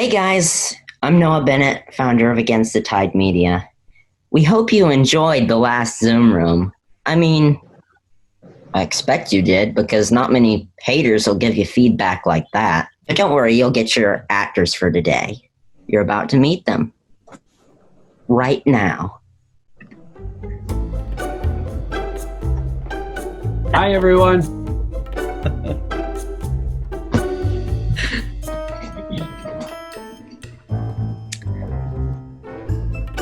Hey guys, I'm Noah Bennett, founder of Against the Tide Media. We hope you enjoyed the last Zoom Room. I mean, I expect you did, because not many haters will give you feedback like that. But don't worry, you'll get your actors for today. You're about to meet them. Right now. Hi, everyone.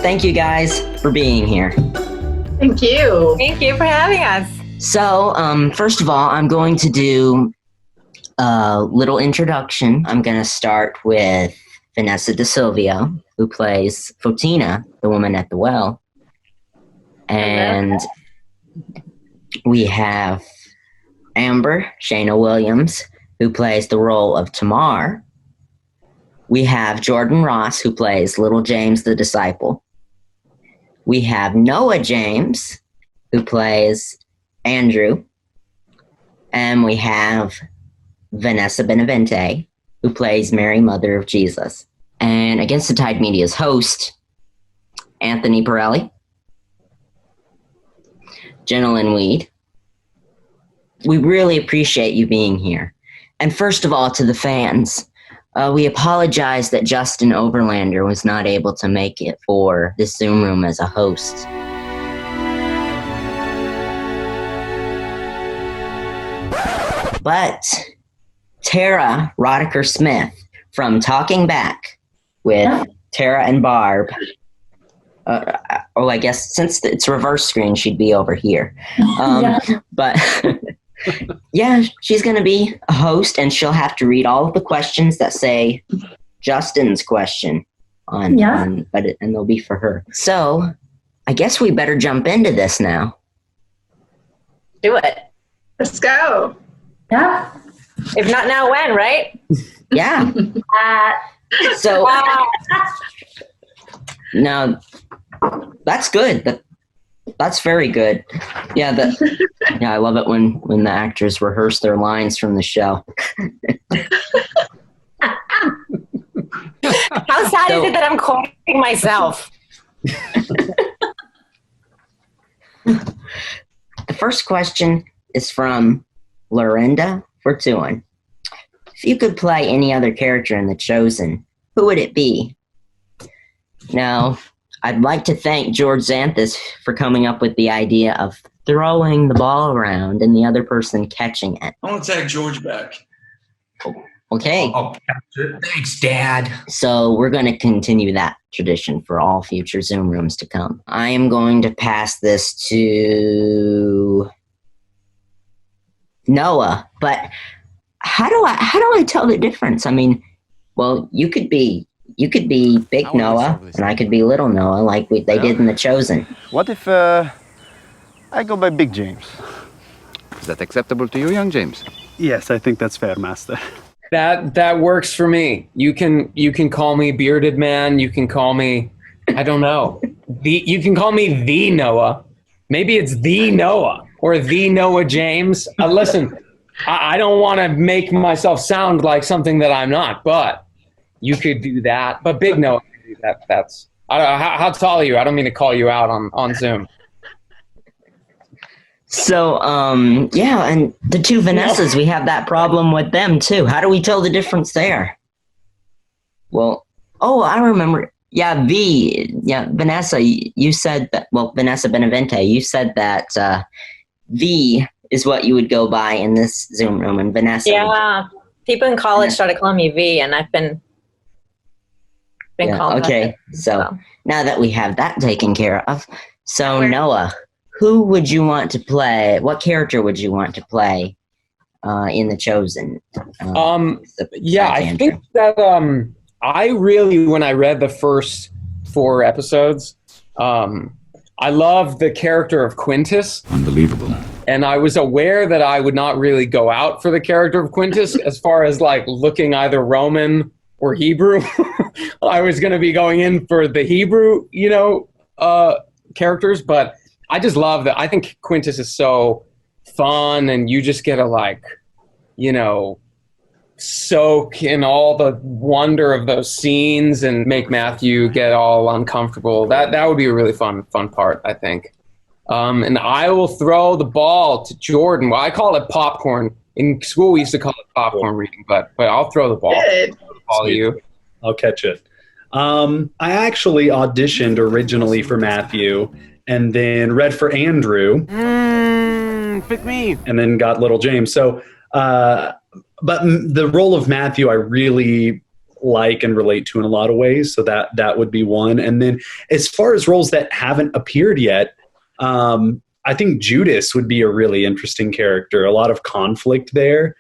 Thank you guys for being here. Thank you. Thank you for having us. So, first of all, I'm going to do a little introduction. I'm going to start with Vanessa De Silvio, who plays Fotina, the woman at the well. And we have Amber, Shayna Williams, who plays the role of Tamar. We have Jordan Ross, who plays Little James the Disciple. We have Noah James, who plays Andrew. And we have Vanessa Benavente, who plays Mary, Mother of Jesus. And Against the Tide Media's host, Anthony Perrelli, Jenalynn Weed. We really appreciate you being here. And first of all, to the fans, we apologize that Justin Overlander was not able to make it for this Zoom Room as a host. But Tera Rodocker Smith from Talking Back with Tera and Barb. I guess since it's reverse screen, she'd be over here. But yeah, she's going to be a host, and she'll have to read all of the questions that say Justin's question and they'll be for her. So I guess we better jump into this now. Do it. Let's go. Yeah. If not now, when, right? Yeah. So no, that's good. That's very good. Yeah, I love it when the actors rehearse their lines from the show. How sad is it that I'm quoting myself? The first question is from Lorinda Fortuin. If you could play any other character in The Chosen, who would it be? Now, I'd like to thank George Xanthus for coming up with the idea of throwing the ball around and the other person catching it. I want to tag George back. Okay. I'll catch it. Thanks, Dad. So we're going to continue that tradition for all future Zoom Rooms to come. I am going to pass this to Noah, but how do I tell the difference? I mean, well, you could be Big Noah, and I could be Little Noah, like they did in The Chosen. What if I go by Big James? Is that acceptable to you, young James? Yes, I think that's fair, Master. That works for me. You can call me Bearded Man. You can call me, I don't know. You can call me the Noah. Maybe it's the Noah or the Noah James. Listen, I don't want to make myself sound like something that I'm not, but you could do that. But Big Noah could do that. That's how tall are you? I don't mean to call you out on Zoom. So, yeah, and the two Vanessas, we have that problem with them, too. How do we tell the difference there? Well, I remember. Yeah, Vanessa, you said that, well, Vanessa Benavente, you said that V is what you would go by in this Zoom Room, and Vanessa. Yeah, people in college started calling me V, and I've been called okay, so now that we have that taken care of, so Noah, who would you want to play? What character would you want to play in The Chosen? I think that I really, when I read the first 4 episodes, I loved the character of Quintus. Unbelievable. And I was aware that I would not really go out for the character of Quintus as far as like looking either Roman or Hebrew. I was going to be going in for the Hebrew, characters, but I just love that. I think Quintus is so fun, and you just get to soak in all the wonder of those scenes and make Matthew get all uncomfortable. That would be a really fun part, I think. And I will throw the ball to Jordan. Well, I call it popcorn. In school, we used to call it popcorn reading, but I'll throw the ball. Good. To you. I'll catch it. I actually auditioned originally for Matthew and then read for Andrew. Pick me. And then got little James. So, but the role of Matthew I really like and relate to in a lot of ways. So that would be one. And then as far as roles that haven't appeared yet, I think Judas would be a really interesting character. A lot of conflict there.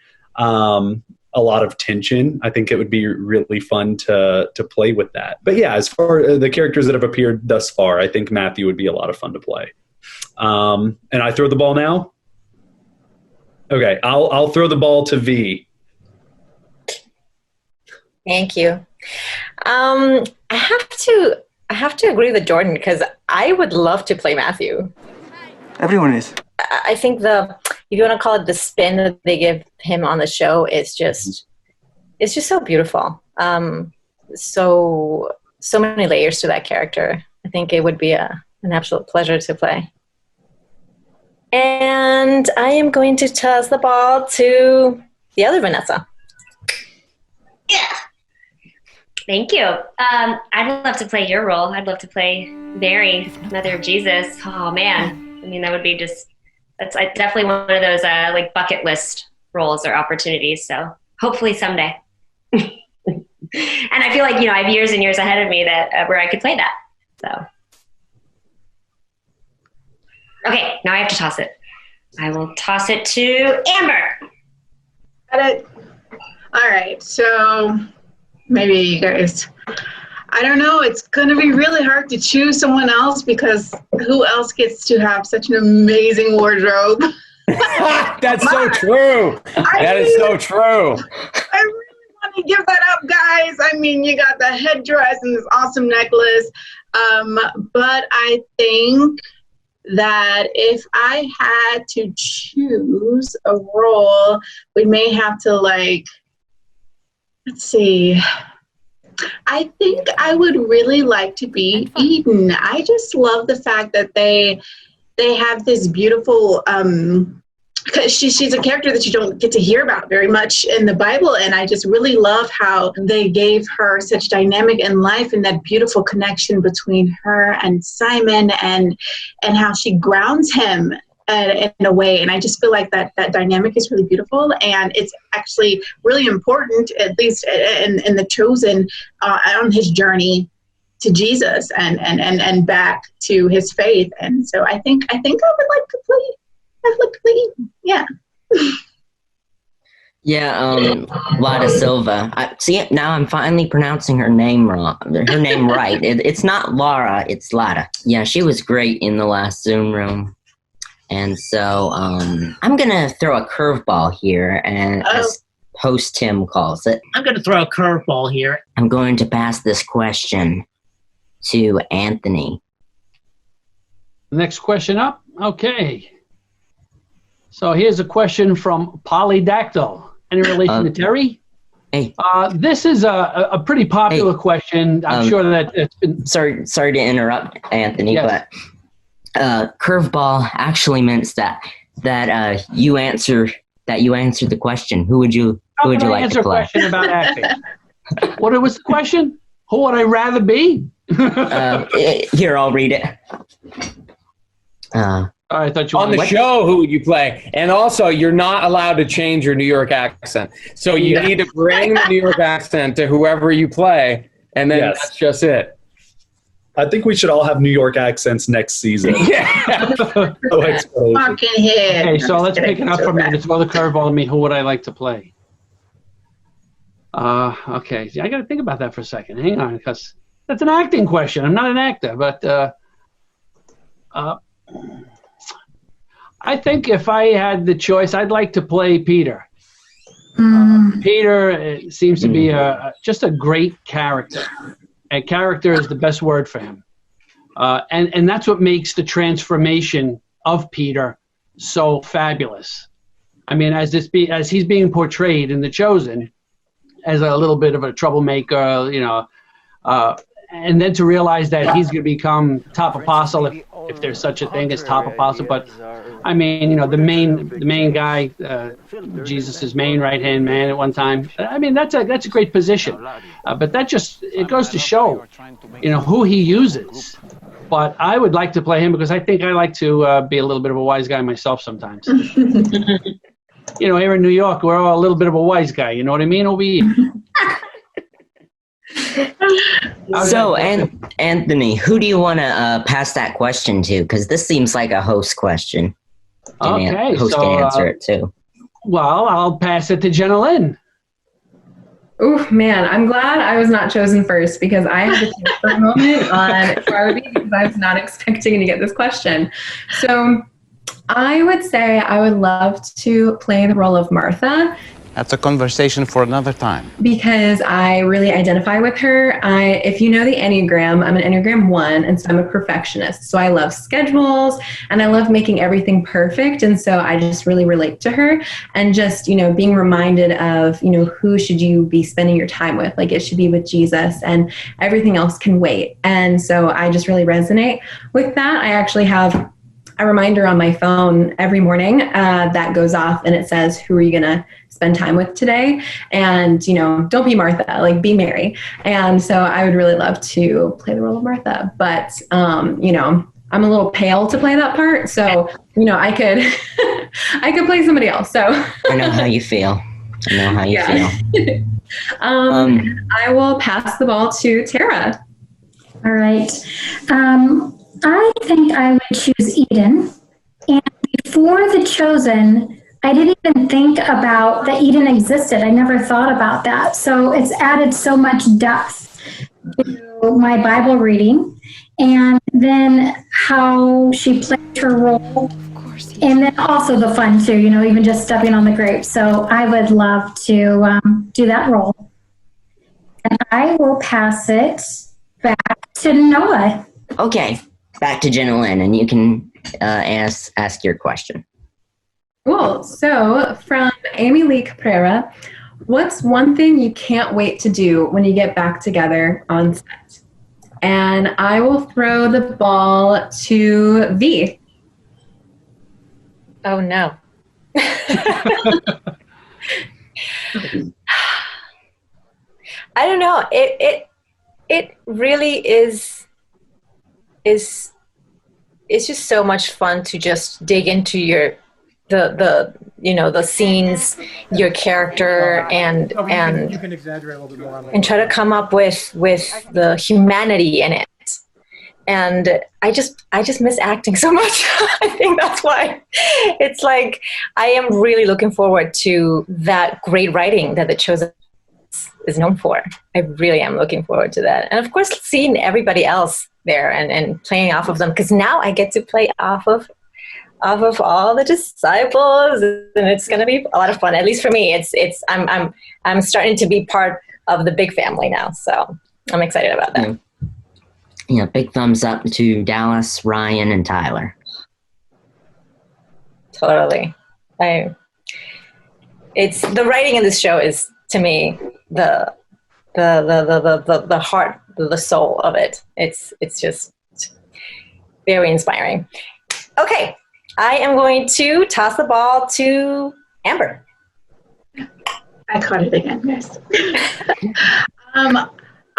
A lot of tension. I think it would be really fun to play with that. But yeah, as far as the characters that have appeared thus far, I think Matthew would be a lot of fun to play. And I throw the ball now? Okay, I'll throw the ball to V. Thank you. I have to agree with Jordan because I would love to play Matthew. Everyone is. I think if you want to call it the spin that they give him on the show, it's just so beautiful. So many layers to that character. I think it would be an absolute pleasure to play. And I am going to toss the ball to the other Vanessa. Yeah. Thank you. I'd love to play your role. I'd love to play Mary, Mother of Jesus. Oh man. I mean, that would be that's definitely one of those like bucket list roles or opportunities. So hopefully someday. And I feel like, I have years and years ahead of me that where I could play that. So. Okay, now I have to toss it. I will toss it to Amber. Got it. All right, so maybe you guys, I don't know, it's going to be really hard to choose someone else because who else gets to have such an amazing wardrobe? That's so true. That is so true. I really want to give that up, guys. I mean, you got the headdress and this awesome necklace, but I think that if I had to choose a role, we may have to let's see. I think I would really like to be Eden. I just love the fact that they have this beautiful, because she's a character that you don't get to hear about very much in the Bible, and I just really love how they gave her such dynamic in life and that beautiful connection between her and Simon and how she grounds him in a way. And I just feel like that dynamic is really beautiful, and it's actually really important, at least in the Chosen, on his journey to Jesus and back to his faith. And so I think I would like to play. Yeah. Yeah, Lada Silva. See, now I'm finally pronouncing her name wrong. Her name right. It's not Laura, it's Lada. Yeah, she was great in the last ZoomRoom. And so I'm going to throw a curveball here, and as host Tim calls it. I'm going to throw a curveball here. I'm going to pass this question to Anthony. Next question up. Okay. So here's a question from Polydactyl. Any relation to Terry? Hey. This is a pretty popular question. I'm sure that it's been... Sorry to interrupt, Anthony, yes. But curveball actually means that you answer the question. Who would you like to play? Answer a question about acting. What was the question? Who would I rather be? Here, I'll read it. I thought you on the show, who would you play? And also, you're not allowed to change your New York accent. So you need to bring the New York accent to whoever you play, and then that's just it. I think we should all have New York accents next season. Yeah. Okay, so let's pick it up from here. Let's throw the curveball to me. Who would I like to play? Okay, I got to think about that for a second. Hang on, because that's an acting question. I'm not an actor, but I think if I had the choice, I'd like to play Peter. Peter seems to be just a great character. And character is the best word for him. And that's what makes the transformation of Peter so fabulous. I mean, as he's being portrayed in The Chosen, as a little bit of a troublemaker, you know, and then to realize that he's going to become top apostle, if there's such a thing as top apostle. But I mean, you know, the main guy, Jesus's main right-hand man at one time. I mean, that's a great position. But that just, it goes to show, you know, who he uses. But I would like to play him because I think I like to be a little bit of a wise guy myself sometimes. You know, here in New York, we're all a little bit of a wise guy. You know what I mean? Over here. So, Anthony, who do you want to pass that question to? Because this seems like a host question. Okay, host so can answer it too. Well, I'll pass it to Jenalynn. Oh man, I'm glad I was not chosen first because I had to think for a moment on who I would be because I was not expecting to get this question. So I would say I would love to play the role of Martha. That's a conversation for another time. Because I really identify with her. If you know the Enneagram, I'm an Enneagram 1, and so I'm a perfectionist. So I love schedules, and I love making everything perfect, and so I just really relate to her. And just, you know, being reminded of, you know, who should you be spending your time with? Like, it should be with Jesus, and everything else can wait. And so I just really resonate with that. I actually have a reminder on my phone every morning that goes off, and it says, who are you going to spend time with today? And, you know, don't be Martha, like be Mary. And so I would really love to play the role of Martha, but, you know, I'm a little pale to play that part. So, you know, I could, I could play somebody else. So I know how you feel. I know how you feel. I will pass the ball to Tera. All right. I think I would choose Eden. And before The Chosen, I didn't even think about that Eden existed. I never thought about that. So it's added so much depth to my Bible reading. And then how she played her role. And then also the fun too, you know, even just stepping on the grapes. So I would love to do that role. And I will pass it back to Noah. Okay. Back to Jenalynn, and you can ask your question. Cool. So from Amy Lee Caprera, what's one thing you can't wait to do when you get back together on set? And I will throw the ball to V. Oh, no. I don't know. It really is it's just so much fun to just dig into the you know, the scenes, your character, and you can exaggerate a little bit more and try to come up with the humanity in it. And I just miss acting so much. I think that's why it's like I am really looking forward to that great writing that The Chosen is known for. I really am looking forward to that. And of course, seeing everybody else there and playing off of them, because now I get to play off of all the disciples, and it's going to be a lot of fun. At least for me, I'm starting to be part of the big family now, so I'm excited about that. Yeah, big thumbs up to Dallas, Ryan, and Tyler. Totally. It's the writing in this show is, to me, the heart, the soul of it. It's just very inspiring. Okay, I am going to toss the ball to Amber. I caught it again, guys.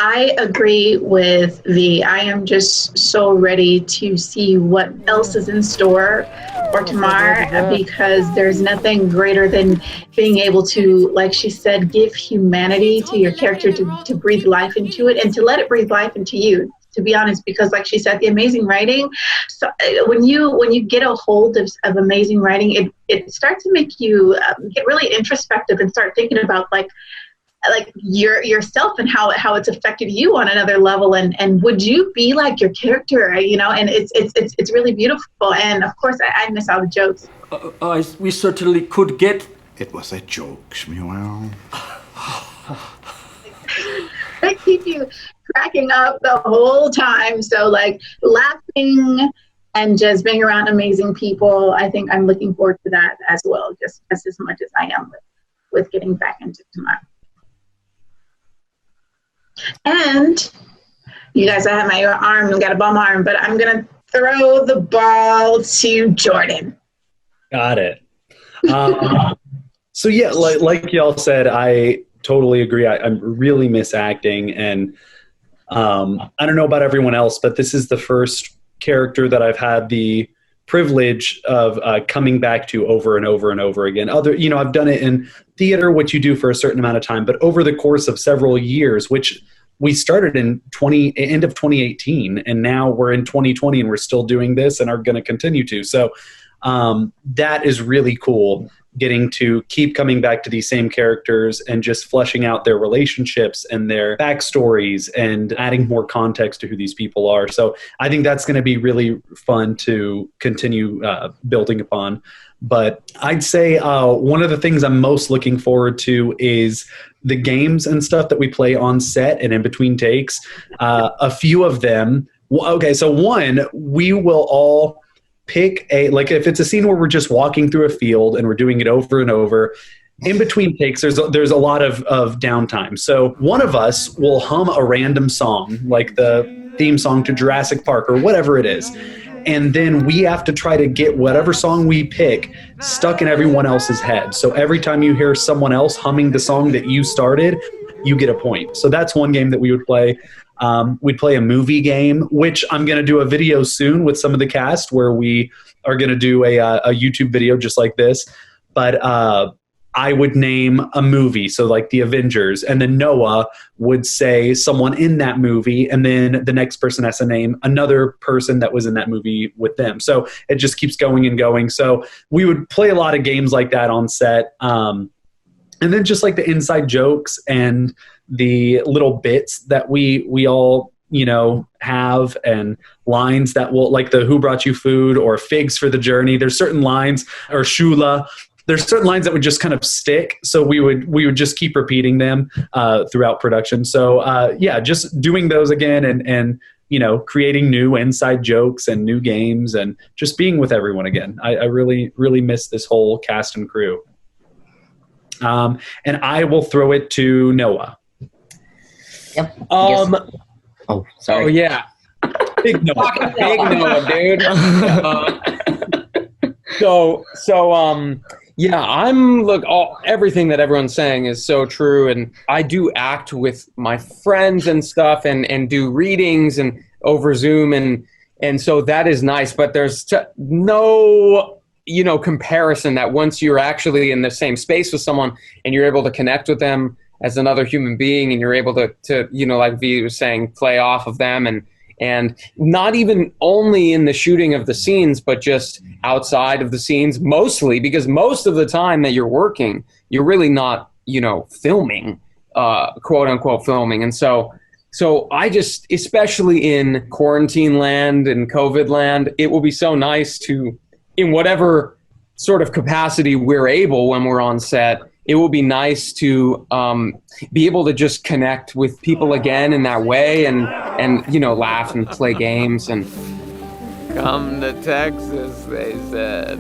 I agree with V. I am just so ready to see what else is in store for tomorrow, because there's nothing greater than being able to, like she said, give humanity to your character, to breathe life into it, and to let it breathe life into you, to be honest, because like she said, the amazing writing, so when you get a hold of amazing writing, it starts to make you get really introspective and start thinking about like yourself and how it's affected you on another level, and would you be like your character, you know? And it's really beautiful. And of course I miss all the jokes. We certainly could get. It was a joke, Shmuel. They keep you cracking up the whole time, so like laughing and just being around amazing people. I think I'm looking forward to that as well, just as much as I am with getting back into tomorrow. And you guys, I have my arm, got a bum arm, but I'm going to throw the ball to Jordan. Got it. So yeah, like y'all said, I totally agree. I really miss acting, and I don't know about everyone else, but this is the first character that I've had the privilege of coming back to over and over and over again. I've done it in theater, which you do for a certain amount of time, but over the course of several years, which we started in end of 2018, and now we're in 2020, and we're still doing this and are going to continue to. So that is really cool, getting to keep coming back to these same characters and just fleshing out their relationships and their backstories and adding more context to who these people are. So I think that's going to be really fun to continue building upon. But I'd say one of the things I'm most looking forward to is the games and stuff that we play on set and in between takes. A few of them. Okay, so one, we will all pick if it's a scene where we're just walking through a field and we're doing it over and over, in between takes, there's a lot of downtime. So one of us will hum a random song, like the theme song to Jurassic Park or whatever it is. And then we have to try to get whatever song we pick stuck in everyone else's head. So every time you hear someone else humming the song that you started, you get a point. So that's one game that we would play. We'd play a movie game, which I'm going to do a video soon with some of the cast where we are going to do a YouTube video just like this. But I would name a movie, so like the Avengers, and then Noah would say someone in that movie, and then the next person has to name another person that was in that movie with them. So it just keeps going and going. So we would play a lot of games like that on set. And then just like the inside jokes and the little bits that we all, have, and lines that will, like the who brought you food or figs for the journey. There's certain lines, or shula. There's certain lines that would just kind of stick. So we would just keep repeating them throughout production. So just doing those again and creating new inside jokes and new games and just being with everyone again. I really, really miss this whole cast and crew. And I will throw it to Noah. Yep. Oh, sorry. Oh, yeah. Big Noah. Big Noah, dude. Everything that everyone's saying is so true. And I do act with my friends and stuff and do readings and over Zoom. And so that is nice. But there's no comparison that once you're actually in the same space with someone and you're able to connect with them as another human being, and you're able to like V was saying, play off of them and not even only in the shooting of the scenes, but just outside of the scenes, mostly, because most of the time that you're working, you're really not, filming, quote unquote filming. And so I just, especially in quarantine land and COVID land, it will be so nice to, in whatever sort of capacity we're able when we're on set, it will be nice to be able to just connect with people again in that way and laugh and play games. And come to Texas, they said.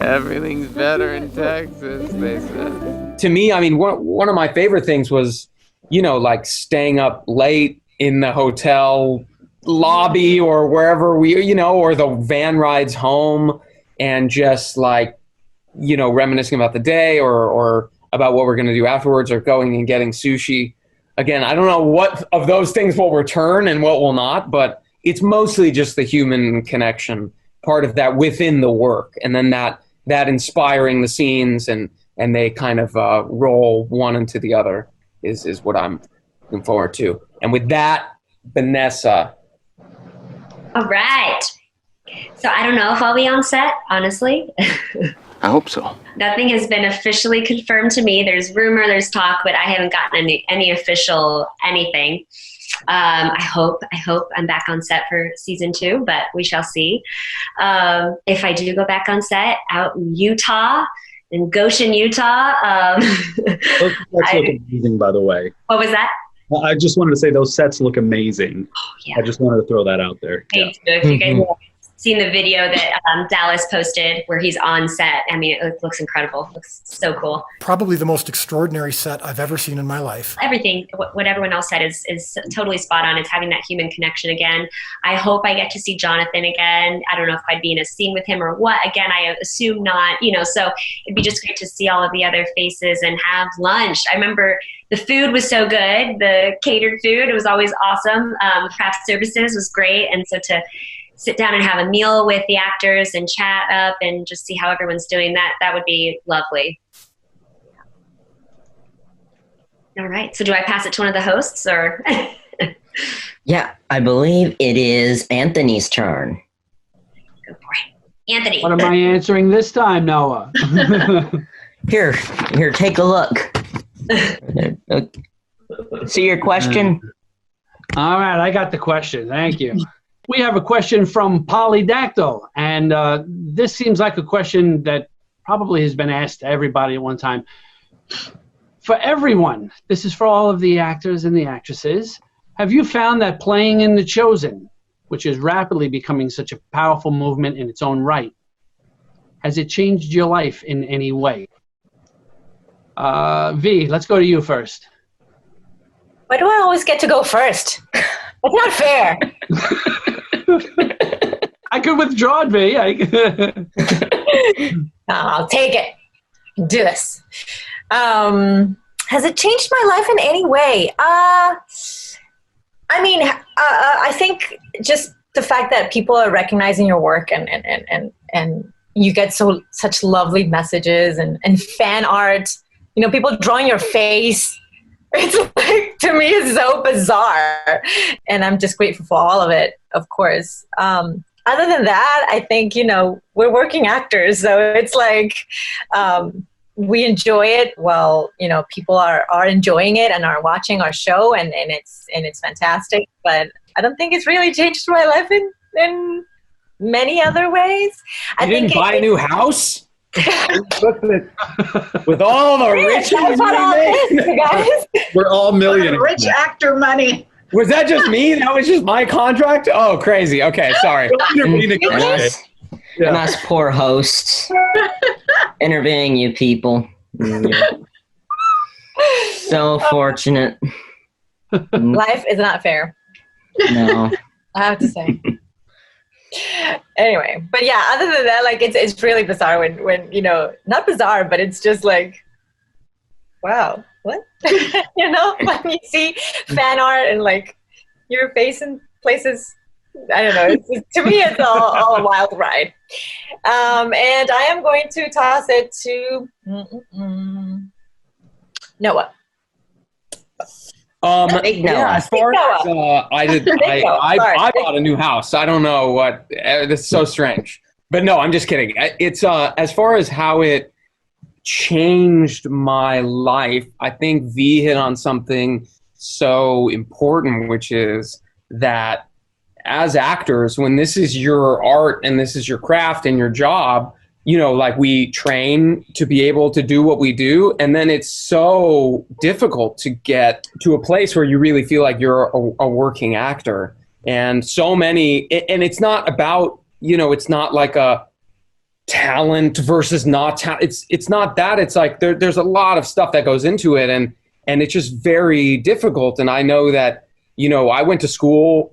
Everything's better in Texas, they said. To me, I mean, one of my favorite things was, like staying up late in the hotel lobby or wherever or the van rides home and just like, reminiscing about the day or about what we're going to do afterwards, or going and getting sushi. Again, I don't know what of those things will return and what will not, but it's mostly just the human connection part of that within the work. And then that inspiring the scenes and they kind of roll one into the other is what I'm looking forward to. And with that, Vanessa. All right. So I don't know if I'll be on set, honestly. I hope so. Nothing has been officially confirmed to me. There's rumor, there's talk, but I haven't gotten any official anything. I hope I'm back on set for season 2, but we shall see. If I do go back on set out in Utah, in Goshen, Utah. Those sets look amazing, by the way. What was that? I just wanted to say those sets look amazing. Oh, yeah. I just wanted to throw that out there. Thanks. Yeah. If you guys seen the video that Dallas posted where he's on set. I mean, it looks incredible. It looks so cool. Probably the most extraordinary set I've ever seen in my life. Everything, what everyone else said is totally spot on. It's having that human connection again. I hope I get to see Jonathan again. I don't know if I'd be in a scene with him or what. Again, I assume not, so it'd be just great to see all of the other faces and have lunch. I remember the food was so good, the catered food. It was always awesome. Craft services was great. And so to sit down and have a meal with the actors and chat up and just see how everyone's doing, that would be lovely. All right. So do I pass it to one of the hosts or? Yeah, I believe it is Anthony's turn. Go for it. Anthony. What am I answering this time, Noah? Here, take a look. See your question? All right, I got the question. Thank you. We have a question from Polydactyl, and this seems like a question that probably has been asked to everybody at one time. For everyone, this is for all of the actors and the actresses, have you found that playing in The Chosen, which is rapidly becoming such a powerful movement in its own right, has it changed your life in any way? V, let's go to you first. Why do I always get to go first? That's not fair. I could withdraw it, V. I'll take it. Do this. Has it changed my life in any way? I think just the fact that people are recognizing your work and you get such lovely messages and fan art. People drawing your face. It's like, to me, it's so bizarre. And I'm just grateful for all of it, of course. Other than that, I think, we're working actors. So it's like we enjoy it. Well, people are enjoying it and are watching our show and it's fantastic. But I don't think it's really changed my life in many other ways. You didn't buy a new house? With all the riches we made. Guys. We're all millionaires. Rich actor money. Was that just me? That was just my contract? Oh, crazy. Okay, sorry. And us poor hosts interviewing you people. So fortunate. Life is not fair. No. I have to say. Anyway, but yeah, other than that, like it's really bizarre when not bizarre, but it's just like, wow, what? When you see fan art and like your face in places, I don't know. To me, it's all a wild ride. And I am going to toss it to Noah. As far as I bought a new house. I don't know what. That's so strange. But no, I'm just kidding. It's as far as how it changed my life. I think V hit on something so important, which is that as actors, when this is your art and this is your craft and your job, like we train to be able to do what we do. And then it's so difficult to get to a place where you really feel like you're a working actor. And so many, and it's not about, it's not like a talent versus not talent. It's not that. It's like there's a lot of stuff that goes into it. And it's just very difficult. And I know that, I went to school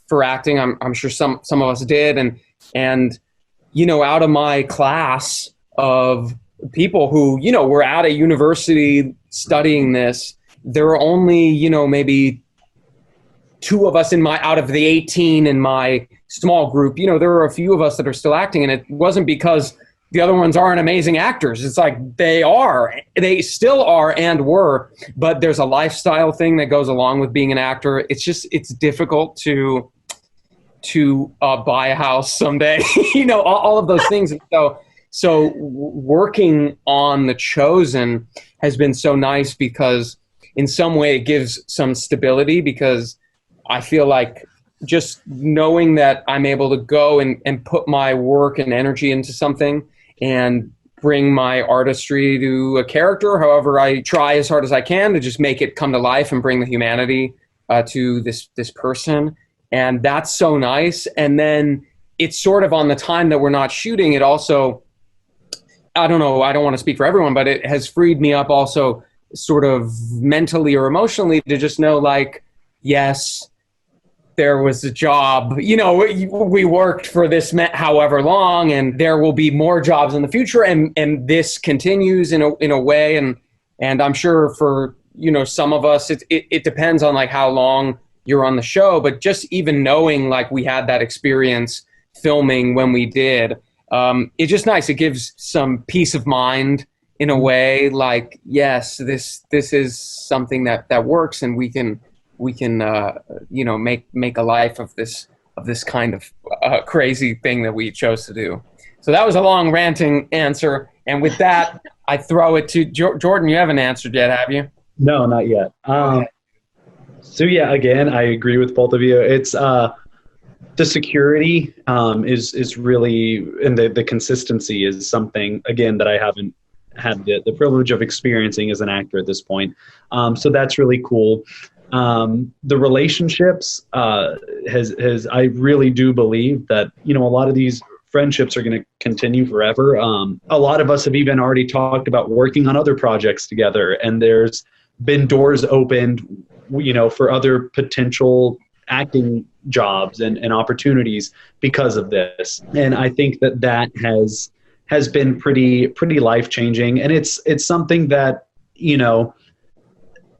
for acting. I'm sure some of us did. And out of my class of people who, were at a university studying this, there were only, maybe 2 of us out of the 18 in my small group. There were a few of us that are still acting, and it wasn't because the other ones aren't amazing actors. It's like they still are and were, but there's a lifestyle thing that goes along with being an actor. It's difficult to buy a house someday, all of those things. And so working on The Chosen has been so nice because in some way it gives some stability, because I feel like just knowing that I'm able to go and put my work and energy into something and bring my artistry to a character. However, I try as hard as I can to just make it come to life and bring the humanity to this person. And that's so nice. And then it's sort of on the time that we're not shooting. It also, I don't know, I don't want to speak for everyone, but it has freed me up also sort of mentally or emotionally to just know, like, yes, there was a job, you know, we worked for this however long, and there will be more jobs in the future, and this continues in a way, and I'm sure for, you know, some of us, it depends on like how long you're on the show, but just even knowing like we had that experience filming when we did, it's just nice. It gives some peace of mind in a way, like, yes, this is something that works, and we can you know, make a life of this kind of crazy thing that we chose to do. So that was a long ranting answer, and with that, I throw it to Jordan. You haven't answered yet, have you? No, not yet. So yeah, again, I agree with both of you. It's the security is really, and the consistency is something, again, that I haven't had the privilege of experiencing as an actor at this point. So that's really cool. The relationships I really do believe that, you know, a lot of these friendships are going to continue forever. A lot of us have even already talked about working on other projects together, and there's been doors opened, you know, for other potential acting jobs and opportunities because of this. And I think that has been pretty life-changing, and it's something that, you know,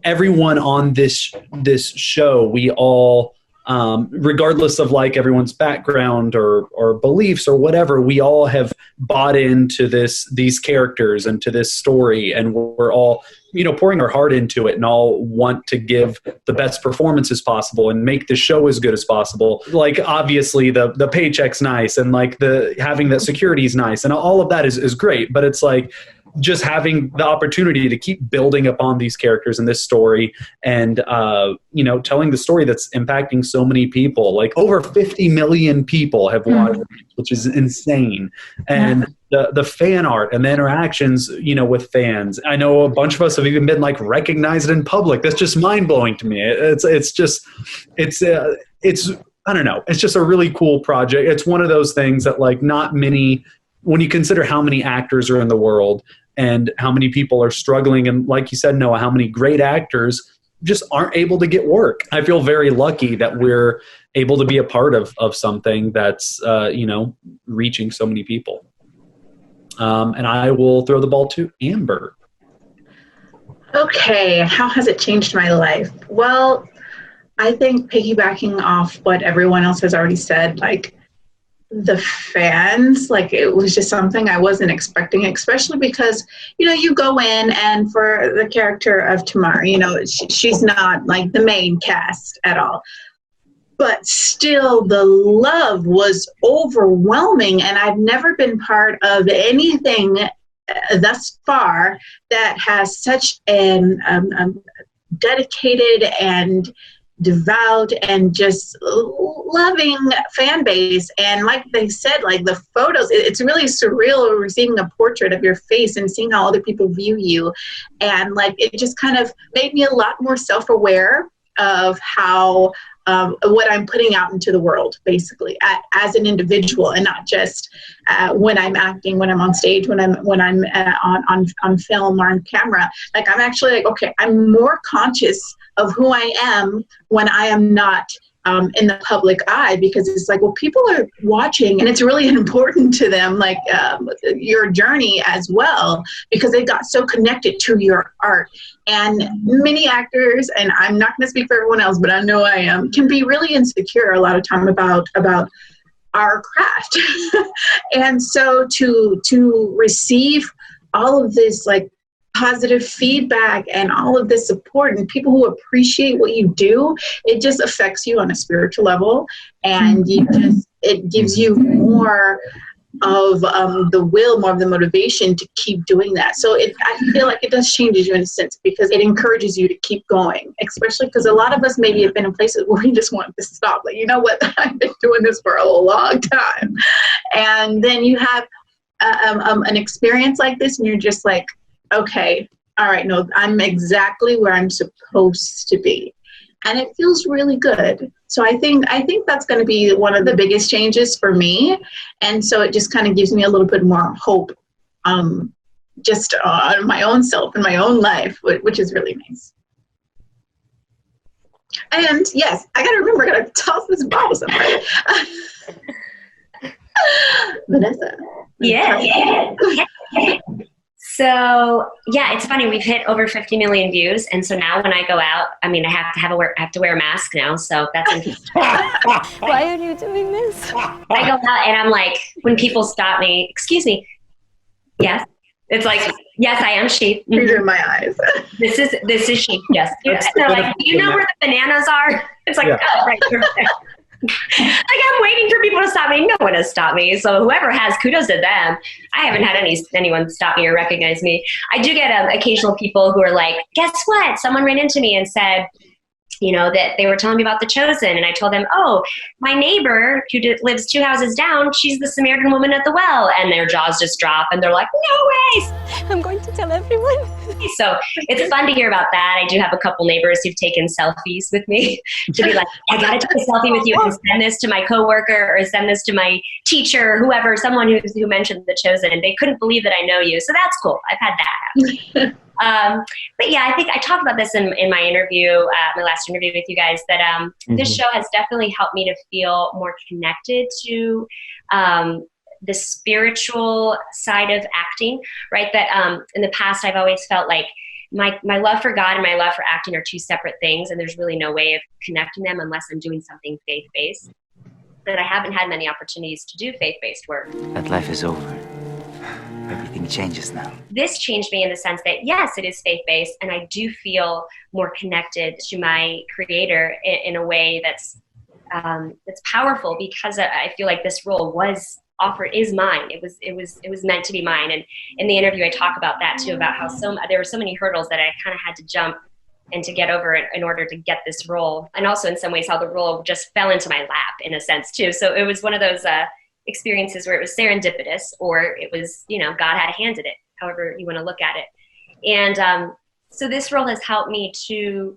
everyone on this show, we all, regardless of like everyone's background or beliefs or whatever, we all have bought into these characters and to this story, and we're all, you know, pouring our heart into it, and all want to give the best performances possible and make the show as good as possible. Like, obviously the paycheck's nice, and like having that security is nice, and all of that is great, but it's like just having the opportunity to keep building upon these characters in this story, and you know, telling the story that's impacting so many people. Like over 50 million people have watched it, which is insane. And the fan art and the interactions, you know, with fans. I know a bunch of us have even been like recognized in public. That's just mind blowing to me. It's I don't know. It's just a really cool project. It's one of those things that, like, not many, when you consider how many actors are in the world and how many people are struggling, and like you said, Noah, how many great actors just aren't able to get work. I feel very lucky that we're able to be a part of something that's, you know, reaching so many people. And I will throw the ball to Amber. Okay, how has it changed my life? Well, I think piggybacking off what everyone else has already said, like, the fans, like, it was just something I wasn't expecting, especially because, you know, you go in, and for the character of Tamara, you know, she's not like the main cast at all, but still the love was overwhelming, and I've never been part of anything thus far that has such an dedicated and devout and just loving fan base. And like they said, like, the photos, it's really surreal receiving a portrait of your face and seeing how other people view you. And like, it just kind of made me a lot more self-aware of how what I'm putting out into the world, basically, as an individual, and not just when I'm acting, when I'm on stage, when I'm on film or on camera. Like, I'm actually like, okay, I'm more conscious of who I am when I am not in the public eye, because it's like, well, people are watching, and it's really important to them, like your journey as well, because they got so connected to your art. And many actors, and I'm not going to speak for everyone else, but I know I am, can be really insecure a lot of time about our craft. And so to receive all of this, like, positive feedback and all of this support and people who appreciate what you do, it just affects you on a spiritual level, and it gives you more of the will, more of the motivation to keep doing that. So I feel like it does change you in a sense, because it encourages you to keep going, especially because a lot of us maybe have been in places where we just want this to stop. Like, you know what, I've been doing this for a long time. And then you have an experience like this, and you're just like, okay, all right, no, I'm exactly where I'm supposed to be. and it feels really good. So I think that's going to be one of the biggest changes for me. And so it just kind of gives me a little bit more hope, just on my own self and my own life, which is really nice. And yes, I got to remember, I got to toss this bottle somewhere. Vanessa. Yeah. So yeah, it's funny. We've hit over 50 million views, and so now when I go out, I mean, I have to wear a mask now. So that's interesting. Why are you doing this? I go out and I'm like, when people stop me, excuse me, yes. It's like, yes, I am sheep. These are my eyes. This is sheep. Yes. They're like, do you know where the bananas are? It's like, oh, right. Like, I'm waiting for people to stop me. No one has stopped me. So whoever has, kudos to them. I haven't had anyone stop me or recognize me. I do get occasional people who are like, guess what? Someone ran into me and said, you know, that they were telling me about The Chosen. And I told them, oh, my neighbor who lives 2 houses down, she's the Samaritan woman at the well. And their jaws just drop and they're like, no way. I'm going to tell everyone. So it's fun to hear about that. I do have a couple neighbors who've taken selfies with me to be like, I got to take a selfie with you and send this to my coworker or send this to my teacher or whoever, someone who mentioned The Chosen. And they couldn't believe that I know you. So that's cool. I've had that happen. But yeah, I think I talked about this in my interview, my last interview with you guys, that this show has definitely helped me to feel more connected to the spiritual side of acting, right? That in the past, I've always felt like my love for God and my love for acting are two separate things, and there's really no way of connecting them unless I'm doing something faith-based. But I haven't had many opportunities to do faith-based work. That life is over. Everything changes now. This changed me in the sense that, yes, it is faith-based, and I do feel more connected to my creator in a way that's powerful, because I feel like this role was offered, is mine. It was meant to be mine. And in the interview, I talk about that too, about how there were so many hurdles that I kind of had to jump and to get over it in order to get this role. And also in some ways how the role just fell into my lap in a sense too. So it was one of those experiences where it was serendipitous, or it was, you know, God had a hand in it, however you want to look at it. And so this role has helped me to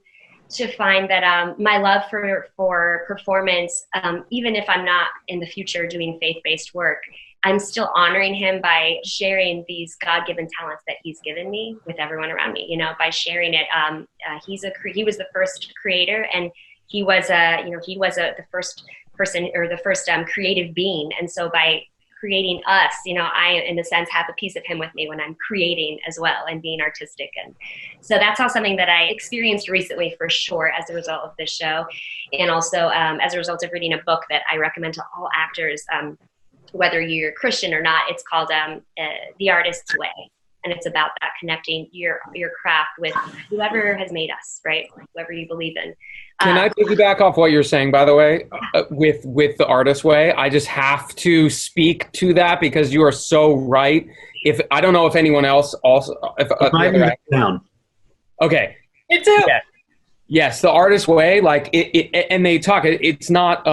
find that my love for performance, even if I'm not in the future doing faith-based work, I'm still honoring him by sharing these God-given talents that he's given me with everyone around me, you know, by sharing it. He was the first creator, and he was the first person, or the first creative being. And so by creating us, you know, I, in a sense, have a piece of him with me when I'm creating as well and being artistic. And so that's all something that I experienced recently for sure as a result of this show. And also as a result of reading a book that I recommend to all actors, whether you're Christian or not. It's called The Artist's Way. And it's about that, connecting your craft with whoever has made us, right? Whoever you believe in. Can I piggyback off what you're saying, by the way, with the Artist's Way? I just have to speak to that because you are so right. I don't know if anyone else also. Down. Okay. Me too. Yeah. Yes, the Artist's Way, like and they talk. It's not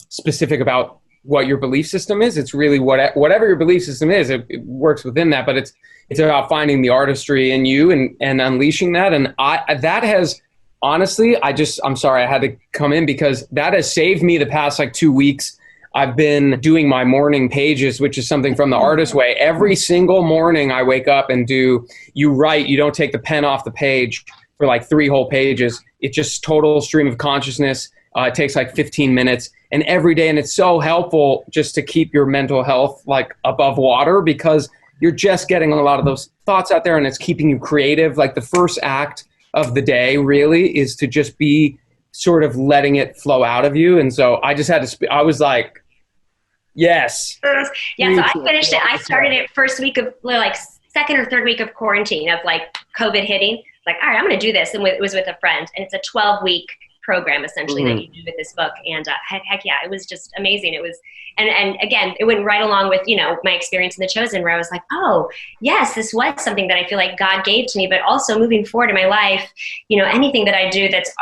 specific about what your belief system is. It's really whatever your belief system is. It works within that, but it's about finding the artistry in you and unleashing that. And that has, honestly, I'm sorry I had to come in because that has saved me the past 2 weeks. I've been doing my morning pages, which is something from the Artist's Way. Every single morning I wake up and you write, you don't take the pen off the page for 3 whole pages. It's just total stream of consciousness. It takes 15 minutes and every day. And it's so helpful just to keep your mental health above water, because you're just getting a lot of those thoughts out there and it's keeping you creative. The first act of the day really is to just be sort of letting it flow out of you. And so I just had to, I was like, yes. Yeah, so I finished it. I started it first week of, second or third week of quarantine of COVID hitting. All right, I'm going to do this. And it was with a friend. And it's a 12-week program essentially that you do with this book. And heck yeah, it was just amazing. It was, and again, it went right along with, my experience in The Chosen, where I was like, oh yes, this was something that I feel like God gave to me, but also moving forward in my life, anything that I do that's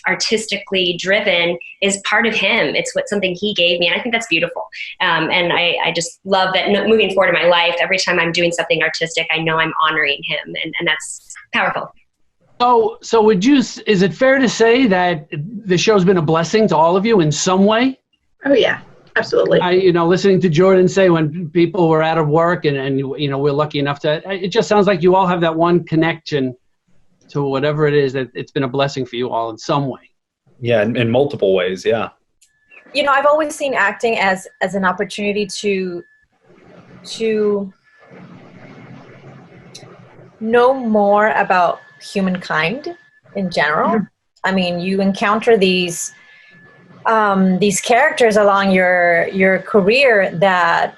artistically driven is part of him. It's something he gave me. And I think that's beautiful. And I just love that moving forward in my life, every time I'm doing something artistic, I know I'm honoring him, and that's powerful. So is it fair to say that the show's been a blessing to all of you in some way? Oh yeah, absolutely. Listening to Jordan say when people were out of work and we're lucky enough to, it just sounds like you all have that one connection to whatever it is that it's been a blessing for you all in some way. Yeah, in multiple ways, yeah. I've always seen acting as an opportunity to know more about humankind in general. I mean, you encounter these characters along your career that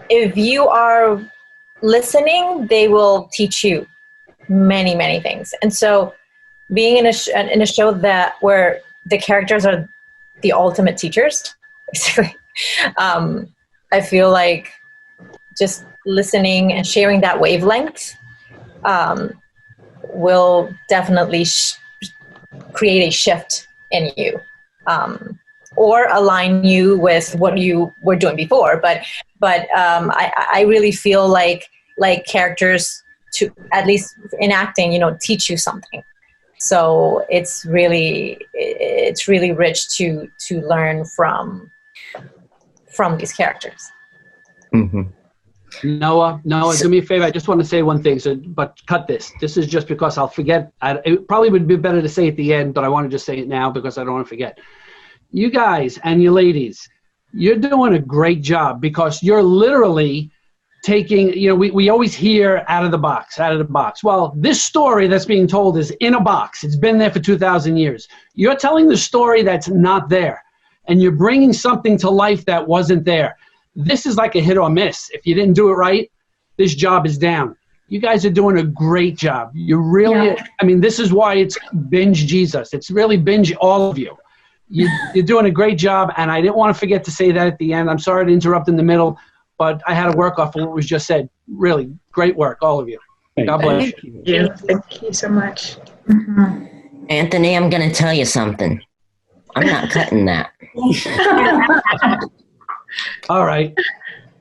if you are listening, they will teach you many, many things. And so being in a show where the characters are the ultimate teachers, basically, I feel like just listening and sharing that wavelength will definitely create a shift in you, or align you with what you were doing before. But I really feel like characters, to at least in acting, teach you something. So it's really rich to learn from these characters. Mm-hmm. Noah, do me a favor. I just want to say one thing, but cut this. This is just because I'll forget. It probably would be better to say at the end, but I want to just say it now because I don't want to forget. You guys and you ladies, you're doing a great job because you're literally taking, we always hear out of the box. Well, this story that's being told is in a box. It's been there for 2,000 years. You're telling the story that's not there, and you're bringing something to life that wasn't there. This is like a hit or miss. If you didn't do it right, this job is down. You guys are doing a great job. You really, this is why it's binge Jesus. It's really binge all of you. You're doing a great job, and I didn't want to forget to say that at the end. I'm sorry to interrupt in the middle, but I had to work off of what was just said. Really, great work, all of you. God bless you. Thank you so much. Mm-hmm. Anthony, I'm going to tell you something. I'm not cutting that. All right.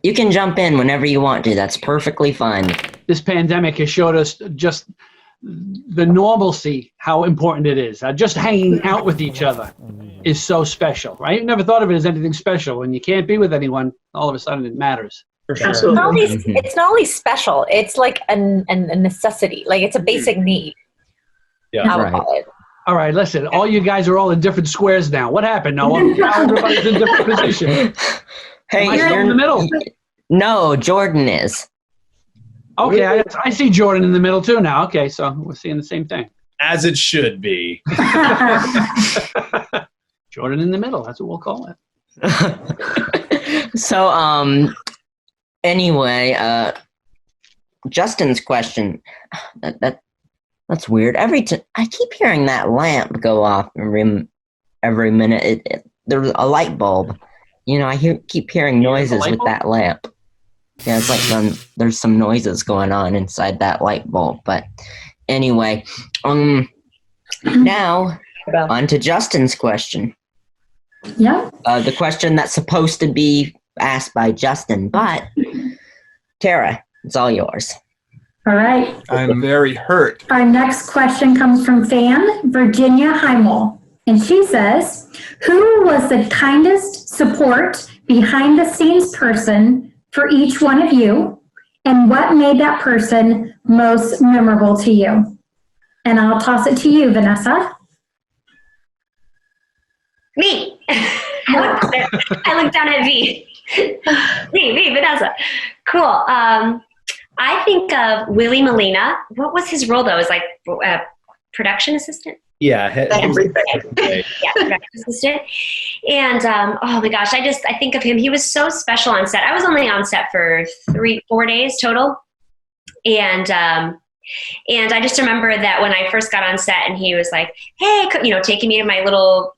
You can jump in whenever you want to. That's perfectly fine. This pandemic has showed us just the normalcy, how important it is. Just hanging out with each other is so special, right? You never thought of it as anything special. When you can't be with anyone, all of a sudden it matters. For sure. It's not only special, it's like a necessity. Like it's a basic need. Yeah. Right. All right, listen, all you guys are all in different squares now. What happened, Noah? Now everybody's in different positions. Hey, Am I still in the middle? No, Jordan is. Okay, I see Jordan in the middle too now. Okay, so we're seeing the same thing. As it should be. Jordan in the middle, that's what we'll call it. So, anyway, Justin's question, that's weird. I keep hearing that lamp go off every minute. There's a light bulb. I keep hearing noises with that lamp. Yeah, it's like there's some noises going on inside that light bulb. But anyway, now on to Justin's question. Yeah. The question that's supposed to be asked by Justin, but Tera, it's all yours. All right. I'm very hurt. Our next question comes from fan Virginia Heimel. And she says, who was the kindest support behind the scenes person for each one of you? And what made that person most memorable to you? And I'll toss it to you, Vanessa. Me. I looked down at V. Me, Vanessa. Cool. I think of Willie Molina. What was his role, though? It was like production assistant? Yeah. Everything. Yeah, production assistant. And, oh my gosh, I think of him. He was so special on set. I was only on set for 4 days total. And I just remember that when I first got on set and he was like, hey, taking me to my little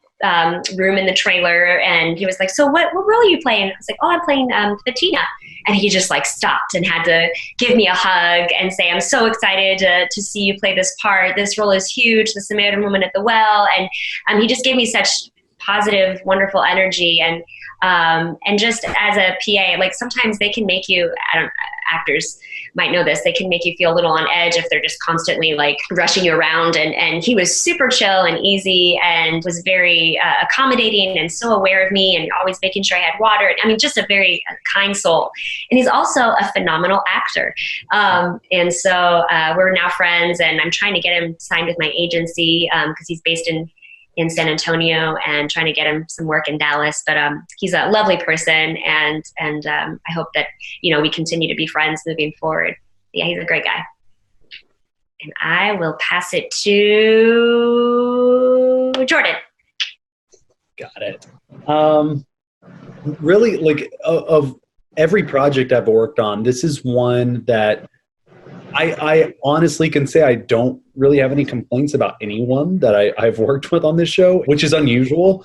room in the trailer, and he was like, so what role are you playing? I was like, oh, I'm playing Fatina. And he just like stopped and had to give me a hug and say, I'm so excited to see you play this part. This role is huge, the Samaritan woman at the well. And he just gave me such positive, wonderful energy. And just as a PA, like sometimes they can make you, actors might know this. They can make you feel a little on edge if they're just constantly like rushing you around. And he was super chill and easy and was very accommodating and so aware of me and always making sure I had water. I mean, just a very kind soul. And he's also a phenomenal actor. And so we're now friends, and I'm trying to get him signed with my agency because he's based in San Antonio, and trying to get him some work in Dallas. But he's a lovely person, and I hope that, you know, we continue to be friends moving forward. Yeah, he's a great guy. And I will pass it to Jordan. Got it. Really, like, of every project I've worked on, this is one that I honestly can say I don't really have any complaints about anyone that I've worked with on this show, which is unusual.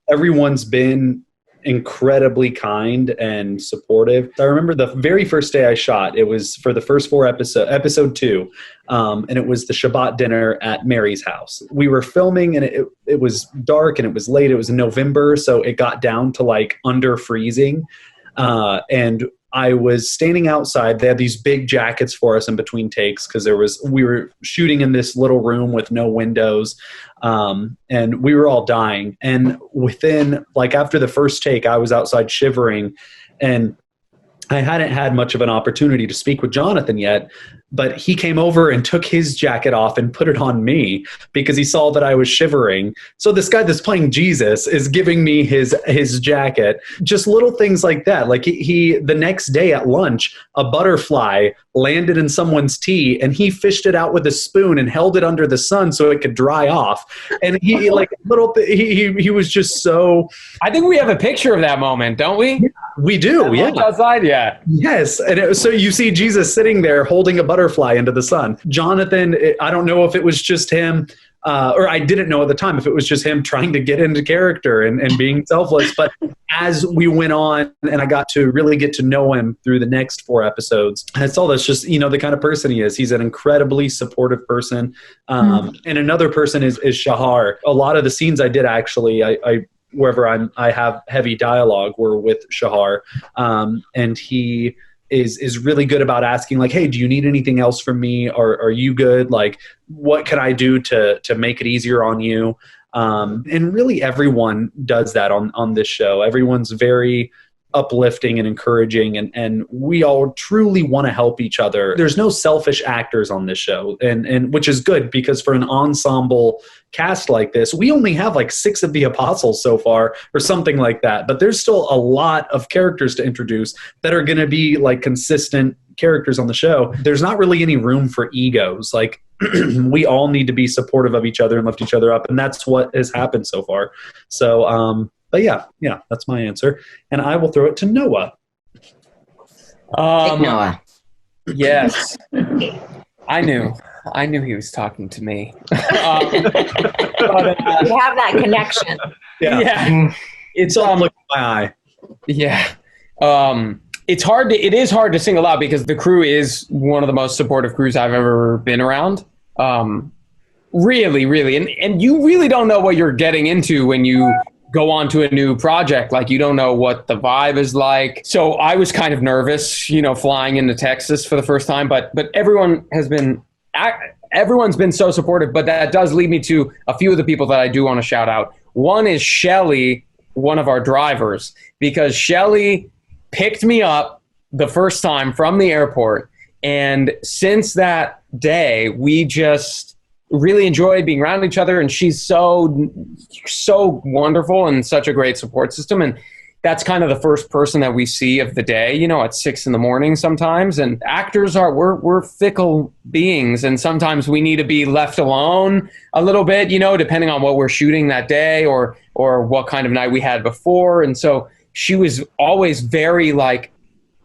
Everyone's been incredibly kind and supportive. I remember the very first day I shot, it was for the first 4 episode 2, and it was the Shabbat Dinner at Mary's house. We were filming, and it was dark, and it was late. It was in November, so it got down to like under freezing. And I was standing outside. They had these big jackets for us in between takes because we were shooting in this little room with no windows, and we were all dying. And within, like, after the first take, I was outside shivering, and I hadn't had much of an opportunity to speak with Jonathan yet, but he came over and took his jacket off and put it on me because he saw that I was shivering. So this guy that's playing Jesus is giving me his jacket. Just little things like that. Like he the next day at lunch, a butterfly landed in someone's tea, and he fished it out with a spoon and held it under the sun so it could dry off. And he was just so. I think we have a picture of that moment, don't we? We do, yeah. Outside, yeah. Yes, and so you see Jesus sitting there holding a butterfly into the sun. Jonathan, I don't know if it was just him, or I didn't know at the time if it was just him trying to get into character and being selfless. But as we went on, and I got to really get to know him through the next 4 episodes, I saw that's just, you know, the kind of person he is. He's an incredibly supportive person. And another person is Shahar. A lot of the scenes I did, actually, wherever I have heavy dialogue, were with Shahar, and he is really good about asking, like, hey, do you need anything else from me? Or are you good? Like, what can I do to make it easier on you? And really everyone does that on this show. Everyone's very uplifting and encouraging, and we all truly want to help each other. There's no selfish actors on this show, and which is good, because for an ensemble cast like this, we only have like 6 of the apostles so far, or something like that, but there's still a lot of characters to introduce that are going to be like consistent characters on the show. There's not really any room for egos. Like, we all need to be supportive of each other and lift each other up, and that's what has happened so far. So but yeah, that's my answer. And I will throw it to Noah. Noah. Yes. I knew he was talking to me. You have that connection. Yeah. It's all look in my eye. Yeah. It is hard to single out, because the crew is one of the most supportive crews I've ever been around. Really, really. And you really don't know what you're getting into when you go on to a new project. Like, you don't know what the vibe is like. So I was kind of nervous, flying into Texas for the first time, but everyone's been so supportive. But that does lead me to a few of the people that I do want to shout out. One is Shelly, one of our drivers, because Shelly picked me up the first time from the airport. And since that day, we just really enjoyed being around each other, and she's so wonderful and such a great support system. And that's kind of the first person that we see of the day, at 6 a.m. sometimes. And actors we're fickle beings, and sometimes we need to be left alone a little bit, depending on what we're shooting that day or what kind of night we had before. And so she was always very like,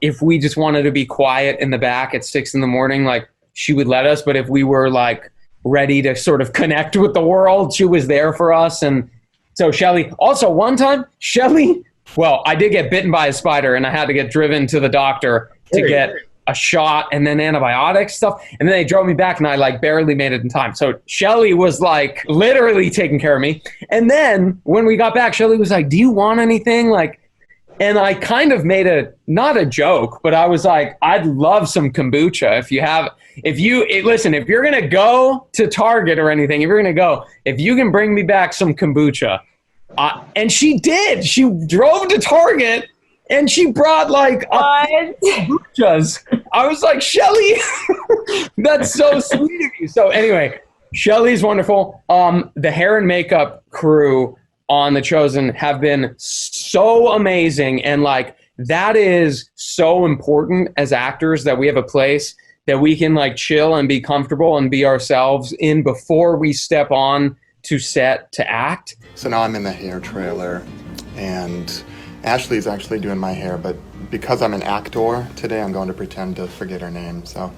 if we just wanted to be quiet in the back at 6 a.m, like, she would let us. But if we were like ready to sort of connect with the world, she was there for us. And so Shelly, also one time, I did get bitten by a spider, and I had to get driven to the doctor to get a shot and then antibiotic stuff. And then they drove me back, and I like barely made it in time. So Shelly was like literally taking care of me. And then when we got back, Shelly was like, do you want anything? Like, And I kind of made not a joke, but I was like, I'd love some kombucha. If you're going to go to Target or anything, if you can bring me back some kombucha. And she did. She drove to Target and she brought like kombuchas. I was like, Shelly, that's so sweet of you. So anyway, Shelly's wonderful. The hair and makeup crew on The Chosen have been so amazing, and like that is so important as actors, that we have a place that we can like chill and be comfortable and be ourselves in before we step on to set to act. So now I'm in the hair trailer, and Ashley's actually doing my hair, but because I'm an actor today, I'm going to pretend to forget her name. So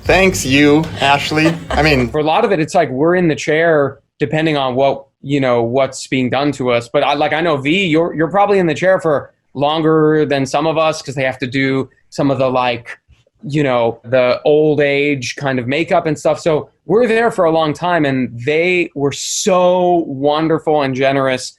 thanks you, Ashley. I mean, for a lot of it, it's like we're in the chair depending on what's being done to us. But I know V, you're probably in the chair for longer than some of us, because they have to do some of the the old age kind of makeup and stuff. So we're there for a long time, and they were so wonderful and generous,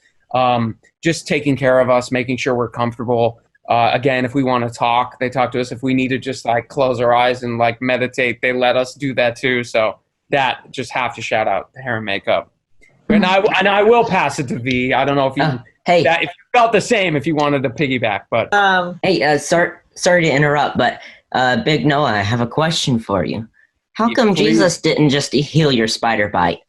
just taking care of us, making sure we're comfortable. Again, if we want to talk, they talk to us. If we need to just like close our eyes and like meditate, they let us do that too. So that, just have to shout out the hair and makeup. And I will pass it to V. I don't know if you if you felt the same, if you wanted to piggyback, but sorry to interrupt, but Big Noah, I have a question for you. How come Jesus didn't just heal your spider bite?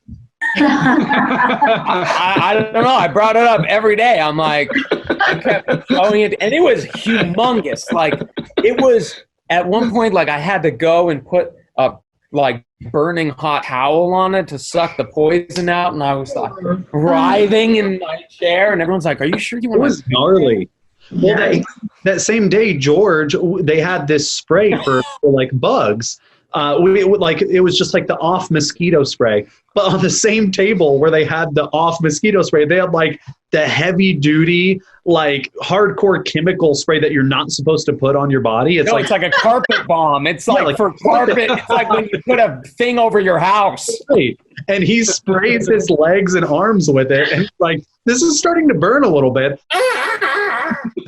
I don't know. I brought it up every day. I'm like, I kept showing it, and it was humongous. Like, it was at one point, like I had to go and put a like burning hot towel on it to suck the poison out, and I was like writhing in my chair, and everyone's like, "Are you sure you want?" It was gnarly. Well, that same day, George, they had this spray for like bugs. It was just like the off mosquito spray. But on the same table where they had the off mosquito spray, they had like the heavy duty, like hardcore chemical spray that you're not supposed to put on your body. It's like a carpet bomb. It's like for carpet. It's like when you put a thing over your house. Right. And he sprays his legs and arms with it. And like, this is starting to burn a little bit.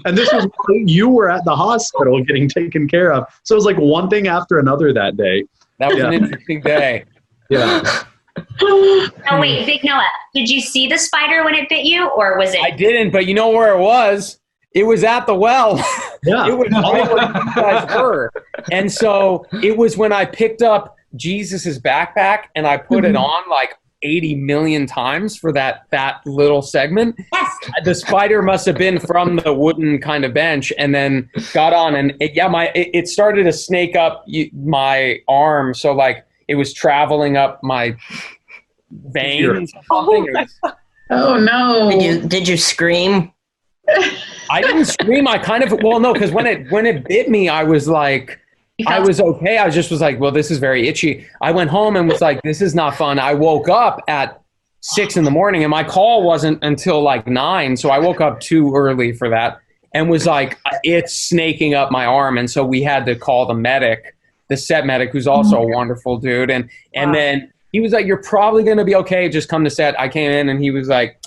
And this was when you were at the hospital getting taken care of. So it was like one thing after another that day. That was an interesting day. Yeah. Oh, wait, Big Noah, did you see the spider when it bit you, or was it? I didn't, but you know where it was? It was at the well. Yeah. It was right where you guys were. And so it was when I picked up Jesus's backpack and I put it on like 80 million times for that little segment. Yes. The spider must have been from the wooden kind of bench, and then got on, and it started to snake up my arm. So like it was traveling up my veins or something. Oh no! Did you scream? I didn't scream. I kind of no, because when it bit me, I was like, I was okay. I just was like, well, this is very itchy. I went home and was like, this is not fun. I woke up at 6 a.m, and my call wasn't until like 9, so I woke up too early for that, and was like, it's snaking up my arm, and so we had to call the set medic, who's also a wonderful dude, and then he was like, you're probably going to be okay, just come to set. I came in and he was like,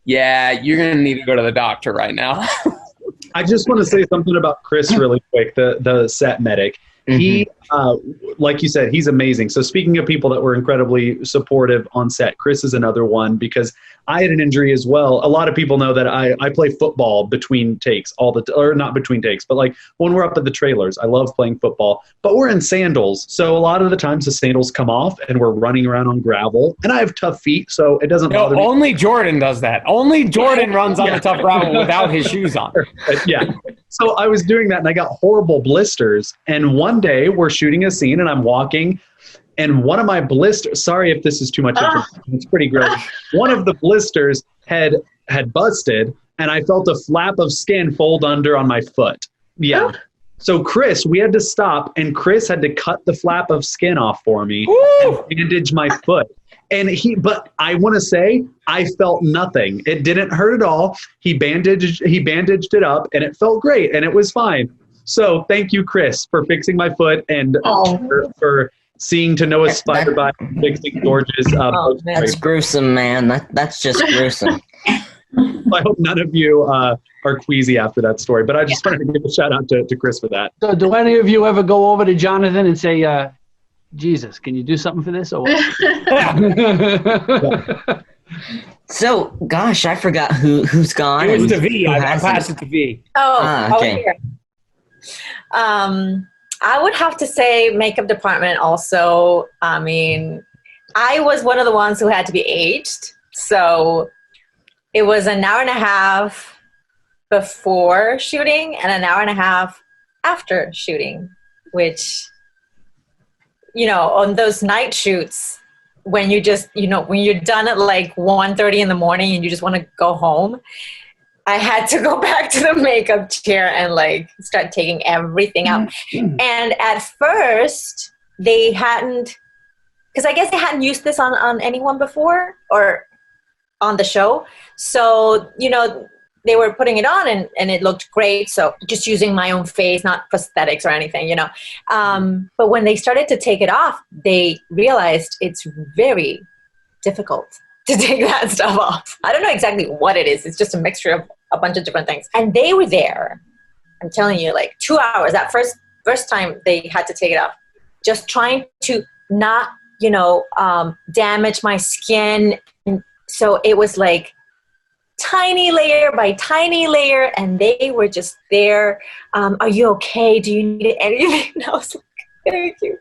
yeah, you're going to need to go to the doctor right now. I just want to say something about Chris really quick, the set medic. He, like you said, he's amazing. So speaking of people that were incredibly supportive on set, Chris is another one, because I had an injury as well. A lot of people know that I play football between takes or not between takes, but like when we're up at the trailers, I love playing football, but we're in sandals. So a lot of the times the sandals come off and we're running around on gravel, and I have tough feet, so it doesn't bother me. Only Jordan does that. Only Jordan runs on the tough gravel without his shoes on. Yeah. So I was doing that and I got horrible blisters. And one day we're shooting a scene and I'm walking, and one of my blisters, sorry if this is too much information, it's pretty gross. One of the blisters had busted, and I felt a flap of skin fold under on my foot. Yeah. So Chris, we had to stop, and Chris had to cut the flap of skin off for me and bandage my foot. But I want to say I felt nothing. It didn't hurt at all. He bandaged it up, and it felt great, and it was fine. So thank you, Chris, for fixing my foot, and for seeing to Noah's spider bite, fixing George's. That's gruesome, man. That's just gruesome. I hope none of you are queasy after that story. But I just wanted to give a shout out to Chris for that. So do any of you ever go over to Jonathan and say, Jesus, can you do something for this? Or what? So, gosh, I forgot who's gone. It was and to V. who I hasn't. passed it to V. Okay. Here. I would have to say makeup department also. I mean, I was one of the ones who had to be aged. So it was an hour and a half before shooting and an hour and a half after shooting, which, on those night shoots, when you just, when you're done at like 1:30 in the morning and you just want to go home, I had to go back to the makeup chair and like start taking everything out. And at first they hadn't, because I guess they hadn't used this on anyone before or on the show. So, they were putting it on and it looked great. So just using my own face, not prosthetics or anything, But when they started to take it off, they realized it's very difficult to take that stuff off. I don't know exactly what it is. It's just a mixture of a bunch of different things. And they were there, I'm telling you, like 2 hours. That first time they had to take it off, just trying to not, damage my skin. And so it was like tiny layer by tiny layer, and they were just there. Are you okay? Do you need anything? And I was like, thank you.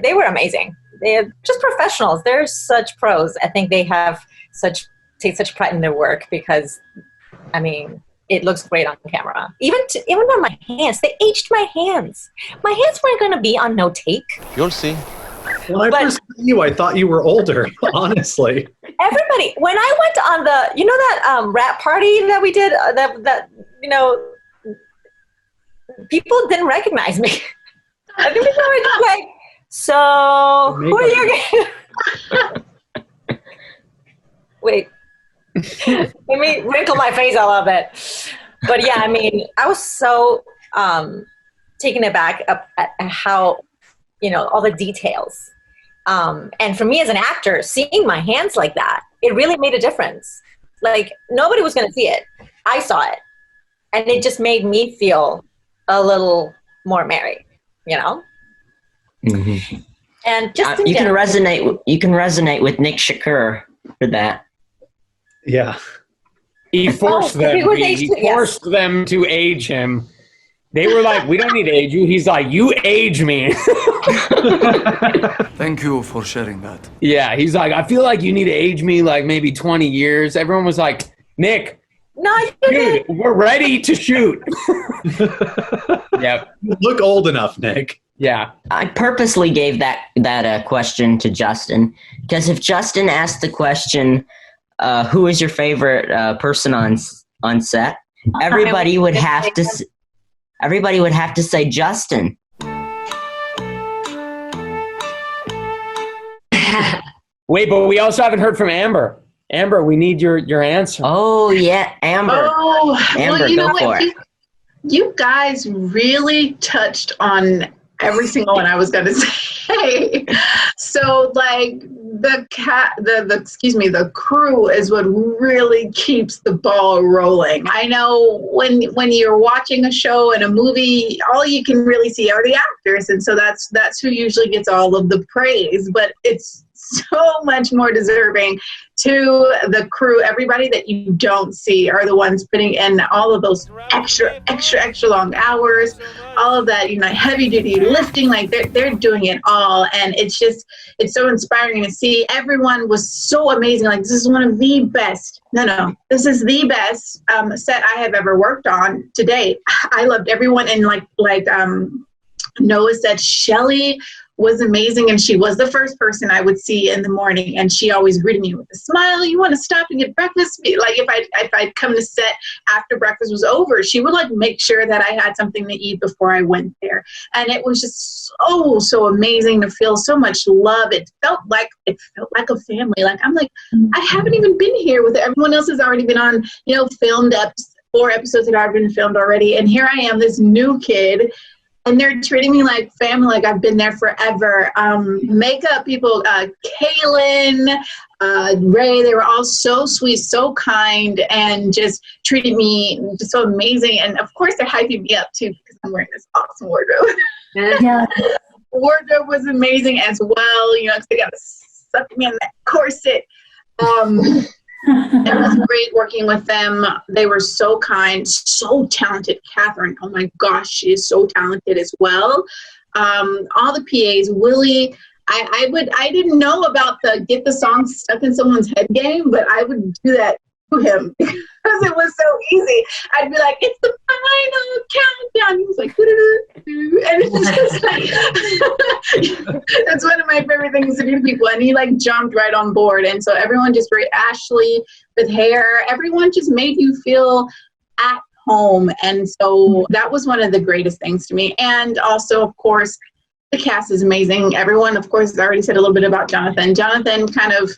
They were amazing. They're just professionals. They're such pros. I think they take such pride in their work because, I mean, it looks great on camera. Even on my hands, they aged my hands. My hands weren't going to be on no take. You'll see. When I first met you, I thought you were older, honestly. Everybody, when I went on the, that rap party that we did, people didn't recognize me. I think people were just like, so who are you? Wait, let me wrinkle my face a little bit. But yeah, I mean, I was so taken aback at how, all the details. And for me as an actor, seeing my hands like that, it really made a difference. Like nobody was going to see it. I saw it. And it just made me feel a little more merry, Mm-hmm. And just you can resonate with Nick Shakur for that. Yeah. He forced them to age him. They were like, we don't need to age you. He's like, you age me. Thank you for sharing that. Yeah, he's like, I feel like you need to age me like maybe 20 years. Everyone was like, Nick, no, dude, we're ready to shoot. Yep. You look old enough, Nick. Yeah. I purposely gave that question to Justin because if Justin asked the question, who is your favorite person on set, everybody would have to say Justin. Wait, but we also haven't heard from Amber. Amber, we need your answer. Oh yeah, Amber. Amber, well, go for it. You guys really touched on every single one I was going to say. So like the crew is what really keeps the ball rolling. I know when you're watching a show and a movie, all you can really see are the actors. And so that's who usually gets all of the praise, but it's so much more deserving to the crew. Everybody that you don't see are the ones putting in all of those extra long hours, all of that, heavy duty lifting, like they're doing it all. And it's so inspiring to see. Everyone was so amazing. Like, this is one of the best. No, this is the best set I have ever worked on to date. I loved everyone. And like Noah said, Shelly was amazing, and she was the first person I would see in the morning, and she always greeted me with a smile. You want to stop and get breakfast? Like if I'd come to set after breakfast was over, she would like make sure that I had something to eat before I went there. And it was just so amazing to feel so much love. It felt like a family. Like I'm like, I haven't even been here with it. Everyone else has already been on, filmed 4 episodes that have been filmed already, and here I am, this new kid and they're treating me like family, like I've been there forever. Makeup people, Kaylin, Ray, they were all so sweet, so kind, and just treated me just so amazing. And of course, they're hyping me up too because I'm wearing this awesome wardrobe. Yeah. Wardrobe was amazing as well, you know, because they got to suck me in that corset. It was great working with them. They were so kind, so talented. Catherine, oh my gosh, she is so talented as well. All the PAs, Willie, I didn't know about the get the song stuck in someone's head game, but I would do that to him because it was so easy. I'd be like, it's the final countdown. He was like, and it's just like, that's one of my favorite things to do to people. And he like jumped right on board. And so everyone just very Ashley with hair, everyone just made you feel at home. And so that was one of the greatest things to me. And also, of course, the cast is amazing. Everyone, of course, has already said a little bit about Jonathan. Jonathan kind of,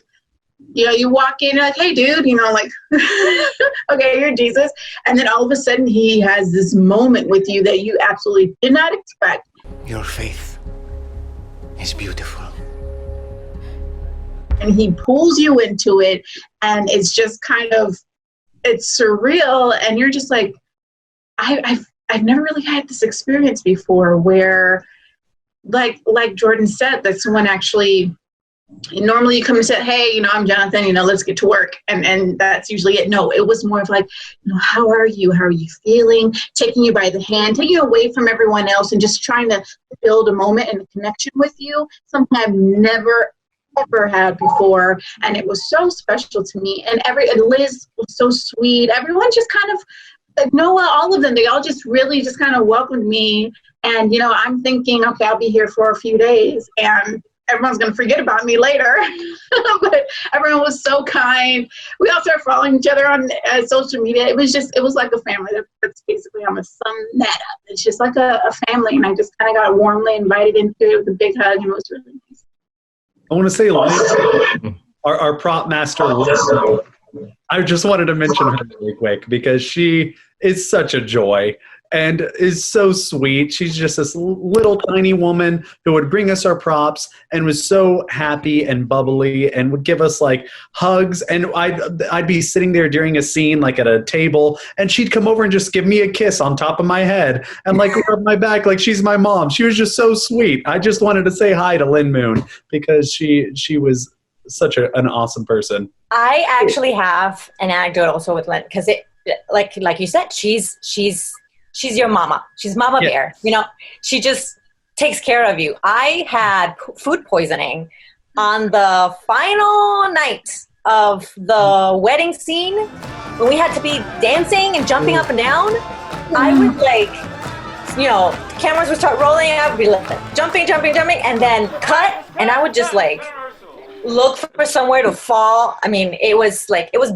you know, you walk in, you're like, hey, dude, you know, like, okay, you're Jesus. And then all of a sudden he has this moment with you that you absolutely did not expect. Your faith is beautiful. And he pulls you into it, and it's just kind of, it's surreal. And you're just like, I've never really had this experience before where, like Jordan said, that someone actually, normally you come and say, hey, you know, I'm Jonathan, you know, let's get to work. And that's usually it. No, it was more of like, you know, how are you? How are you feeling? Taking you by the hand, taking you away from everyone else and just trying to build a moment and a connection with you. Something I've never, ever had before. And it was so special to me. And Liz was so sweet. Everyone just kind of, Noah, all of them, they all just really just kind of welcomed me. And, you know, I'm thinking, okay, I'll be here for a few days and everyone's going to forget about me later. But everyone was so kind. We all started following each other on social media. It was like a family. That's basically how I'm going to sum that up. It's just like a family. And I just kind of got warmly invited into it with a big hug. And it was really nice. I want to say, our prop master, Liz, I just wanted to mention her really quick because she is such a joy and is so sweet. She's just this little tiny woman who would bring us our props and was so happy and bubbly and would give us like hugs. And I'd be sitting there during a scene like at a table and she'd come over and just give me a kiss on top of my head and like rub my back like she's my mom. She was just so sweet. I just wanted to say hi to Lynn Moon because she was such an awesome person. I actually have an anecdote also with Lynn because it like you said, she's your mama. She's Mama Bear. You know, she just takes care of you. I had food poisoning on the final night of the wedding scene when we had to be dancing and jumping up and down. I would like, you know, cameras would start rolling. I would be like jumping, and then cut. And I would just like look for somewhere to fall. I mean, it was bad. It was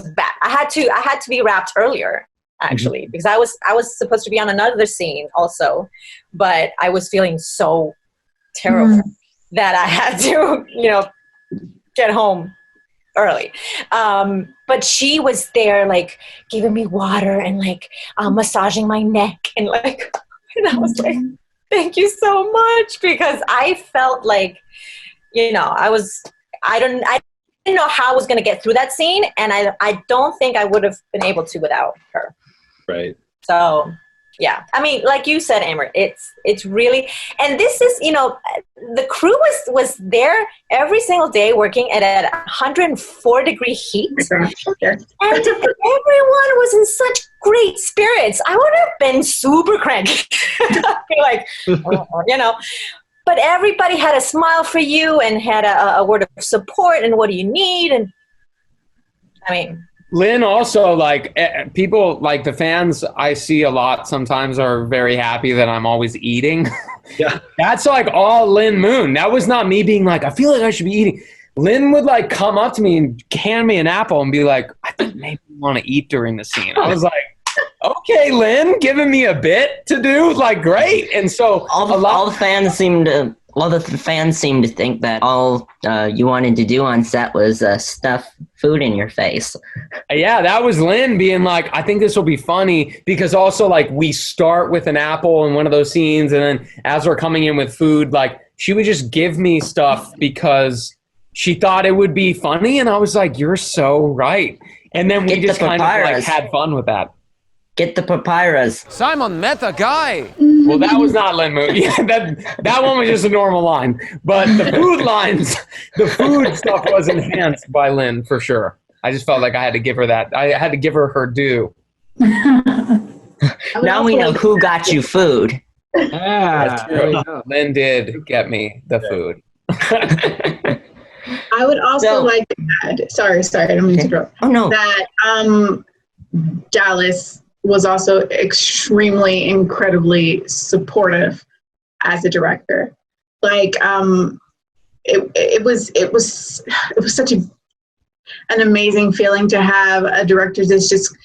bad. I had to be wrapped earlier. Actually, because I was supposed to be on another scene also, but I was feeling so terrible that I had to, you know, get home early. But she was there, like giving me water and like massaging my neck and like, and I was like, thank you so much, because I felt like, you know, I didn't know how I was going to get through that scene, and I don't think I would have been able to without her. Right. So, yeah. I mean, like you said, Amber, it's really, and this is, you know, the crew was there every single day working at 104-degree heat. And everyone was in such great spirits. I would have been super cranky. Like, you know, but everybody had a smile for you and had a word of support and what do you need? And I mean, Lynn also, like, people, like the fans I see a lot sometimes are very happy that I'm always eating. Yeah. That's like all Lynn Moon. That was not me being like, I feel like I should be eating. Lynn would like come up to me and hand me an apple and be like, I think maybe you want to eat during the scene. I was like, okay, Lynn, giving me a bit to do, like, great. And so all the fans seem to Well, the fans seem to think that all you wanted to do on set was stuff food in your face. Yeah, that was Lynn being like, I think this will be funny because also like we start with an apple in one of those scenes, and then as we're coming in with food, like she would just give me stuff because she thought it would be funny, and I was like, you're so right. And then we just kind of like had fun with that. Get the papyrus. Simon met a guy. Well, that was not Lynn Moon. Yeah, that one was just a normal line. But the food lines, the food stuff was enhanced by Lynn for sure. I just felt like I had to give her that. I had to give her her due. Now we know who got you food. That's true. Lynn did get me the food. I would also like to add, sorry, I don't mean to interrupt. Oh, no. That Dallas was also extremely, incredibly supportive as a director. Like, it was such an amazing feeling to have a director that just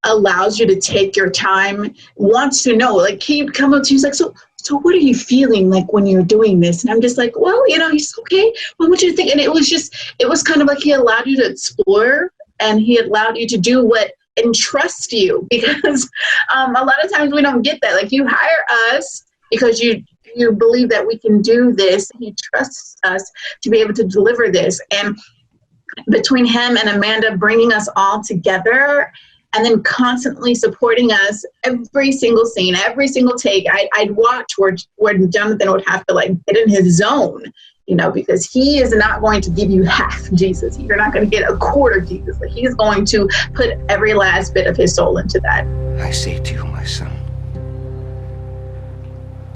allows you to take your time, wants to know, like he'd come up to you, he's like, so what are you feeling like when you're doing this? And I'm just like, well, he's okay. What would you think? And it was kind of like he allowed you to explore, and he allowed you to do what and trust you, because a lot of times we don't get that. Like, you hire us because you believe that we can do this. He trusts us to be able to deliver this. And between him and Amanda bringing us all together and then constantly supporting us every single scene, every single take, I'd watch where Jonathan would have to like get in his zone, because he is not going to give you half Jesus. You're not going to get a quarter Jesus. Like, he's going to put every last bit of his soul into that. I say to you, my son,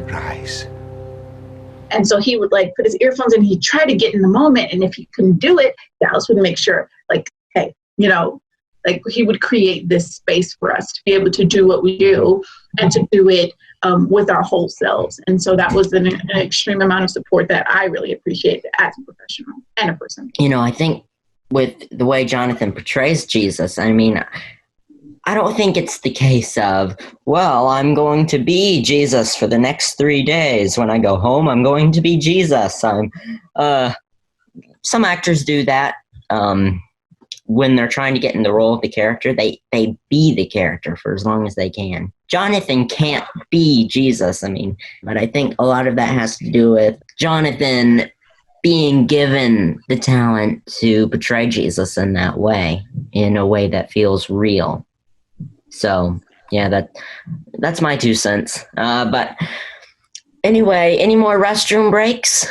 rise. And so he would like put his earphones in, he'd try to get in the moment. And if he couldn't do it, Dallas would make sure, like, hey, like he would create this space for us to be able to do what we do and to do it with our whole selves. And so that was an extreme amount of support that I really appreciate as a professional and a person. I think with the way Jonathan portrays Jesus, I mean, I don't think it's the case of, well, I'm going to be Jesus for the next 3 days. When I go home, I'm going to be Jesus. Some actors do that. When they're trying to get in the role of the character, they be the character for as long as they can. Jonathan can't be Jesus, but I think a lot of that has to do with Jonathan being given the talent to portray Jesus in that way, in a way that feels real. So, yeah, that's my 2 cents. But anyway, any more restroom breaks?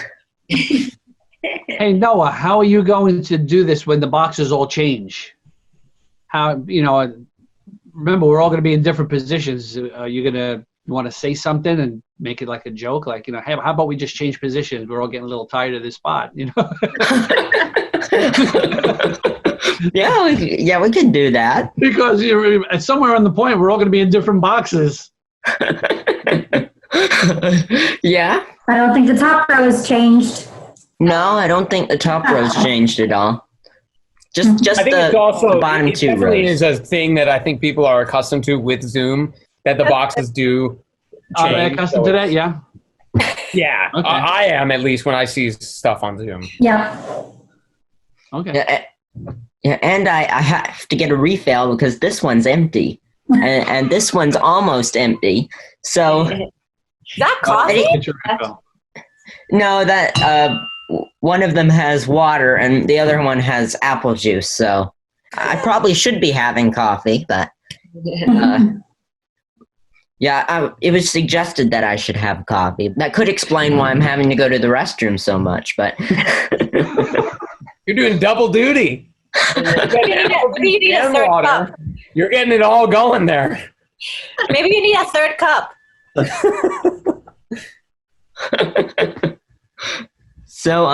Hey, Noah, how are you going to do this when the boxes all change? How, remember, we're all going to be in different positions. Are you going to want to say something and make it like a joke? Like, hey, how about we just change positions? We're all getting a little tired of this spot, Yeah, we could do that. Because somewhere on the point, we're all going to be in different boxes. Yeah. I don't think the top row has changed. No, I don't think the top row's changed at all. Just I think it's also, the bottom it 2 definitely rows. is a thing that I think people are accustomed to with Zoom, that the boxes do change. Are they accustomed to that? Yeah. Yeah, okay. I am, at least when I see stuff on Zoom. Yeah. Okay. Yeah, and I have to get a refill because this one's empty, and this one's almost empty. So Is that coffee? No, that one of them has water and the other one has apple juice. So I probably should be having coffee, but it was suggested that I should have coffee. That could explain why I'm having to go to the restroom so much. But you're doing double duty. You need a third cup. You're getting it all going there. Maybe you need a third cup. So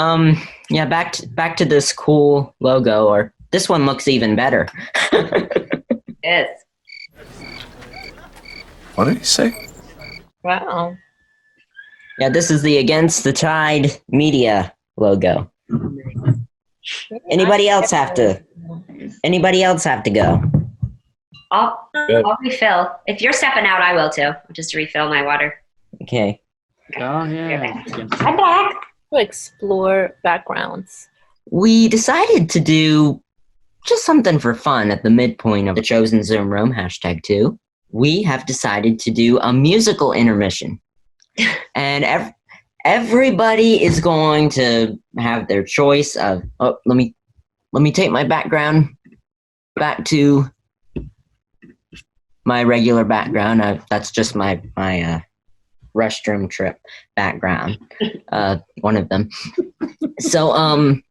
back to this cool logo, or this one looks even better. Yes. What did he say? Wow. Yeah, this is the Against the Tide Media logo. Anybody else have to go? I'll refill. If you're stepping out, I will too. Just to refill my water. Okay. Oh, yeah. I'm back. To explore backgrounds. We decided to do just something for fun at the midpoint of the chosen Zoom room, #2. We have decided to do a musical intermission. And everybody is going to have their choice of, let me take my background back to my regular background. That's just my restroom trip background. One of them. So,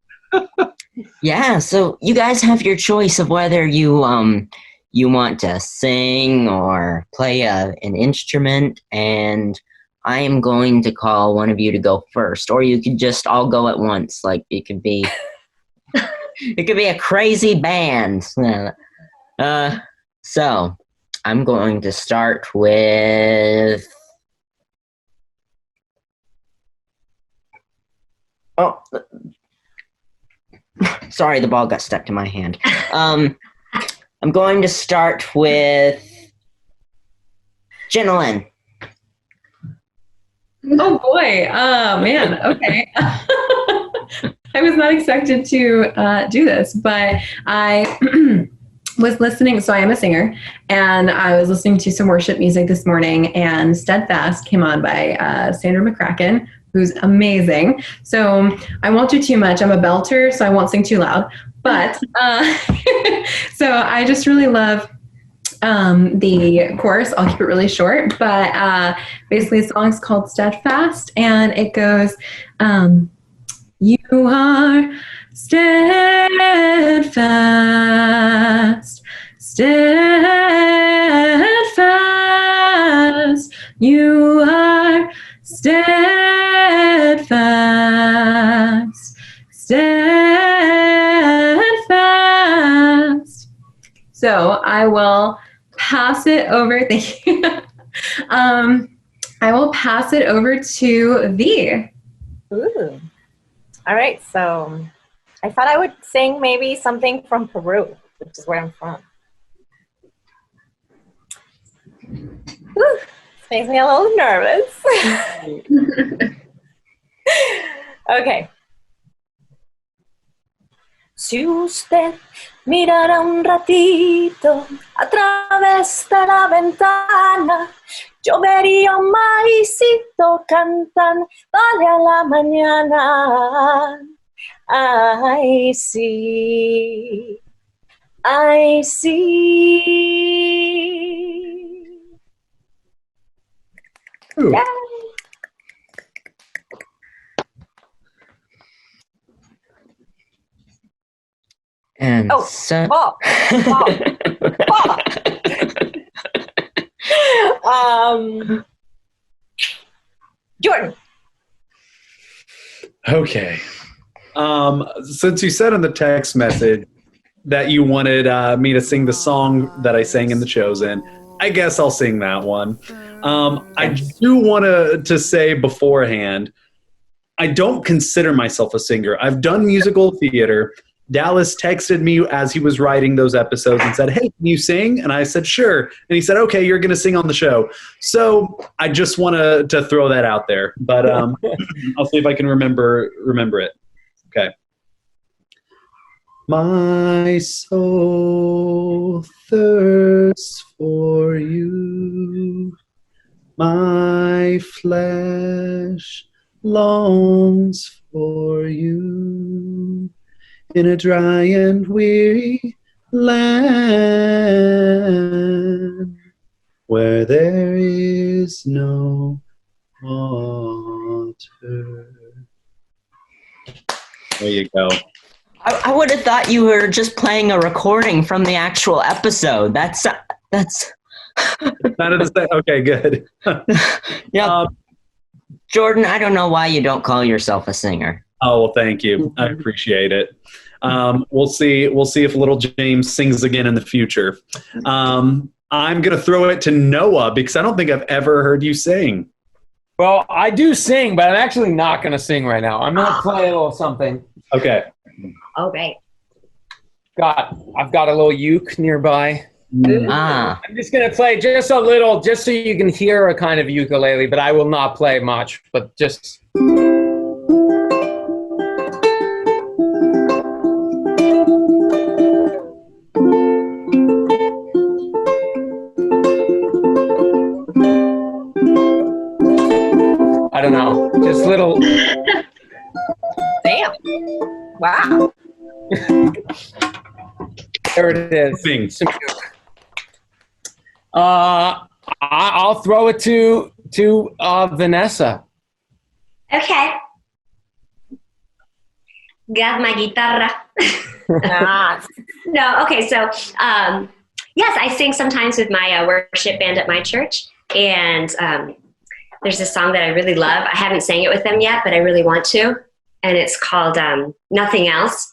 yeah, so you guys have your choice of whether you want to sing or play an instrument, and I am going to call one of you to go first, or you could just all go at once. Like, it could be a crazy band. So I'm going to start with. Oh, sorry, the ball got stuck to my hand. I'm going to start with Jenalynn. Oh boy. Man. Okay. I was not expected to do this, but I was listening. So I am a singer, and I was listening to some worship music this morning, and Steadfast came on by Sandra McCracken, who's amazing. So I won't do too much. I'm a belter, so I won't sing too loud. But so I just really love the chorus. I'll keep it really short. But basically, the song's called Steadfast, and it goes, you are steadfast, steadfast. You are steadfast, steadfast. So I will pass it over. Thank you. I will pass it over to V. Ooh. All right. So I thought I would sing maybe something from Peru, which is where I'm from. Whew. Makes me a little nervous. Okay. Si usted mirara un ratito a través de la ventana, yo vería un maicito cantando a la mañana. I see, I see. Ooh. And Jordan. Okay. Since you said in the text message that you wanted me to sing the song that I sang in The Chosen, I guess I'll sing that one. I do want to say beforehand, I don't consider myself a singer. I've done musical theater. Dallas texted me as he was writing those episodes and said, "Hey, can you sing?" And I said, "Sure." And he said, "Okay, you're going to sing on the show." So I just want to throw that out there. But I'll see if I can remember it. Okay. My soul thirsts for you. My flesh longs for you. In a dry and weary land where there is no water. There you go. I would have thought you were just playing a recording from the actual episode. That's None of the same. Okay, good. Yeah. Jordan, I don't know why you don't call yourself a singer. Oh, well, thank you. I appreciate it. We'll see if little James sings again in the future. I'm going to throw it to Noah because I don't think I've ever heard you sing. Well, I do sing, but I'm actually not going to sing right now. I'm going to play a little something. Okay. All right. I've got a little uke nearby. Ah. I'm just gonna play just a little, just so you can hear a kind of ukulele, but I will not play much. But just. I don't know, just little. Damn. Wow. There it is. I'll throw it to Vanessa. Okay. Got my guitarra. No, okay, so yes, I sing sometimes with my worship band at my church, and there's a song that I really love. I haven't sang it with them yet, but I really want to, and it's called Nothing Else.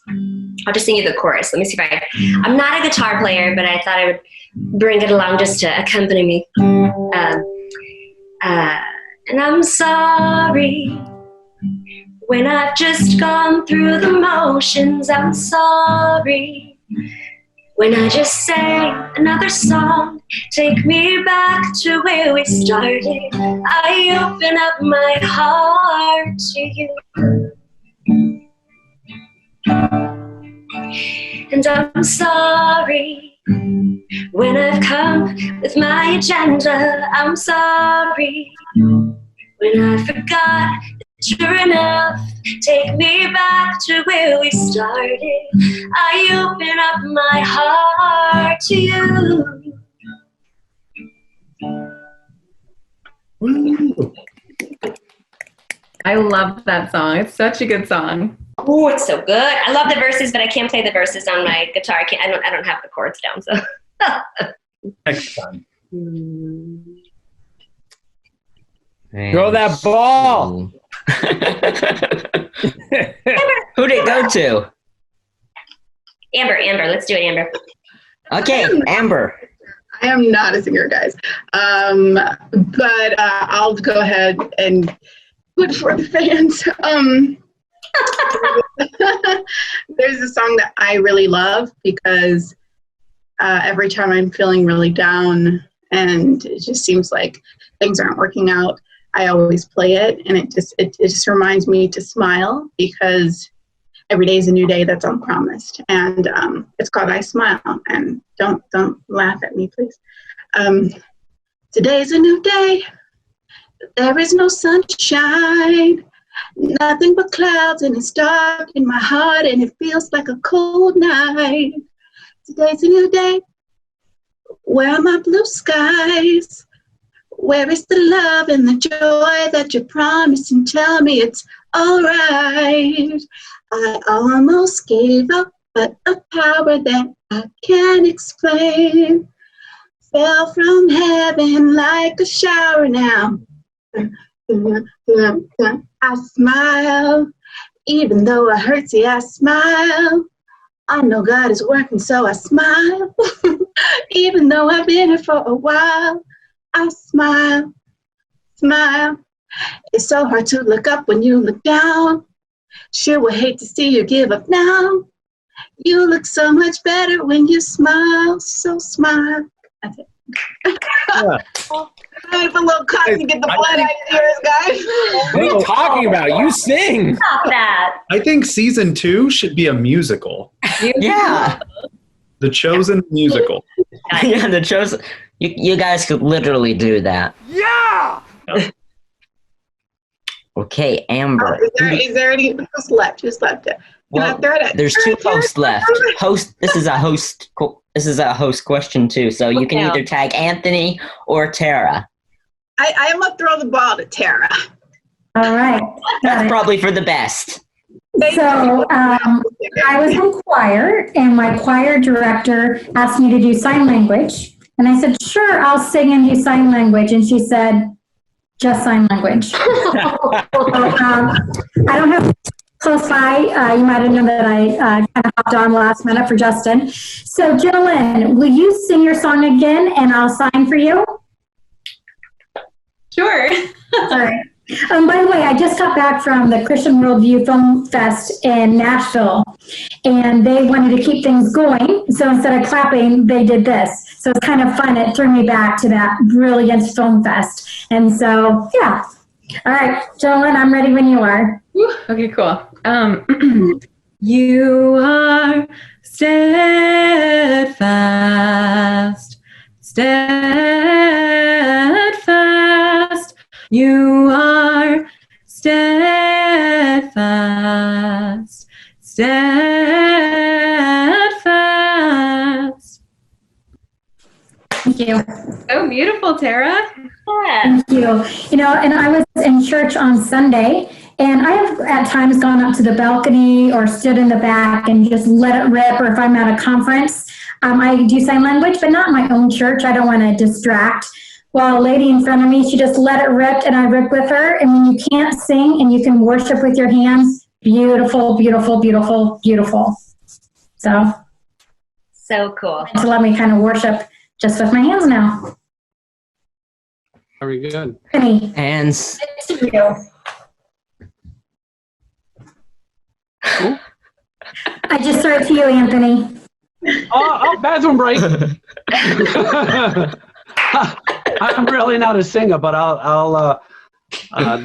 I'll just sing you the chorus. Let me see if I'm not a guitar player, but I thought I would bring it along just to accompany me. And I'm sorry when I've just gone through the motions. I'm sorry when I just sang another song. Take me back to where we started. I open up my heart to you. And I'm sorry when I've come with my agenda. I'm sorry when I forgot that you're enough. Take me back to where we started. I open up my heart to you. I love that song. It's such a good song. Oh, it's so good. I love the verses, but I can't play the verses on my guitar. I don't have the chords down, so. Next time. Throw that ball. Who'd it go to? Amber. Let's do it, Amber. Okay, Amber. I am not a singer, guys. But I'll go ahead and put for the fans. There's a song that I really love because every time I'm feeling really down and it just seems like things aren't working out, I always play it, and it just reminds me to smile because every day is a new day that's unpromised, and it's called I Smile. And don't laugh at me, please. Today's a new day. There is no sunshine, nothing but clouds, and it's dark in my heart, and it feels like a cold night. Today's a new day. Where are my blue skies? Where is the love and the joy that you promised, and tell me it's all right? I almost gave up, but a power that I can't explain fell from heaven like a shower now. I smile, even though it hurts, I smile. I know God is working, so I smile. Even though I've been here for a while, I smile, smile. It's so hard to look up when you look down. Sure would hate to see you give up now. You look so much better when you smile, so smile. That's it. Yeah. I put a little cotton to get the blood out of yours, guys. What are you talking about? You sing. Stop that. I think season 2 should be a musical. Yeah. The Chosen musical. Yeah, The Chosen. You guys could literally do that. Yeah! Okay, Amber. Is there any who's left? Who's left? Well, there's 2 hosts left. This is a host question too, so you can either tag Anthony or Tera. I am gonna throw the ball to Tera. All right. That's probably for the best. So I was in choir, and my choir director asked me to do sign language. And I said, sure, I'll sing and do sign language. And she said, just sign language. I don't have close by. You might have known that I kind of hopped on last minute for Justin. So, Jenalynn, will you sing your song again, and I'll sign for you? Sure. All right. By the way, I just got back from the Christian Worldview Film Fest in Nashville, and they wanted to keep things going. So instead of clapping, they did this. So it's kind of fun. It threw me back to that brilliant film fest. And so, yeah. All right, Jenalynn, I'm ready when you are. Okay, cool. You are steadfast, steadfast. You are steadfast, steadfast. Thank you. Oh, beautiful, Tera. Thank you. You know, and I was in church on Sunday, and I have at times gone up to the balcony or stood in the back and just let it rip, or if I'm at a conference, I do sign language, but not in my own church. I don't want to distract. Well, a lady in front of me, she just let it rip, and I ripped with her. And when you can't sing and you can worship with your hands, beautiful, beautiful, beautiful, beautiful. So Cool. To let me kind of worship just with my hands now. Very good. Penny. Hands. Good to you. I just threw it to you, Anthony. Oh, bathroom break. I'm really not a singer, but I'll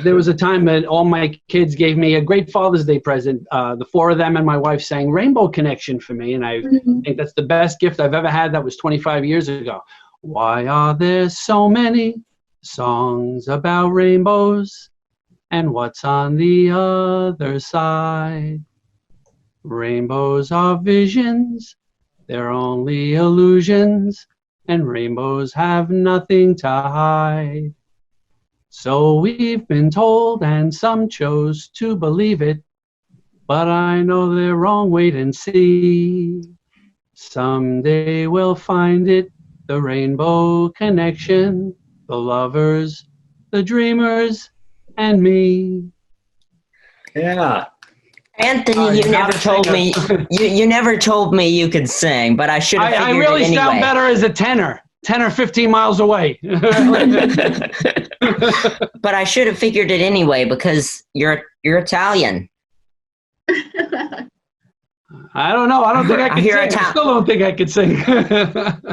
there was a time that all my kids gave me a great Father's Day present. The four of them and my wife sang Rainbow Connection for me, and I think that's the best gift I've ever had. That was 25 years ago. Why are there so many songs about rainbows, and what's on the other side? Rainbows are visions, they're only illusions, and rainbows have nothing to hide. So we've been told, and some chose to believe it, but I know they're wrong, wait and see. Someday we'll find it, the rainbow connection, the lovers, the dreamers, and me. Yeah. Anthony, you never told me you never told me you could sing, but I should have figured I really it anyway. sound better as a tenor. 10 or 15 miles away. But I should have figured it anyway because you're Italian. I don't know. I don't think I could sing. I still don't think I could sing.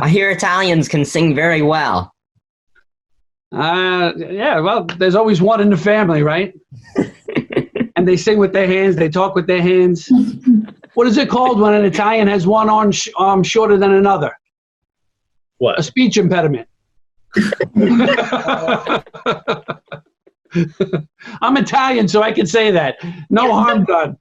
I hear Italians can sing very well. Yeah, well, there's always one in the family, right? And they sing with their hands. They talk with their hands. What is it called when an Italian has one arm shorter than another? What? A speech impediment. I'm Italian, so I can say that. No harm done.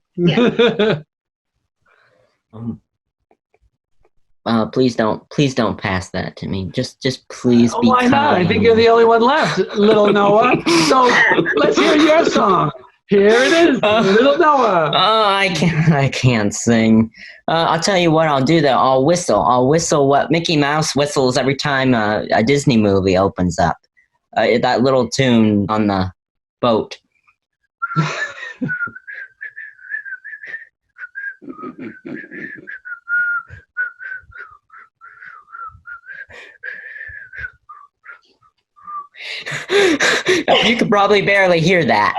Please don't pass that to me. Just please be Why not? kind. I think you're the only one left, little Noah. So let's hear your song. Here it is, little Noah. Oh, I can't sing. I'll tell you what I'll do though. I'll whistle. I'll whistle what Mickey Mouse whistles every time a Disney movie opens up. That little tune on the boat. You could probably barely hear that.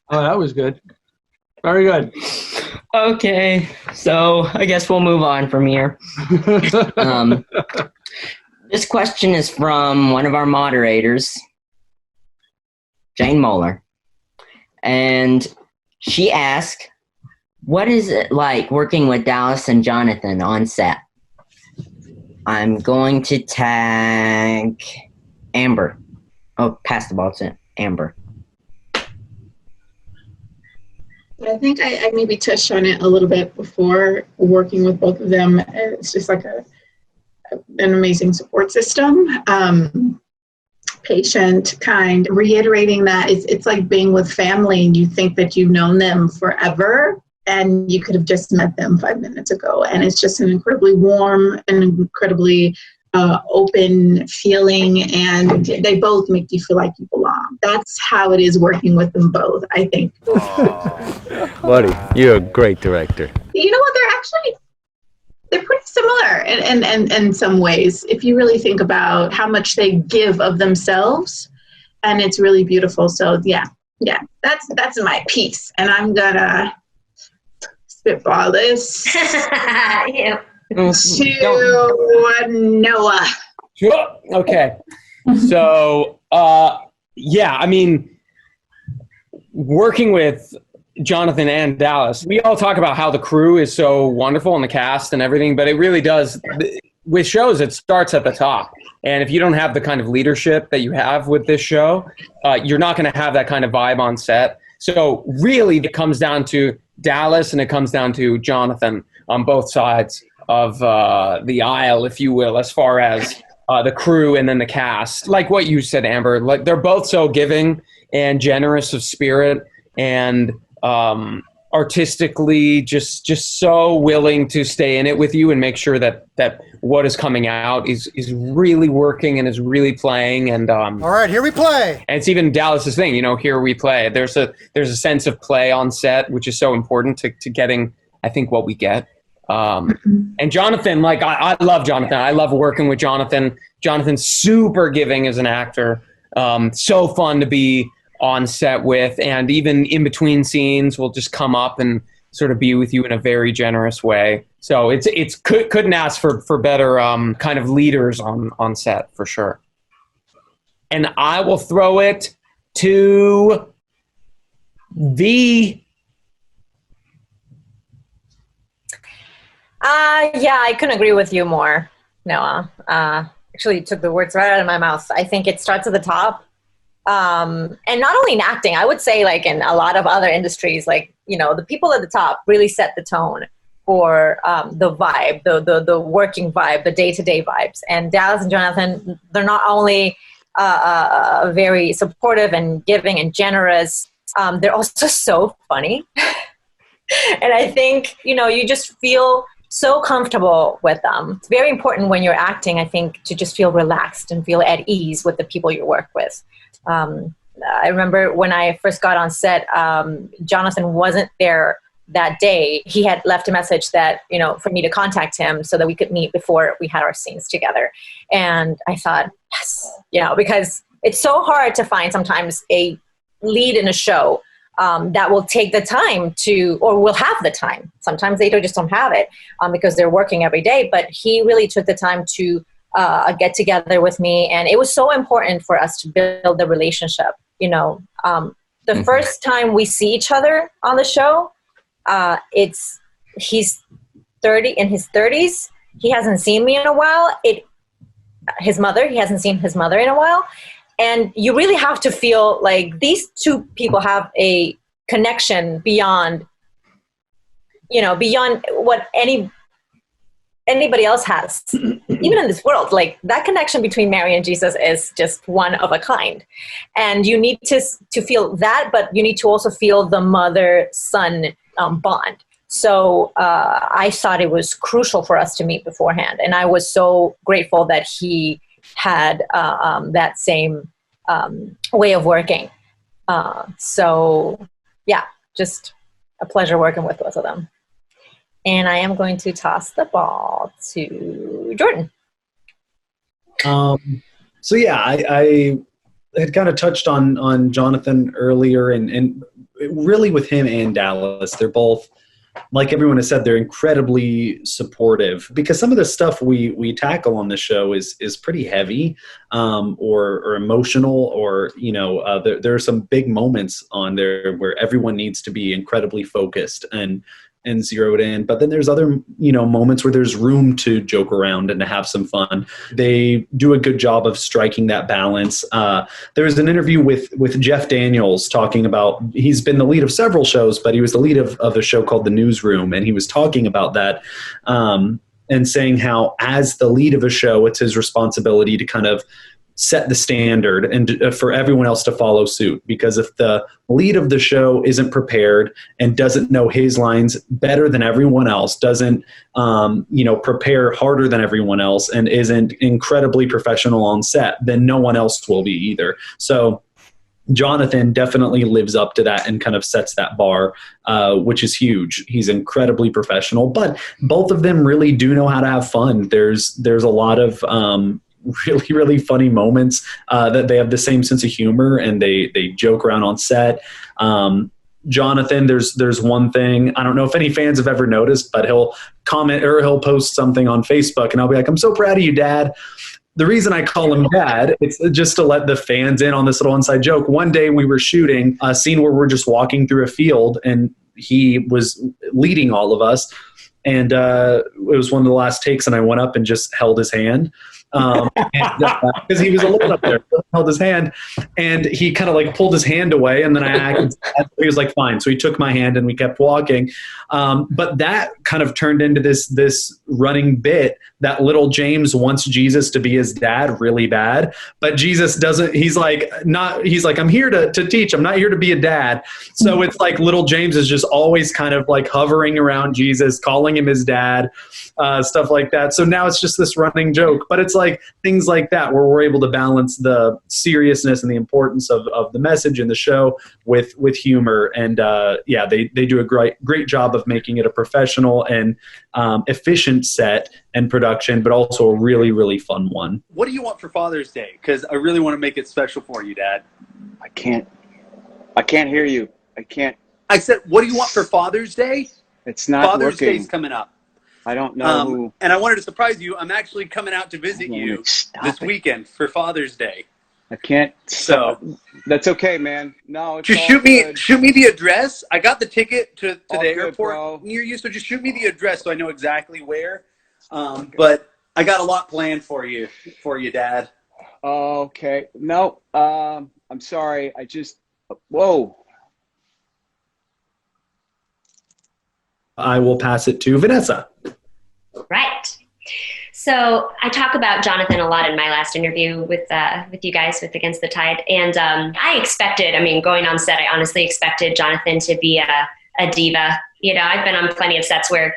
Oh, that was good. Very good. Okay, so I guess we'll move on from here. This question is from one of our moderators, Jane Moeller. And she asked, what is it like working with Dallas and Jonathan on set? I'm going to tag Amber. Oh, pass the ball to Amber. I think I maybe touched on it a little bit before. Working with both of them, it's just like an amazing support system. Patient, kind, reiterating that it's like being with family and you think that you've known them forever and you could have just met them 5 minutes ago. And it's just an incredibly warm and incredibly open feeling, and they both make you feel like you belong. That's how it is working with them both, I think. Buddy, you're a great director. You know what? They're pretty similar in some ways, if you really think about how much they give of themselves, and it's really beautiful. So yeah, Yeah, that's my piece, and I'm gonna spitball this Yeah. to Noah. Okay. So, yeah, I mean, working with Jonathan and Dallas, we all talk about how the crew is so wonderful and the cast and everything, but it really does, with shows, it starts at the top. And if you don't have the kind of leadership that you have with this show, you're not going to have that kind of vibe on set. So really, it comes down to Dallas and it comes down to Jonathan on both sides of the aisle, if you will, as far as the crew and then the cast. Like what you said, Amber, like they're both so giving and generous of spirit and artistically just so willing to stay in it with you and make sure that what is coming out is really working and is really playing. And all right, here we play. And it's even Dallas's thing, here we play. There's a sense of play on set, which is so important to getting, I think, what we get. And Jonathan, like I love Jonathan. I love working with Jonathan. Jonathan's super giving as an actor. So fun to be on set with, and even in between scenes will just come up and sort of be with you in a very generous way. So it's couldn't ask for better kind of leaders on set for sure. And I will throw it to the yeah, I couldn't agree with you more, Noah. Actually, you took the words right out of my mouth. I think it starts at the top. And not only in acting, I would say like in a lot of other industries, like, the people at the top really set the tone for the vibe, the working vibe, the day-to-day vibes. And Dallas and Jonathan, they're not only very supportive and giving and generous, they're also so funny. And I think, you just feel so comfortable with them. It's very important when you're acting, I think, to just feel relaxed and feel at ease with the people you work with. I remember when I first got on set, Jonathan wasn't there that day. He had left a message that, for me to contact him so that we could meet before we had our scenes together. And I thought, yes, because it's so hard to find sometimes a lead in a show that will take the time to, or will have the time. Sometimes they just don't have it because they're working every day. But he really took the time to get together with me, and it was so important for us to build the relationship. The first time we see each other on the show, he's 30 in his 30s. He hasn't seen me in a while. He hasn't seen his mother in a while. And you really have to feel like these two people have a connection beyond what anybody else has, even in this world. Like that connection between Mary and Jesus is just one of a kind. And you need to feel that, but you need to also feel the mother-son bond. So I thought it was crucial for us to meet beforehand. And I was so grateful that he had that same way of working. So yeah, just a pleasure working with both of them. And I am going to toss the ball to Jordan. So yeah, I had kind of touched on Jonathan earlier, and really with him and Dallas, they're both, like everyone has said, they're incredibly supportive, because some of the stuff we tackle on the show is pretty heavy or emotional, or there are some big moments on there where everyone needs to be incredibly focused and zeroed in. But then there's other moments where there's room to joke around and to have some fun. They do a good job of striking that balance. There was an interview with Jeff Daniels talking about, he's been the lead of several shows, but he was the lead of a show called The Newsroom, and he was talking about that and saying how, as the lead of a show, it's his responsibility to kind of set the standard and for everyone else to follow suit. Because if the lead of the show isn't prepared and doesn't know his lines better than everyone else, doesn't prepare harder than everyone else, and isn't incredibly professional on set, then no one else will be either. So Jonathan definitely lives up to that and kind of sets that bar, which is huge. He's incredibly professional, but both of them really do know how to have fun. There's a lot of really, really funny moments, that they have the same sense of humor and they joke around on set. Jonathan, there's one thing, I don't know if any fans have ever noticed, but he'll comment or he'll post something on Facebook and I'll be like, I'm so proud of you, Dad. The reason I call him Dad, it's just to let the fans in on this little inside joke. One day we were shooting a scene where we're just walking through a field and he was leading all of us. And it was one of the last takes and I went up and just held his hand. Because he was alone up there, held his hand, and he kind of like pulled his hand away, and then I acted. He was like, "Fine." So he took my hand, and we kept walking. But that kind of turned into this running bit that little James wants Jesus to be his dad really bad, but Jesus doesn't. He's like, I'm here to teach. I'm not here to be a dad. So it's like little James is just always kind of like hovering around Jesus, calling him his dad, stuff like that. So now it's just this running joke, but it's like things like that where we're able to balance the seriousness and the importance of the message in the show with humor. And they do a great job of making it a professional and efficient set and production, but also a really, really fun one. What do you want for Father's Day? Because I really want to make it special for you, Dad. I can't hear you. I said, what do you want for Father's Day? It's not Father's working. Day's coming up. I don't know who. And I wanted to surprise you. I'm actually coming out to visit you this weekend for Father's Day. I can't. So that's okay, man. No, it's just all good. shoot me the address. I got the ticket to the Good, airport bro. near you, so just shoot me the address so I know exactly where. But I got a lot planned for you, Dad. Okay. No, I'm sorry. Whoa. I will pass it to Vanessa. Right. So I talk about Jonathan a lot in my last interview with you guys with Against the Tide. And I expected, going on set, I honestly expected Jonathan to be a diva. I've been on plenty of sets where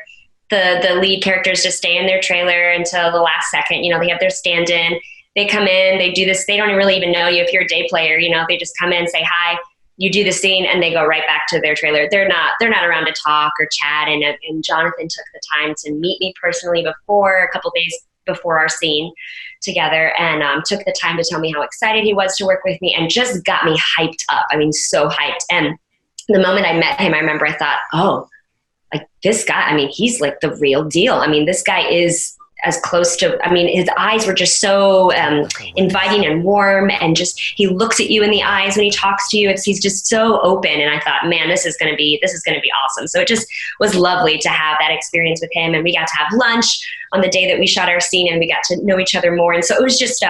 the lead characters just stay in their trailer until the last second. They have their stand-in. They come in, they do this. They don't really even know you if you're a day player. They just come in, say hi. You do the scene and they go right back to their trailer. They're not around to talk or chat. And Jonathan took the time to meet me personally a couple days before our scene together, and took the time to tell me how excited he was to work with me and just got me hyped up. So hyped. And the moment I met him, I remember I thought, oh, like this guy, he's like the real deal. This guy is as close to, his eyes were just so inviting and warm, and just, he looks at you in the eyes when he talks to you. He's just so open. And I thought, man, this is going to be awesome. So it just was lovely to have that experience with him. And we got to have lunch on the day that we shot our scene, and we got to know each other more. And so it was just,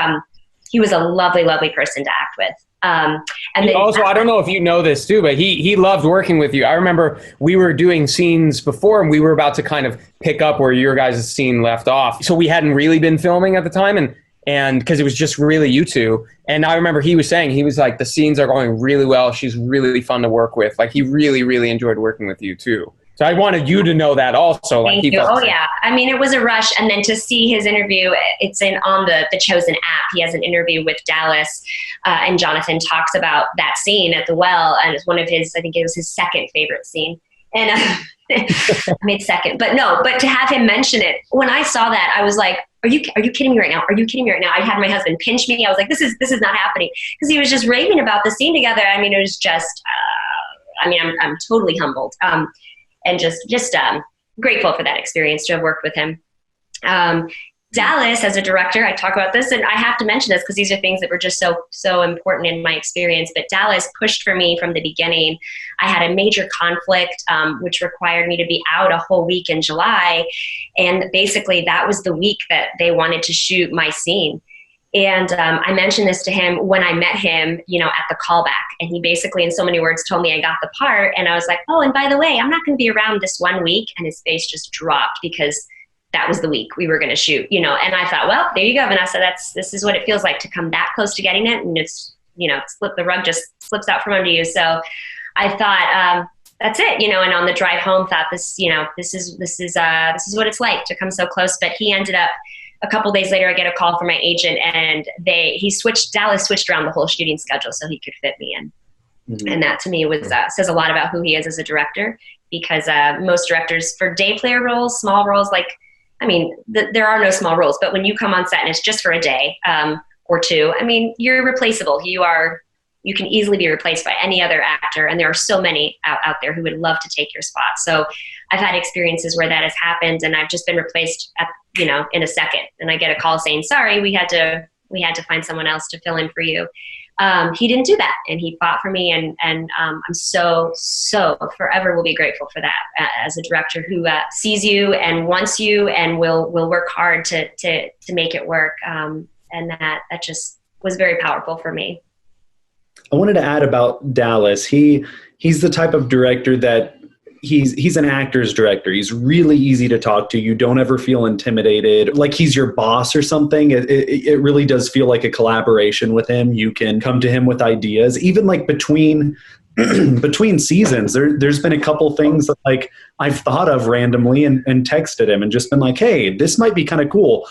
he was a lovely, lovely person to act with. And then also, I don't know if you know this too, but he loved working with you. I remember we were doing scenes before, and we were about to kind of pick up where your guys' scene left off. So we hadn't really been filming at the time, and because it was just really you two. And I remember he was saying, he was like, the scenes are going really well. She's really fun to work with. Like, he really, really enjoyed working with you too. So I wanted you to know that also. Thank you. Oh, yeah. It was a rush. And then to see his interview, it's on the Chosen app. He has an interview with Dallas, and Jonathan talks about that scene at the well. And it's one of his, I think it was his second favorite scene. And I made second. But to have him mention it, when I saw that, I was like, are you kidding me right now? Are you kidding me right now? I had my husband pinch me. I was like, this is not happening. Because he was just raving about the scene together. It was just, I'm totally humbled. And just grateful for that experience to have worked with him. Dallas, as a director, I talk about this, and I have to mention this because these are things that were just so important in my experience. But Dallas pushed for me from the beginning. I had a major conflict, which required me to be out a whole week in July. And basically, that was the week that they wanted to shoot my scene. And I mentioned this to him when I met him, at the callback. And he basically, in so many words, told me I got the part. And I was like, oh, and by the way, I'm not going to be around this 1 week. And his face just dropped because that was the week we were going to shoot, And I thought, well, there you go, Vanessa. This is what it feels like to come that close to getting it. And it's, the rug just slips out from under you. So I thought, that's it, and on the drive home, thought this is what it's like to come so close. But he ended up, a couple days later, I get a call from my agent, and Dallas switched around the whole shooting schedule so he could fit me in. Mm-hmm. And that to me says a lot about who he is as a director, because most directors for day player roles, small roles, like I mean, there are no small roles, but when you come on set and it's just for a day or two, I mean, you're replaceable. You can easily be replaced by any other actor, and there are so many out there who would love to take your spot. So I've had experiences where that has happened, and I've just been replaced in a second, and I get a call saying, sorry, we had to find someone else to fill in for you. He didn't do that, and he fought for me, and I'm so forever will be grateful for that as a director who sees you and wants you and will work hard to make it work, and that just was very powerful for me. I wanted to add about Dallas. He's the type of director that he's an actor's director. He's really easy to talk to. You don't ever feel intimidated, like he's your boss or something. It really does feel like a collaboration with him. You can come to him with ideas, even like between seasons. There's been a couple things that like I've thought of randomly and texted him and just been like, hey, this might be kind of cool.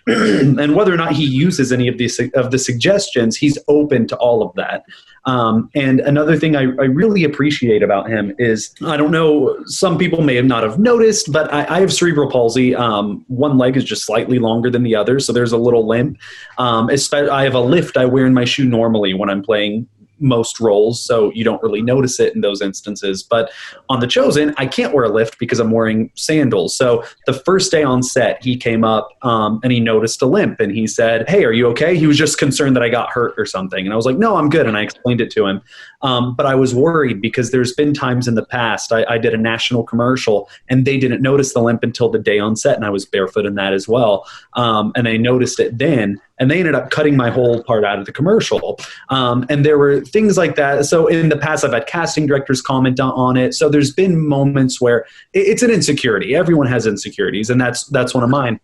And whether or not he uses any of the suggestions, he's open to all of that. And another thing I really appreciate about him is, I don't know, some people may not have noticed, but I have cerebral palsy. One leg is just slightly longer than the other, so there's a little limp. I have a lift I wear in my shoe normally when I'm playing most roles, so you don't really notice it in those instances. But on The Chosen, I can't wear a lift because I'm wearing sandals. So the first day on set, he came up and he noticed a limp, and he said, hey, are you okay? He was just concerned that I got hurt or something. And I was like, no, I'm good. And I explained it to him. But I was worried because there's been times in the past, I did a national commercial and they didn't notice the limp until the day on set, and I was barefoot in that as well. And they noticed it then. And they ended up cutting my whole part out of the commercial. And there were things like that. So in the past, I've had casting directors comment on it. So there's been moments where it's an insecurity. Everyone has insecurities, and that's one of mine.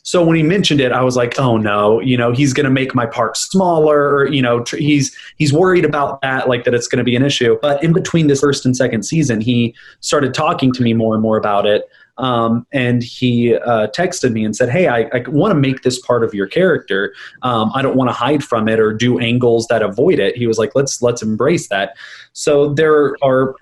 So when he mentioned it, I was like, oh no, he's going to make my part smaller, or, he's worried about that, like that it's going to be an issue. But in between this first and second season, he started talking to me more and more about it. And he texted me and said, hey, I want to make this part of your character. I don't want to hide from it or do angles that avoid it. He was like, let's embrace that. So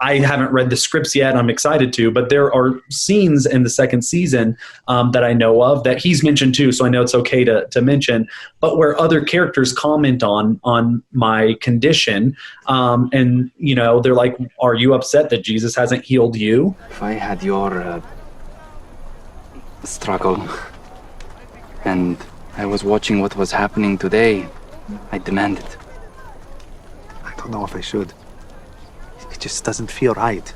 I haven't read the scripts yet. I'm excited to, but there are scenes in the second season that I know of that he's mentioned too. So I know it's okay to mention, but where other characters comment on my condition. And they're like, are you upset that Jesus hasn't healed you? If I had your struggle and I was watching what was happening today, I demand it. I don't know if I should. It just doesn't feel right.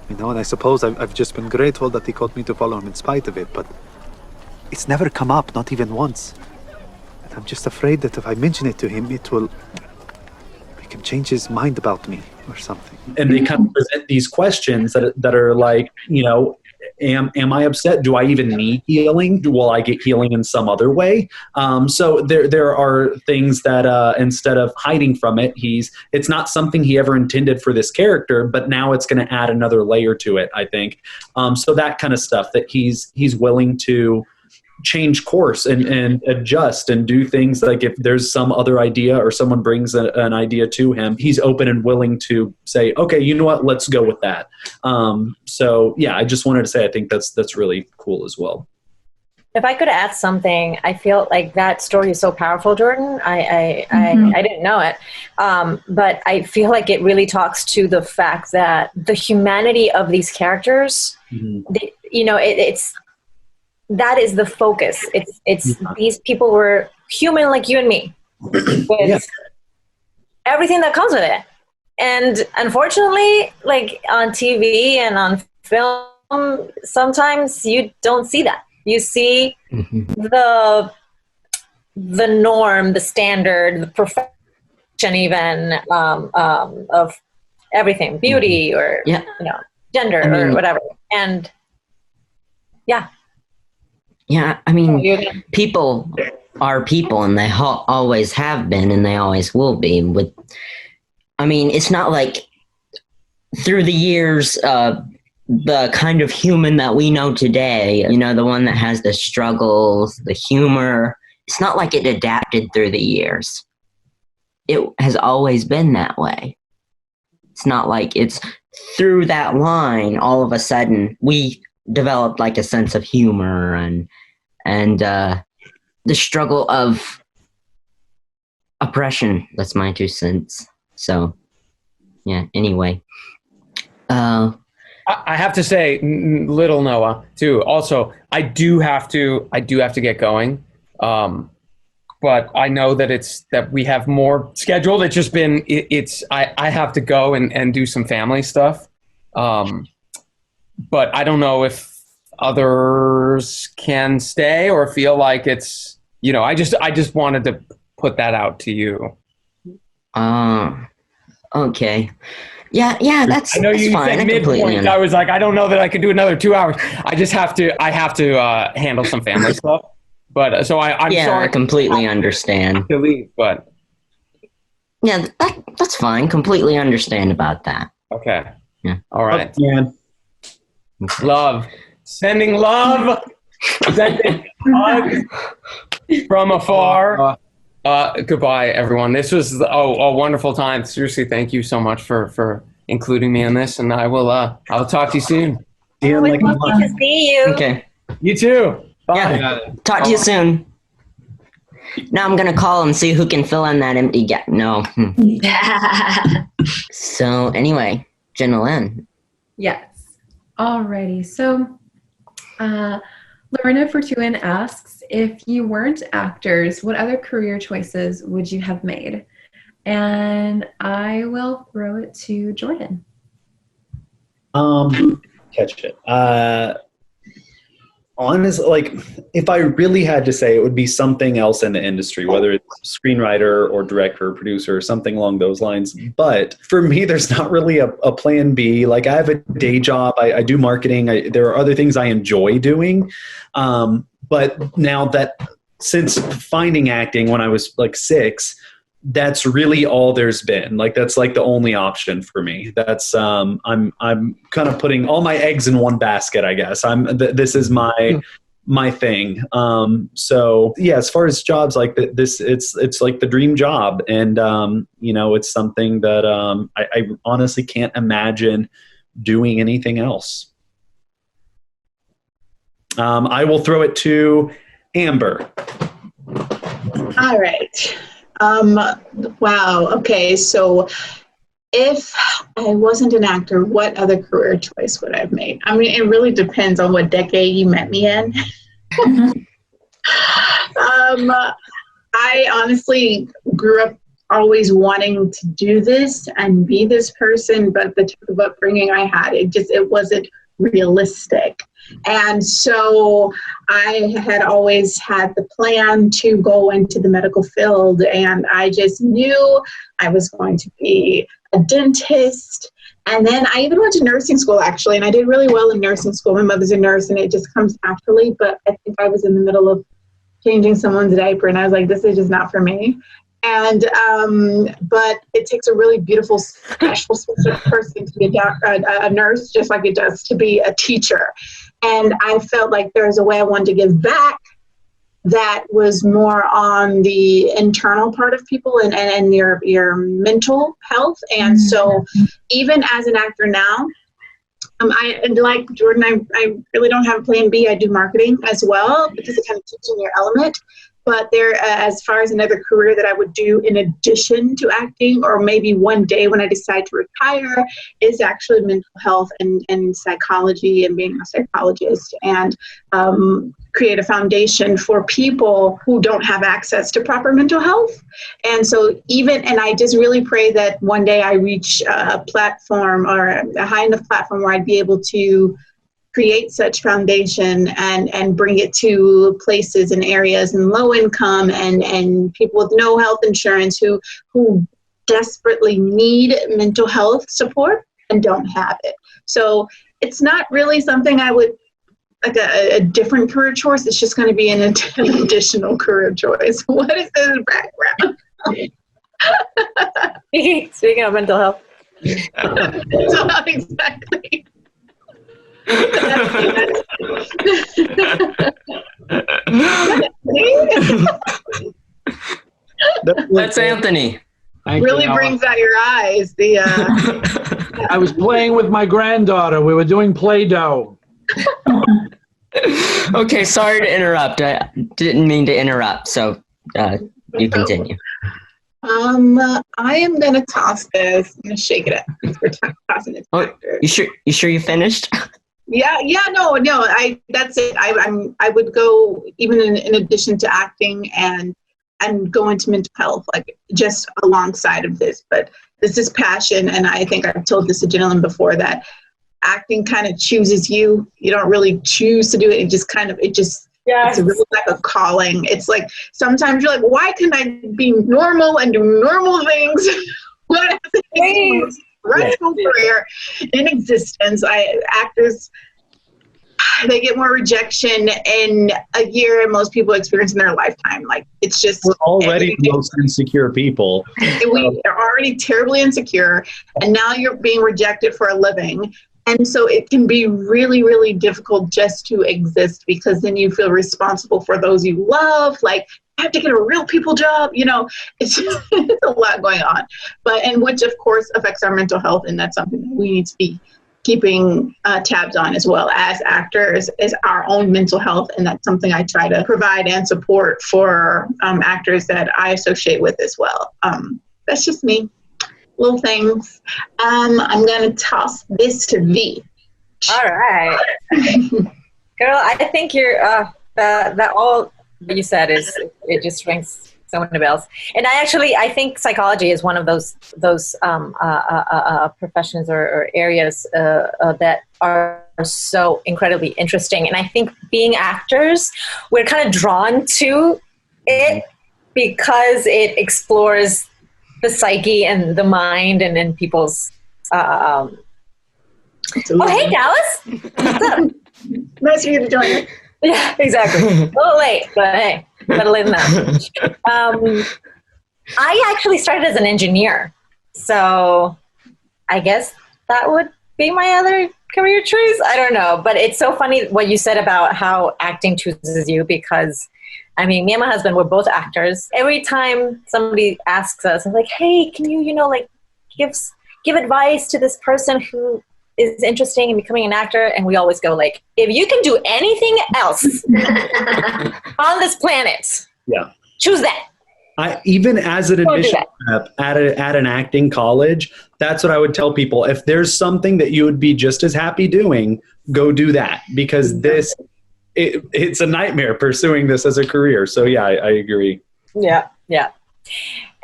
And I suppose I've just been grateful that he called me to follow him in spite of it, but it's never come up, not even once. And I'm just afraid that if I mention it to him, it will make him change his mind about me or something. And they kind of present these questions that are like, am I upset? Do I even need healing? Will I get healing in some other way? So there are things that instead of hiding from it, it's not something he ever intended for this character, but now it's going to add another layer to it, I think. So that kind of stuff, that he's willing to change course and adjust and do things. Like if there's some other idea or someone brings an idea to him, he's open and willing to say, okay, you know what, let's go with that. So yeah, I just wanted to say, I think that's really cool as well. If I could add something, I feel like that story is so powerful, Jordan. I didn't know it. But I feel like it really talks to the fact that the humanity of these characters, that is the focus. It's these people were human like you and me, with everything that comes with it. And unfortunately, like on TV and on film, sometimes you don't see that. You see the norm, the standard, the perfection, even of everything, beauty or gender or whatever. And yeah, I mean, people are people, and they always have been, and they always will be. It's not like through the years, the kind of human that we know today, the one that has the struggles, the humor, it's not like it adapted through the years. It has always been that way. It's not like it's through that line, all of a sudden, we developed like a sense of humor and the struggle of oppression. That's my 2 cents. So, yeah. Anyway, I have to say, little Noah too. Also, I do have to get going. But I know that we have more scheduled. It's just been I have to go and do some family stuff. But I don't know if others can stay or feel like it's, I just wanted to put that out to you. Okay. Yeah, that's I know that's you fine. said midpoint. I was like, I don't know that I could do another 2 hours. I have to handle some family stuff. But so I'm sorry. I completely understand. To leave, but yeah, that's fine. Completely understand about that. Okay. Yeah. All right. Man. Love. Sending love. Sending hugs from afar. Goodbye, everyone. This was a wonderful time. Seriously, thank you so much for including me in this, and I will talk to you soon. Lucky to see you. Okay. You too. Bye. Yeah. Talk to you soon. Now I'm gonna call and see who can fill in that empty gap. No. So anyway, Jenalynn. Yes. Alrighty. So, Lorena Fortuin asks, if you weren't actors, what other career choices would you have made? And I will throw it to Jordan. Catch it. Honestly, like, if I really had to say, it would be something else in the industry, whether it's screenwriter or director or producer or something along those lines. But for me, there's not really a plan B. Like, I have a day job. I do marketing. There are other things I enjoy doing. But now that, since finding acting when I was like 6, that's really all there's been. Like, that's like the only option for me. That's I'm kind of putting all my eggs in one basket, I guess. This is my thing. So yeah, as far as jobs like this, it's like the dream job, and it's something that I honestly can't imagine doing anything else. I will throw it to Amber. All right. Wow. Okay. So if I wasn't an actor, what other career choice would I have made? I mean, it really depends on what decade you met me in. I honestly grew up always wanting to do this and be this person, but the type of upbringing I had, it wasn't realistic. And so I had always had the plan to go into the medical field, and I just knew I was going to be a dentist. And then I even went to nursing school, actually, and I did really well in nursing school. My mother's a nurse, and it just comes naturally, but I think I was in the middle of changing someone's diaper, and I was like, this is just not for me. And but it takes a really beautiful, special, specific person to be a nurse, just like it does to be a teacher. And I felt like there's a way I wanted to give back that was more on the internal part of people and your mental health. And so even as an actor now, I like Jordan, I really don't have a plan B. I do marketing as well because it kind of keeps in your element. But there, as far as another career that I would do in addition to acting, or maybe one day when I decide to retire, is actually mental health and psychology, and being a psychologist, and create a foundation for people who don't have access to proper mental health. And so and I just really pray that one day I reach a platform, or a high enough platform, where I'd be able to create such foundation and bring it to places and areas and low income and people with no health insurance who desperately need mental health support and don't have it. So it's not really something I would, like a different career choice. It's just going to be an additional career choice. What is his background? Speaking of mental health. Exactly. That's Anthony. Really brings out your eyes. I was playing with my granddaughter. We were doing Play-Doh. Okay, sorry to interrupt. I didn't mean to interrupt, so you continue. I am gonna toss this. I'm gonna shake it up. We're tossing it. Oh, you sure you finished? Yeah, no. That's it. I would go even in addition to acting and go into mental health, like just alongside of this. But this is passion, and I think I've told this to Jenalynn before that acting kind of chooses you. You don't really choose to do it. It's really like a calling. It's like sometimes you're like, why can't I be normal and do normal things? What is restful career in existence? Actors, they get more rejection in a year than most people experience in their lifetime. Like it's just we're already the most insecure people. We are already terribly insecure, and now you're being rejected for a living. And so it can be really, really difficult just to exist, because then you feel responsible for those you love. Like, I have to get a real people job. It's a lot going on. And which, of course, affects our mental health. And that's something that we need to be keeping tabs on as well as actors, is our own mental health. And that's something I try to provide and support for actors that I associate with as well. That's just me. Little things. I'm going to toss this to V. All right. Girl, I think you're, that all you said it just rings so many bells. And I think psychology is one of those professions or areas that are so incredibly interesting. And I think being actors, we're kind of drawn to it because it explores the psyche and the mind and people's oh, hey Dallas, what's up? Nice of you to join us. Yeah, exactly. A little late, but hey, better late than that. I actually started as an engineer, so I guess that would be my other career choice. I don't know, but it's so funny what you said about how acting chooses you, because me and my husband, we're both actors. Every time somebody asks us, I'm like, hey, can you, give advice to this person who is interesting in becoming an actor? And we always go like, if you can do anything else on this planet, choose that. Even as an admission prep at an acting college, that's what I would tell people. If there's something that you would be just as happy doing, go do that, because it's a nightmare pursuing this as a career. So yeah, I agree. Yeah.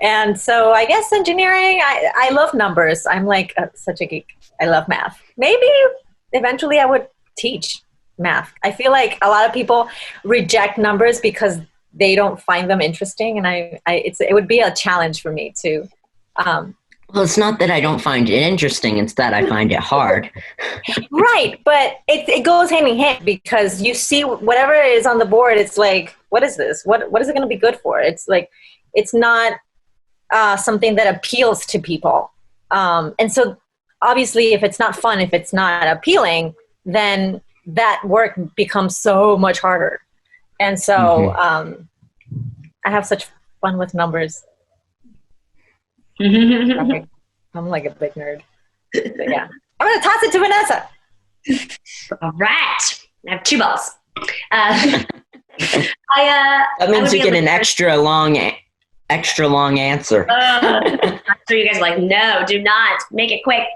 And so I guess engineering, I love numbers. I'm like such a geek. I love math. Maybe eventually I would teach math. I feel like a lot of people reject numbers because they don't find them interesting. And it would be a challenge for me to, well, it's not that I don't find it interesting. It's that I find it hard. Right. But it goes hand in hand, because you see whatever is on the board. It's like, what is this? What is it going to be good for? It's like, it's not something that appeals to people. And so obviously if it's not fun, if it's not appealing, then that work becomes so much harder. And so I have such fun with numbers. I'm like a big nerd. But yeah. I'm going to toss it to Vanessa. All right. I have 2 balls. That means you get an extra long answer. So you guys are like, no, do not. Make it quick.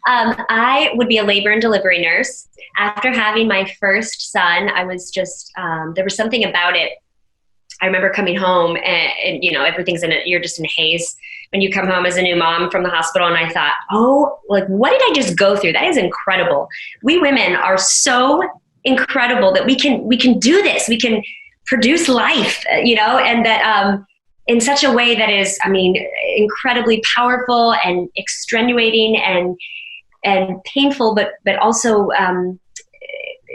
I would be a labor and delivery nurse. After having my first son, I was just, there was something about it. I remember coming home and everything's you're just in a haze when you come home as a new mom from the hospital. And I thought, what did I just go through? That is incredible. We women are so incredible that we can do this. We can produce life, and that, in such a way that is, incredibly powerful and extenuating and painful, but also,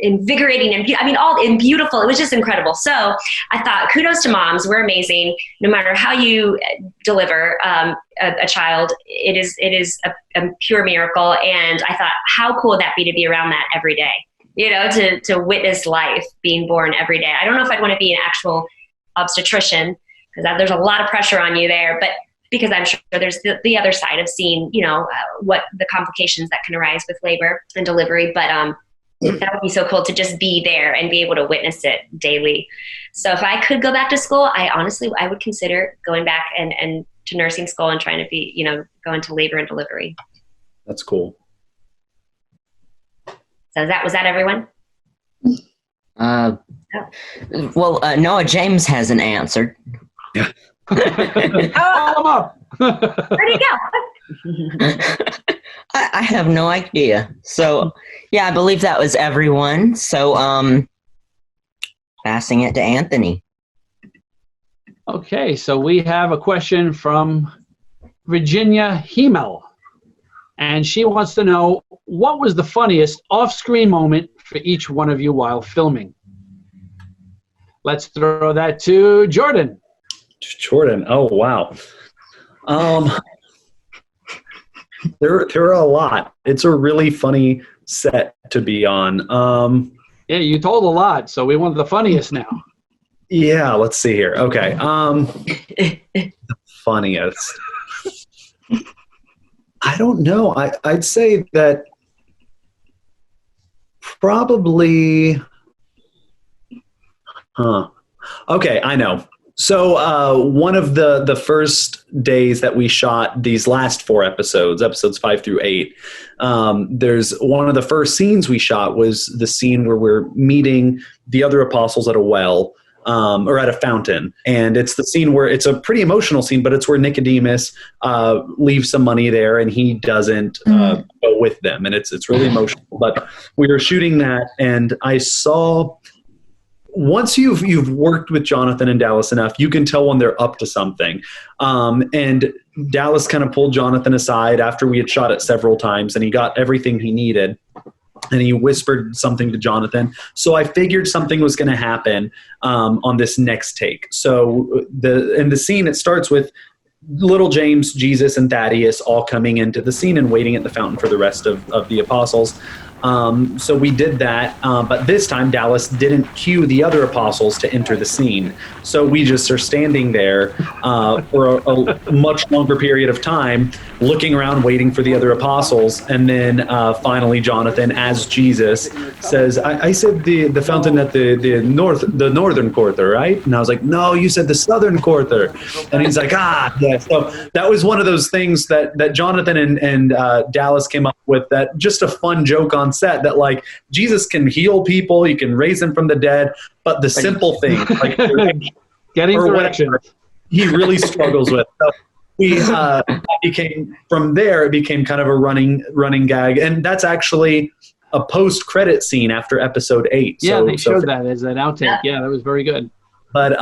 invigorating and all in beautiful. It was just incredible. So I thought, kudos to moms. We're amazing. No matter how you deliver a child, it is a pure miracle. And I thought, how cool would that be to be around that every day, to witness life being born every day. I don't know if I'd want to be an actual obstetrician, because there's a lot of pressure on you there, but because I'm sure there's the other side of seeing, what the complications that can arise with labor and delivery. But That would be so cool to just be there and be able to witness it daily. So if I could go back to school, I would consider going back and to nursing school and trying to be, go into labor and delivery. That's cool. So was that everyone? Noah James hasn't answered. Yeah. Where'd he go? I have no idea. So, yeah, I believe that was everyone. So, passing it to Anthony. Okay, so we have a question from Virginia Hemel. And she wants to know, what was the funniest off-screen moment for each one of you while filming? Let's throw that to Jordan. Jordan, oh, wow. There are a lot. It's a really funny set to be on. Yeah, you told a lot, so we want the funniest now. Yeah, let's see here. Okay. The funniest. I don't know. I'd say that probably. Okay, I know. So one of the first days that we shot these last 4 episodes 5 through 8, there's one of the first scenes we shot was the scene where we're meeting the other apostles at a well, or at a fountain. And it's the scene where it's a pretty emotional scene, but it's where Nicodemus leaves some money there and he doesn't go with them. And it's really emotional. But we were shooting that and I saw... Once you've worked with Jonathan and Dallas enough, you can tell when they're up to something. And Dallas kind of pulled Jonathan aside after we had shot it several times, and he got everything he needed. And he whispered something to Jonathan. So I figured something was going to happen on this next take. So in the scene, it starts with little James, Jesus, and Thaddeus all coming into the scene and waiting at the fountain for the rest of the apostles. So we did that, but this time Dallas didn't cue the other apostles to enter the scene. So we just are standing there for a much longer period of time, looking around, waiting for the other apostles. And then finally Jonathan, as Jesus, says, I said the fountain at the northern quarter, right? And I was like, no, you said the southern quarter. And he's like, yeah. So that was one of those things that Jonathan and Dallas came up with, that just a fun joke on set, that like Jesus can heal people, he can raise them from the dead, but the simple thing, like getting directions, he really struggles with. So it became kind of a running gag, and that's actually a post-credit scene after episode 8. Yeah, they showed that as an outtake. Yeah, that was very good. But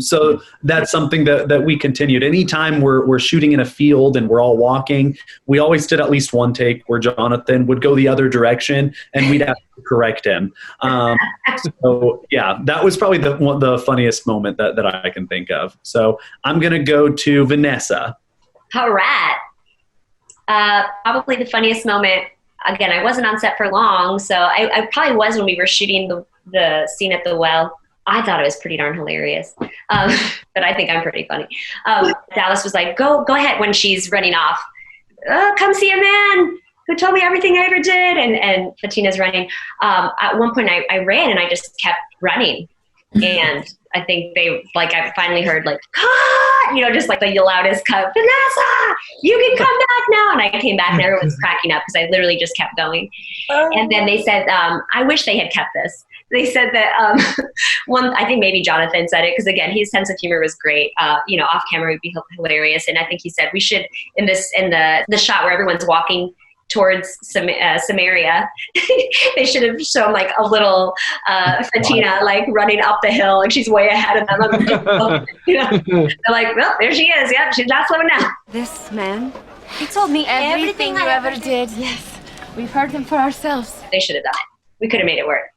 so that's something that we continued. Anytime we're shooting in a field and we're all walking, we always did at least one take where Jonathan would go the other direction and we'd have to correct him. So yeah, that was probably the funniest moment that I can think of. So I'm going to go to Vanessa. All right. Probably the funniest moment. Again, I wasn't on set for long, so I probably was when we were shooting the scene at the well. I thought it was pretty darn hilarious, but I think I'm pretty funny. Dallas was like, go ahead, when she's running off. Come see a man who told me everything I ever did. And Fatina's running. At one point I ran and I just kept running. And I think I finally heard like, just like the loudest cut, Vanessa, you can come back now. And I came back and everyone was cracking up because I literally just kept going. And then they said, I wish they had kept this. They said that I think maybe Jonathan said it because again, his sense of humor was great. Off camera would be hilarious, and I think he said we should in the shot where everyone's walking towards Samaria, they should have shown like a little Fatina like running up the hill, like she's way ahead of them. They're like, well, there she is. Yeah, she's not slowing down. This man, he told me everything you ever did. Yes, we've heard him for ourselves. They should have done it. We could have made it work.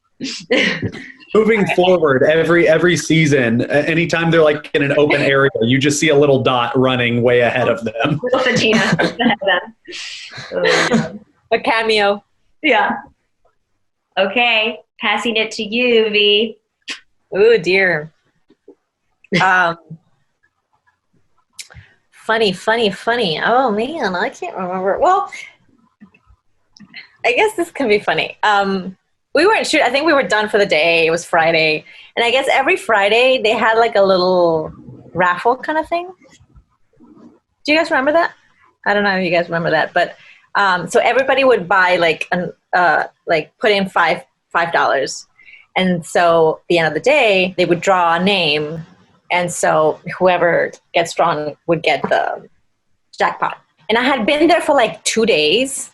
Moving forward, every season, anytime they're like in an open area, you just see a little dot running way ahead of them. Little Fatina ahead of them. A cameo. Yeah. Okay, passing it to you, V. Oh dear. Funny. Oh man, I can't remember. Well, I guess this can be funny. we weren't shooting. I think we were done for the day. It was Friday. And I guess every Friday they had like a little raffle kind of thing. Do you guys remember that? I don't know if you guys remember that, but so everybody would buy like put in $5. And so at the end of the day, they would draw a name. And so whoever gets drawn would get the jackpot. And I had been there for like 2 days.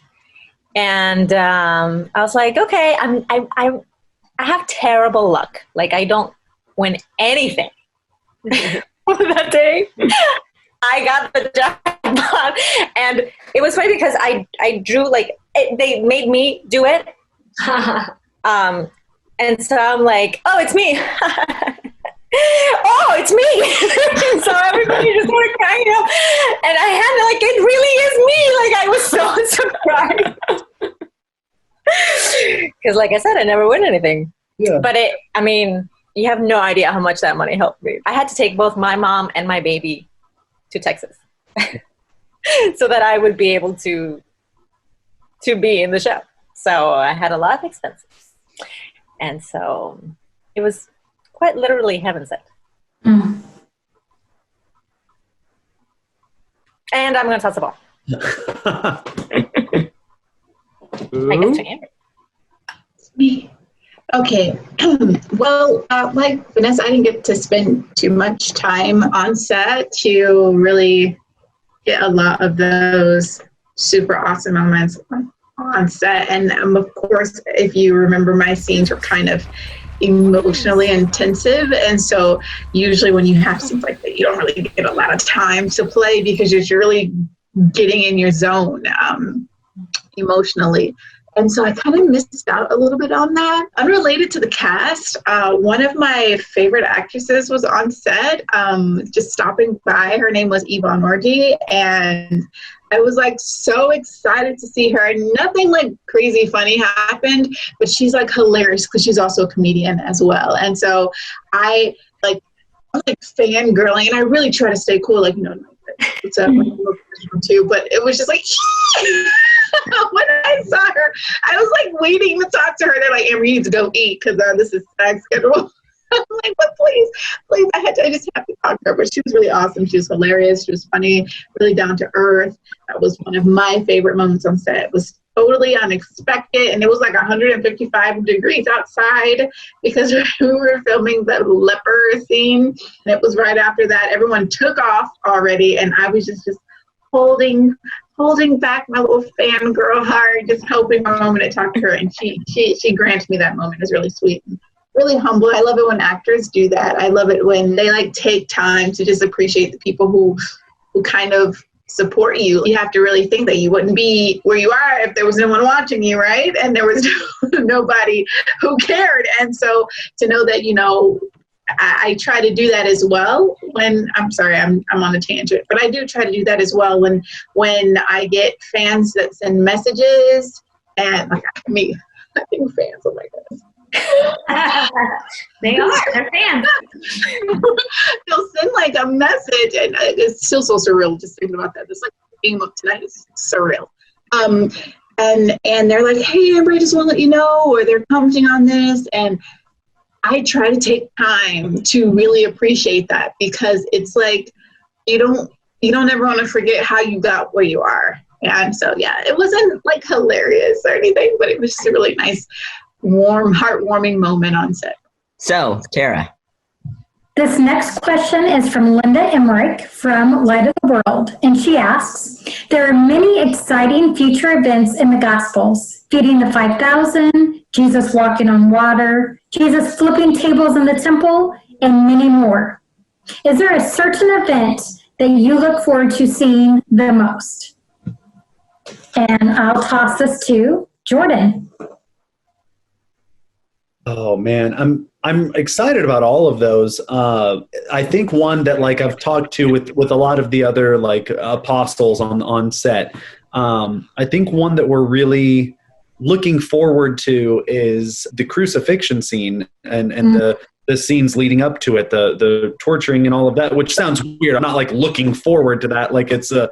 And I was like, okay, I have terrible luck. Like I don't win anything. That day, I got the jackpot. And it was funny because I drew they made me do it. And so I'm like, oh, it's me. Oh, it's me. So everybody just started crying up. And I had it really is me. Like I was so surprised. Because like I said, I never win anything. Yeah. But you have no idea how much that money helped me. I had to take both my mom and my baby to Texas so that I would be able to be in the show. So I had a lot of expenses. And so it was quite literally heaven sent. Mm. And I'm going to toss the ball. I guess to Amber. Me. Okay. Well, like Vanessa, I didn't get to spend too much time on set to really get a lot of those super awesome moments on set. And of course, if you remember, my scenes were kind of emotionally intensive. And so usually when you have scenes like that, you don't really get a lot of time to play because you're really getting in your zone emotionally. And so I kind of missed out a little bit on that. Unrelated to the cast, one of my favorite actresses was on set, just stopping by. Her name was Yvonne Orji, and I was like so excited to see her. Nothing like crazy funny happened, but she's like hilarious because she's also a comedian as well. And so I was fangirling, and I really try to stay cool, what's up, too. But it was just like, when I saw her, I was like waiting to talk to her. They're like, Amber, you need to go eat because this is SAG schedule. I'm like, but please, I just have to talk to her. But she was really awesome. She was hilarious. She was funny, really down to earth. That was one of my favorite moments on set. It was totally unexpected, and it was like 155 degrees outside because we were filming the leper scene. And it was right after that. Everyone took off already, and I was just holding back my little fangirl heart, just hoping for a moment to talk to her. And she granted me that moment. It was really sweet. Really humble. I love it when actors do that. I love it when they take time to just appreciate the people who kind of support you. You have to really think that you wouldn't be where you are if there was no one watching you, right? And there was nobody who cared. And so to know that, I try to do that as well when I'm sorry, I'm on a tangent, but I do try to do that as well when I get fans that send messages and I think fans, oh my goodness. They are. They're fans. They'll send a message, and it's still so surreal just thinking about that. This game of tonight is surreal. And they're like, "Hey, Amber, I just want to let you know," or they're commenting on this, and I try to take time to really appreciate that because it's like you don't ever want to forget how you got where you are. And so it wasn't hilarious or anything, but it was just a really nice, warm, heartwarming moment on set. So, Tera. This next question is from Linda Emmerich from Light of the World, and she asks, there are many exciting future events in the Gospels, feeding the 5,000, Jesus walking on water, Jesus flipping tables in the temple, and many more. Is there a certain event that you look forward to seeing the most? And I'll toss this to Jordan. Oh man, I'm excited about all of those. I think one that I've talked to with a lot of the other apostles on set. I think one that we're really looking forward to is the crucifixion scene and the scenes leading up to it, the torturing and all of that, which sounds weird. I'm not looking forward to that it's a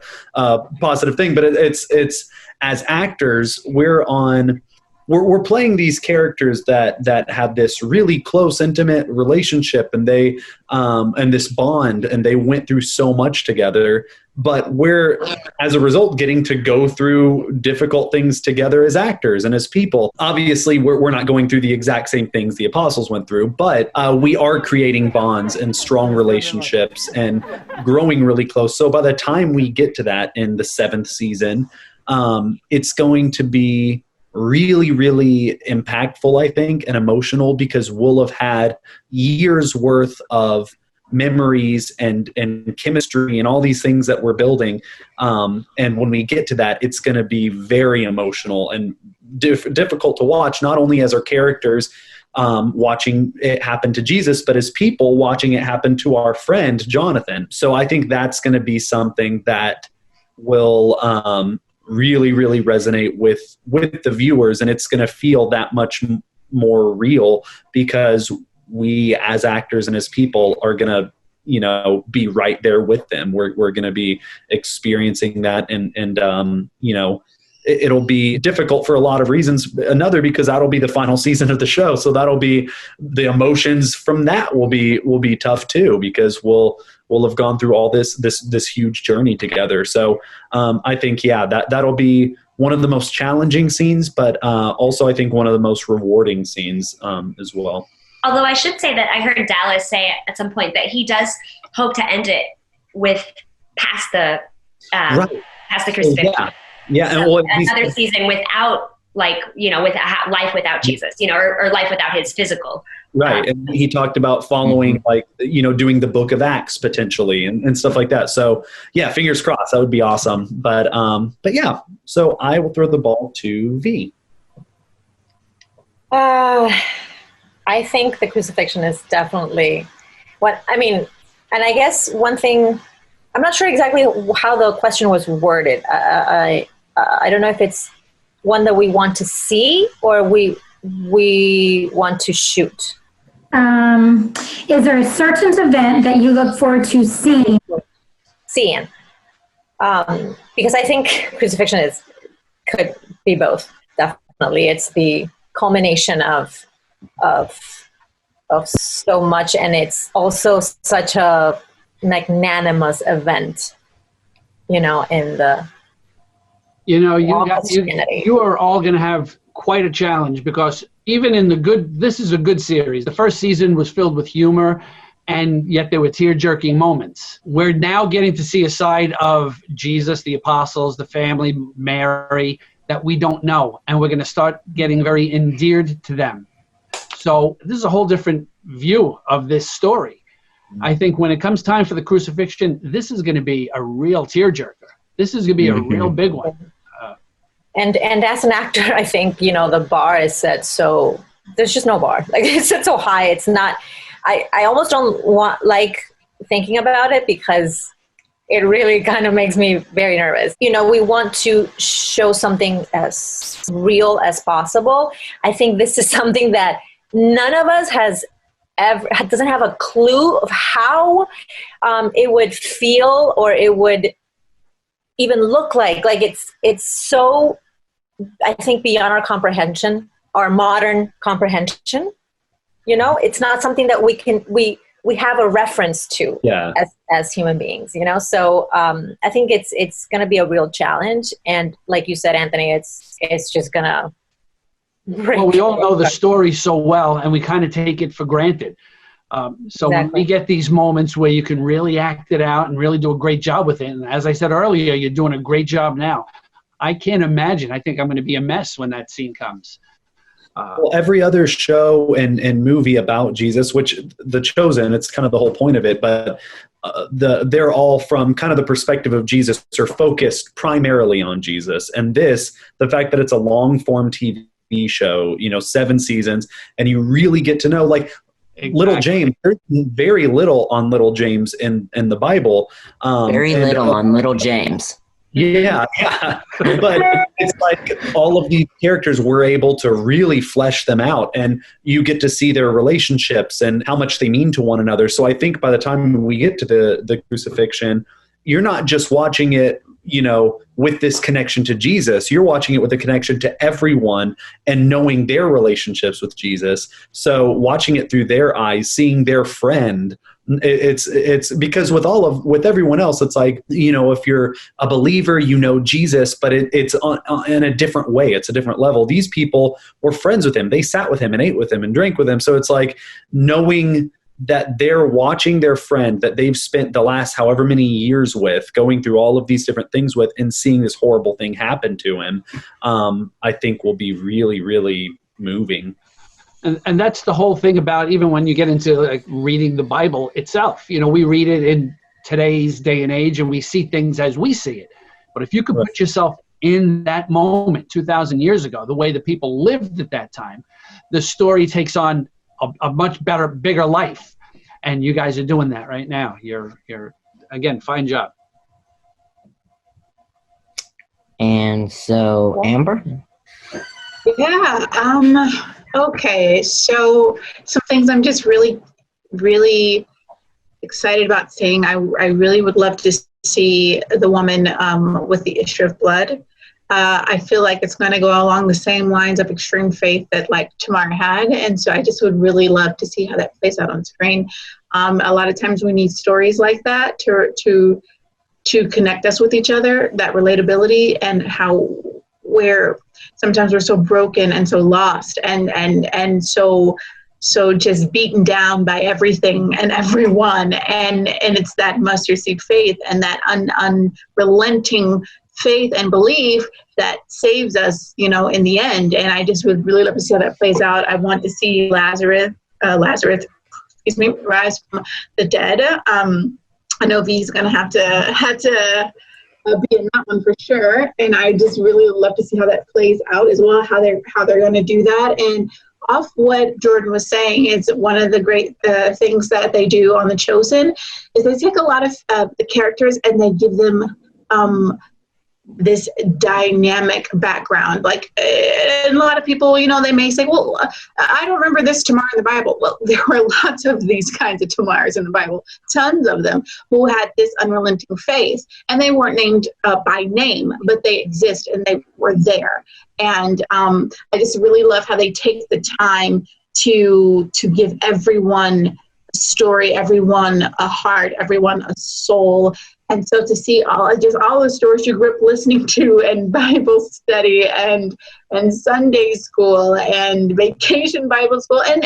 positive thing, but it's as actors, we're on we're playing these characters that have this really close, intimate relationship, and they and this bond, and they went through so much together. But we're, as a result, getting to go through difficult things together as actors and as people. Obviously, we're not going through the exact same things the apostles went through, but we are creating bonds and strong relationships and growing really close. So by the time we get to that in the 7th season, it's going to be really, really impactful, I think, and emotional, because we'll have had years worth of memories and chemistry and all these things that we're building. And when we get to that, it's going to be very emotional and difficult to watch, not only as our characters watching it happen to Jesus, but as people watching it happen to our friend Jonathan. So I think that's going to be something that will really, really resonate with the viewers, and it's going to feel that much more real, because we as actors and as people are going to, be right there with them. We're going to be experiencing that, and it'll be difficult for a lot of reasons. Another, because that'll be the final season of the show, so that'll be, the emotions from that will be tough too, because we'll have gone through all this huge journey together. So I think that'll be one of the most challenging scenes, but also I think one of the most rewarding scenes as well. Although I should say that I heard Dallas say at some point that he does hope to end it with past the crucifixion. Yeah, so another season without, with life without Jesus, or life without his physical. Right, and he talked about following, doing the Book of Acts potentially and stuff like that. So yeah, fingers crossed, that would be awesome. But yeah, so I will throw the ball to V. I think the crucifixion is definitely and I guess one thing, I'm not sure exactly how the question was worded. I don't know if it's one that we want to see or we want to shoot. Is there a certain event that you look forward to seeing? Because I think crucifixion could be both. Definitely, it's the culmination of so much, and it's also such a magnanimous event. In the you are all going to have quite a challenge, because even in this is a good series. The first season was filled with humor, and yet there were tear-jerking moments. We're now getting to see a side of Jesus, the apostles, the family, Mary, that we don't know, and we're going to start getting very endeared to them. So this is a whole different view of this story. I think when it comes time for the crucifixion, this is going to be a real tearjerker. This is going to be a real big one. And as an actor, I think, the bar is set so, there's just no bar. It's set so high. It's not, I almost don't like thinking about it, because it really kind of makes me very nervous. We want to show something as real as possible. I think this is something that none of us doesn't have a clue of how it would feel, or it would even look like. It's so, I think, beyond our comprehension, our modern comprehension. It's not something that we have a reference to as human beings, So I think it's going to be a real challenge, and like you said, Anthony, it's just going to. Well, we all know the story so well, and we kind of take it for granted. So when we get these moments where you can really act it out and really do a great job with it, and as I said earlier, you're doing a great job now. I can't imagine. I think I'm going to be a mess when that scene comes. Well, every other show and movie about Jesus, which The Chosen, it's kind of the whole point of it, but they're all from kind of the perspective of Jesus, or focused primarily on Jesus. And the fact that it's a long-form TV show, 7 seasons, and you really get to know, Little James. There's very little on Little James in the Bible. Very little on Little James. Yeah. But it's like all of these characters, we're able to really flesh them out, and you get to see their relationships and how much they mean to one another. So I think by the time we get to the crucifixion, you're not just watching it, with this connection to Jesus. You're watching it with a connection to everyone and knowing their relationships with Jesus. So watching it through their eyes, seeing their friend, it's because with everyone else, it's like, if you're a believer, Jesus, but it's in a different way. It's a different level. These people were friends with him. They sat with him and ate with him and drank with him. So it's like knowing that they're watching their friend that they've spent the last however many years with, going through all of these different things with, and seeing this horrible thing happen to him, I think will be really, really moving. And that's the whole thing about, even when you get into like reading the Bible itself, we read it in today's day and age and we see things as we see it. But if you could put yourself in that moment 2,000 years ago, the way the people lived at that time, the story takes on a much bigger life. And you guys are doing that right now. You're again, fine job. And so, Amber? Yeah. Okay. So some things I'm just really, really excited about seeing. I really would love to see the woman with the issue of blood. I feel like it's going to go along the same lines of extreme faith that like Tamar had. And so I just would really love to see how that plays out on screen. A lot of times we need stories like that to connect us with each other, that relatability, and how sometimes we're so broken and so lost and so just beaten down by everything and everyone. And it's that mustard seed faith and that unrelenting faith and belief that saves us, in the end. And I just would really love to see how that plays out. I want to see Lazarus, rise from the dead. I know V's going to have to be in that one for sure. And I just really love to see how that plays out as well, how they're going to do that. And off what Jordan was saying, is one of the great things that they do on The Chosen is they take a lot of the characters and they give them this dynamic background. Like, and a lot of people, they may say, well, I don't remember this Tamar in the Bible. Well, there were lots of these kinds of Tamars in the Bible, tons of them, who had this unrelenting faith. And they weren't named by name, but they exist and they were there. And I just really love how they take the time to give everyone a story, everyone a heart, everyone a soul. And so to see all the stories you grew up listening to, and Bible study and Sunday school and vacation Bible school, and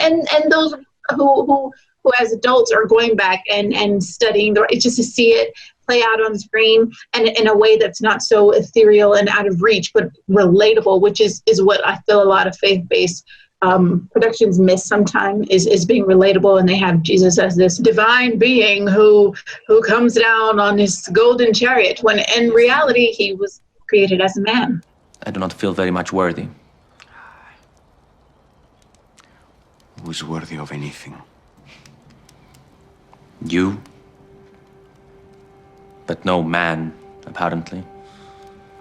those who as adults are going back and studying, it's just to see it play out on screen and in a way that's not so ethereal and out of reach, but relatable, which is what I feel a lot of faith-based productions miss sometimes, is being relatable. And they have Jesus as this divine being who comes down on his golden chariot, when in reality he was created as a man. I do not feel very much worthy. Who's worthy of anything? You? But no man, apparently.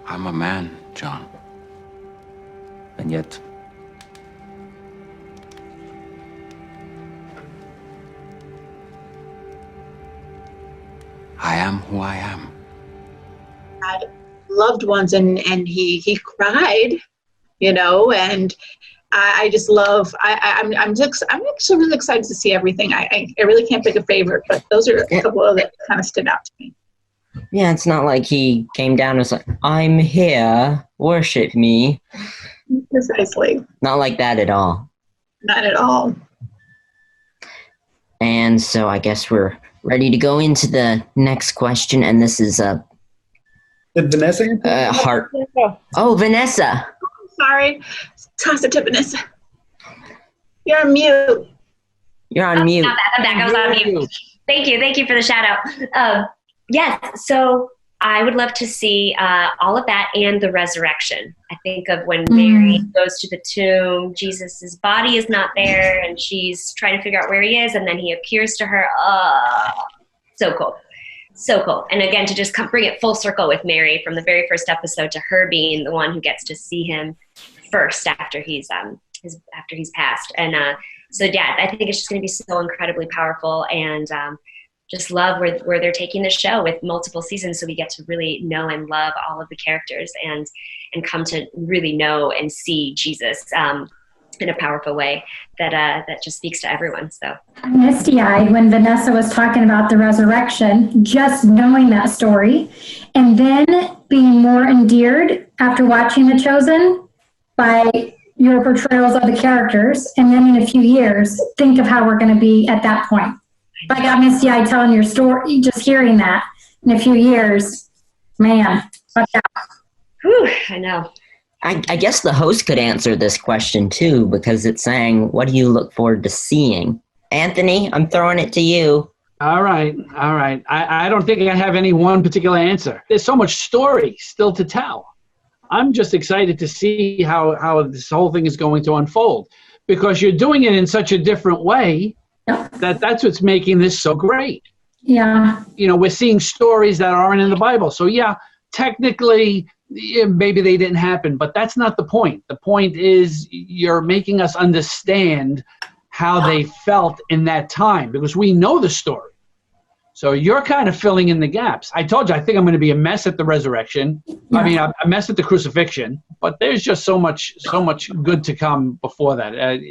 I'm a man, John. And yet... I am who I am. Had loved ones and he cried, and I just love, I'm actually really excited to see everything. I really can't pick a favorite, but those are a couple of that kind of stood out to me. Yeah, it's not like he came down and was like, I'm here, worship me. Precisely. Not like that at all. Not at all. And so I guess we're ready to go into the next question, and this is Did Vanessa answer? Heart. Oh, Vanessa. Sorry. Toss it to Vanessa. You're on mute. You're on mute. I'm back. I was on mute. Thank you for the shout out. Yes, so I would love to see all of that and the resurrection. I think of when Mary goes to the tomb, Jesus' body is not there, and she's trying to figure out where he is, and then he appears to her. So cool. So cool. And again, to just bring it full circle with Mary from the very first episode to her being the one who gets to see him first after he's passed. And so, yeah, I think it's just going to be so incredibly powerful. And just love where they're taking the show with multiple seasons. So we get to really know and love all of the characters and come to really know and see Jesus in a powerful way that just speaks to everyone. So I'm misty-eyed when Vanessa was talking about the resurrection, just knowing that story, and then being more endeared after watching The Chosen by your portrayals of the characters, and then in a few years, think of how we're going to be at that point. I got misty-eyed telling your story, just hearing that in a few years, man, watch out. Whew, I know. I guess the host could answer this question too, because it's saying, what do you look forward to seeing? Anthony, I'm throwing it to you. All right. I don't think I have any one particular answer. There's so much story still to tell. I'm just excited to see how this whole thing is going to unfold, because you're doing it in such a different way that's what's making this so great. Yeah. We're seeing stories that aren't in the Bible. So yeah, technically, maybe they didn't happen, but that's not the point. The point is you're making us understand how they felt in that time, because we know the story. So you're kind of filling in the gaps. I told you, I think I'm going to be a mess at the resurrection. Yeah. I mean, a mess at the crucifixion, but there's just so much good to come before that.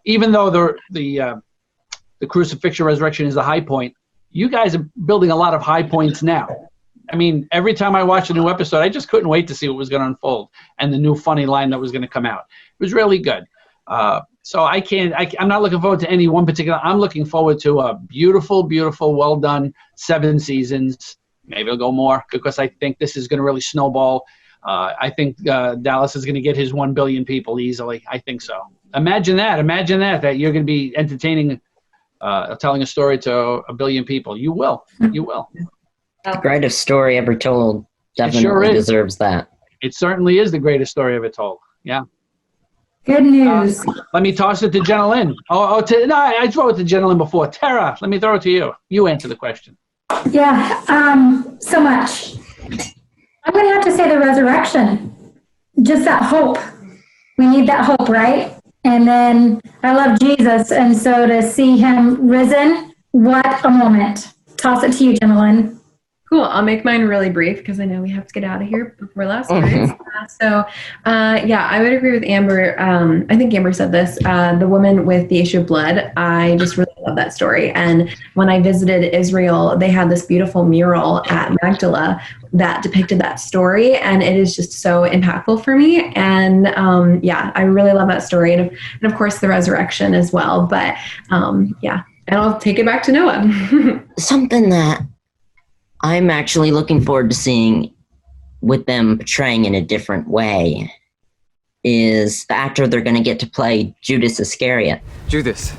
Even though the crucifixion resurrection is the high point, you guys are building a lot of high points now. I mean, every time I watched a new episode, I just couldn't wait to see what was going to unfold and the new funny line that was going to come out. It was really good. So I'm not looking forward to any one particular. I'm looking forward to a beautiful, beautiful, well done 7 seasons. Maybe it'll go more, because I think this is going to really snowball. I think Dallas is going to get his 1 billion people easily. I think so. Imagine that you're going to be entertaining, telling a story to 1 billion people. You will. The greatest story ever told. Definitely deserves that. It certainly is the greatest story ever told. Yeah. Good news. Let me toss it to Jenalynn. I throw it to Jenalynn before. Tera, let me throw it to you. You answer the question. Yeah, so much. I'm going to have to say the resurrection. Just that hope. We need that hope, right? And then I love Jesus, and so to see him risen, what a moment. Toss it to you, Jenalynn. Cool. I'll make mine really brief because I know we have to get out of here before last words. I would agree with Amber. I think Amber said this, the woman with the issue of blood. I just really love that story. And when I visited Israel, they had this beautiful mural at Magdala that depicted that story. And it is just so impactful for me. And I really love that story. And of course, the resurrection as well. But and I'll take it back to Noah. Something that I'm actually looking forward to seeing with them portraying in a different way is the actor they're going to get to play Judas Iscariot. Judas.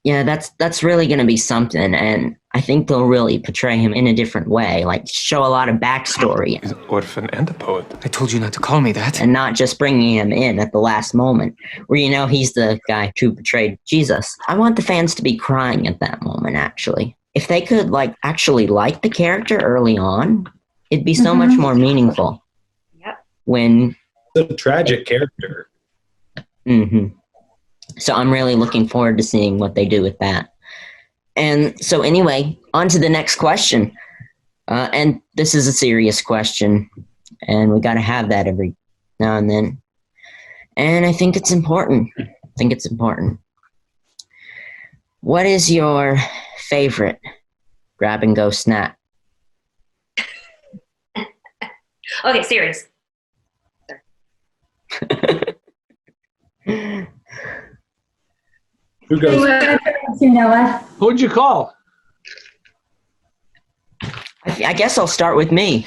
Yeah, that's really going to be something, and I think they'll really portray him in a different way, like show a lot of backstory. He's an orphan and a poet. I told you not to call me that. And not just bringing him in at the last moment, where he's the guy who portrayed Jesus. I want the fans to be crying at that moment, actually. If they could actually like the character early on, it'd be so much more meaningful. Yep. When it's a tragic character. Mm-hmm. So I'm really looking forward to seeing what they do with that. And so anyway, on to the next question. And this is a serious question, and we got to have that every now and then. And I think it's important. What is your favorite grab-and-go snack? Okay, serious. Who goes? Who'd you call? I guess I'll start with me.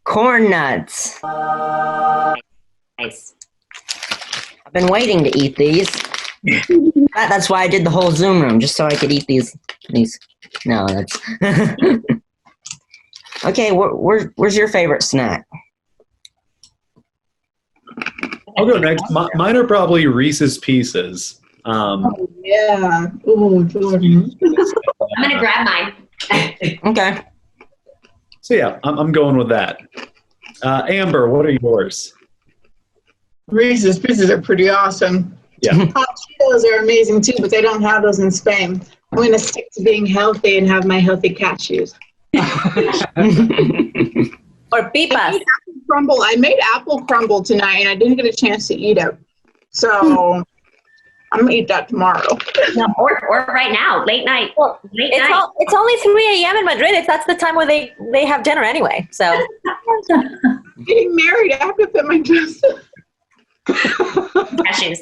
Corn nuts. Nice. I've been waiting to eat these. That's why I did the whole Zoom room, just so I could eat these. No, that's... Okay, where's your favorite snack? I'll go next. Mine are probably Reese's Pieces. Yeah. Oh, Jordan. I'm going to grab mine. Okay. So yeah, I'm going with that. Amber, what are yours? Reese's Pieces are pretty awesome. Yeah. Hot Cheetos are amazing too, but they don't have those in Spain. I'm going to stick to being healthy and have my healthy cashews. Or pipas. I made apple crumble tonight, and I didn't get a chance to eat it. So I'm going to eat that tomorrow. No, or right now, late night. It's only 3 a.m. in Madrid. That's the time where they have dinner anyway. So Getting married, I have to fit my dress. Cashews.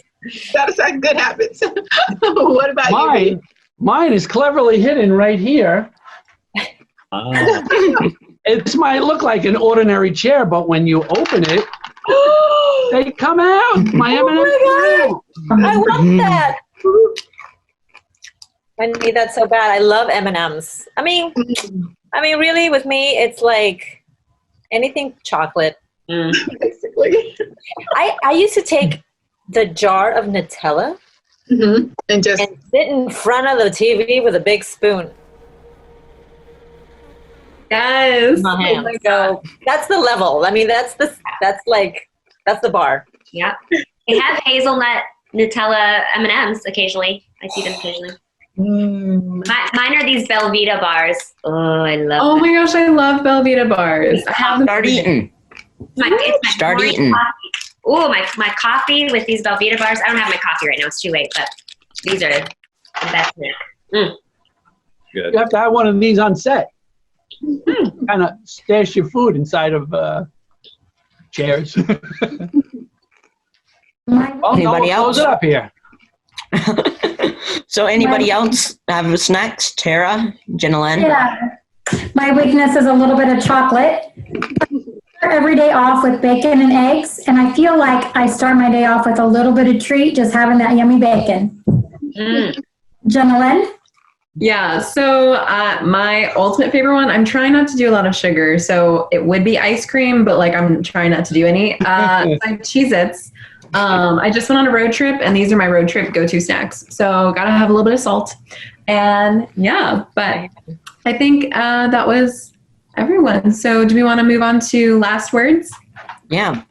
That's a good habit. What about you? Mine is cleverly hidden right here. It might look like an ordinary chair, but when you open it, they come out. My M&Ms. I love that. I need that so bad. I love M&Ms. I mean, really, with me, it's like anything chocolate. Basically. I used to take the jar of Nutella and sit in front of the TV with a big spoon. Yes. My hand. So that's the level. I mean, that's the bar. Yeah. They have hazelnut Nutella M&Ms occasionally. I see them occasionally. Mine are these Belvita bars. Oh, I love them. My gosh, I love Belvita bars. I have them. Start eating. Start eating. Oh, my coffee with these Belvita bars. I don't have my coffee right now. It's too late, but these are the best snack. Good. You have to have one of these on set. Kind of stash your food inside of chairs. Anybody else? Close it up here. So anybody else have snacks? Tera, Jenalynn? Yeah. My weakness is a little bit of chocolate. Every day off with bacon and eggs, and I feel like I start my day off with a little bit of treat, just having that yummy bacon. Jenalynn? Yeah, so my ultimate favorite one, I'm trying not to do a lot of sugar, so it would be ice cream, but like I'm trying not to do any. Cheez-Its. I just went on a road trip, and these are my road trip go-to snacks. So gotta have a little bit of salt. And yeah, but I think that was everyone. So do we want to move on to last words? Yeah.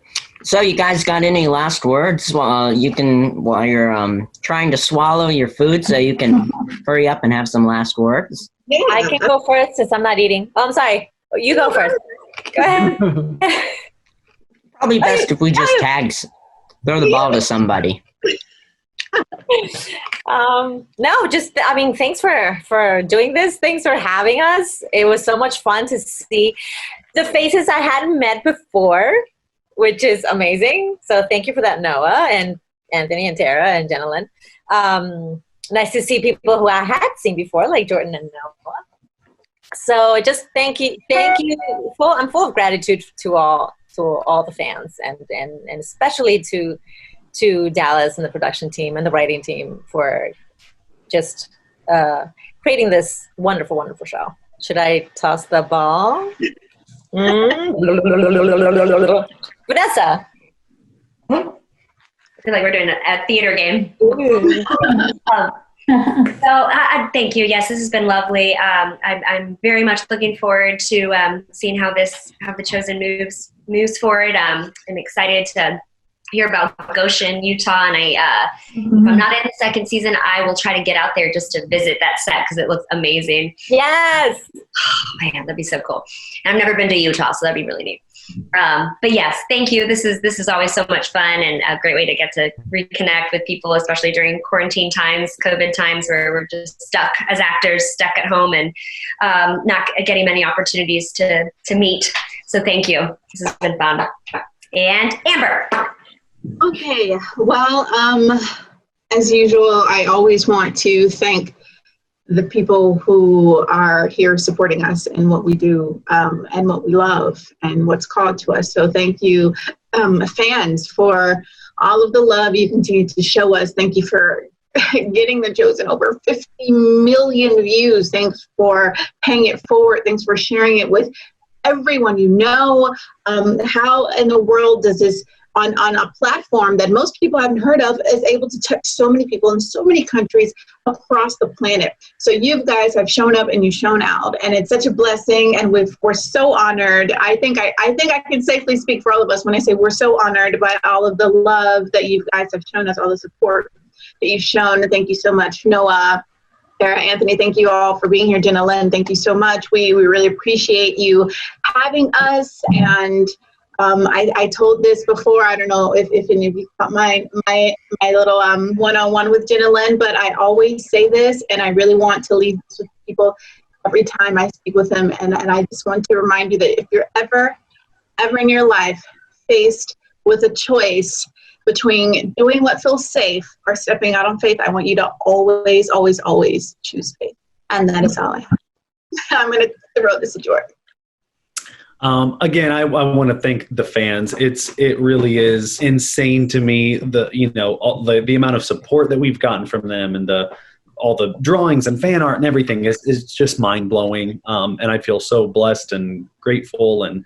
So you guys got any last words? While you're trying to swallow your food, so you can hurry up and have some last words. Yeah. I can go first since I'm not eating. Oh, I'm sorry. You go first. Go ahead. Probably best if we just throw the ball to somebody. Thanks for doing this. Thanks for having us. It was so much fun to see the faces I hadn't met before, which is amazing. So thank you for that, Noah and Anthony and Tera and Jenalynn. Nice to see people who I had seen before, like Jordan and Noah. So just thank you. I'm full of gratitude to all the fans and especially to Dallas and the production team and the writing team for just creating this wonderful, wonderful show. Should I toss the ball? Vanessa. I feel like we're doing a theater game. Thank you. Yes, this has been lovely. I'm very much looking forward to seeing how The Chosen moves forward. I'm excited to hear about Goshen, Utah, and if I'm not in the second season, I will try to get out there just to visit that set because it looks amazing. Yes. Oh, man, that'd be so cool. And I've never been to Utah, so that'd be really neat. But yes, thank you. This is always so much fun and a great way to get to reconnect with people, especially during quarantine times, COVID times, where we're just stuck as actors, stuck at home and not getting many opportunities to meet. So thank you. This has been fun. And Amber. Okay, well, as usual, I always want to thank the people who are here supporting us in what we do and what we love and what's called to us. So thank you, fans, for all of the love you continue to show us. Thank you for getting The Chosen over 50 million views. Thanks for paying it forward. Thanks for sharing it with everyone you know. How in the world does this on a platform that most people haven't heard of is able to touch so many people in so many countries across the planet. So you guys have shown up and you've shown out, and it's such a blessing, and we're so honored. I think I can safely speak for all of us when I say we're so honored by all of the love that you guys have shown us, all the support that you've shown. Thank you so much, Noah, Tera, Anthony. Thank you all for being here. Jenalynn, thank you so much. We really appreciate you having us. And I told this before. I don't know if any of you caught my little one-on-one with Jenalynn, but I always say this, and I really want to leave this with people every time I speak with them. And I just want to remind you that if you're ever in your life faced with a choice between doing what feels safe or stepping out on faith, I want you to always, always, always choose faith. And that is all I have. I'm going to throw this to Jordan. Again, I want to thank the fans. It really is insane to me, the amount of support that we've gotten from them, and all the drawings and fan art and everything is just mind blowing. And I feel so blessed and grateful and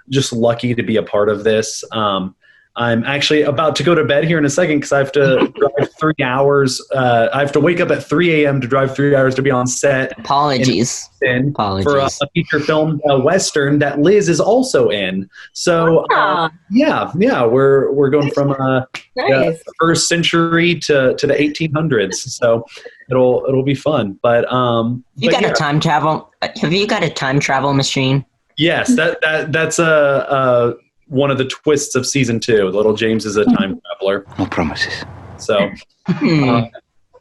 just lucky to be a part of this. I'm actually about to go to bed here in a second because I have to drive 3 hours. I have to wake up at 3 a.m. to drive 3 hours to be on set. Apologies. For a feature film Western that Liz is also in. So we're going from the first century to the 1800s. So it'll be fun. But you got a time travel? Have you got a time travel machine? Yes, that's one of the twists of season 2. Little James is a time traveler. No promises. So,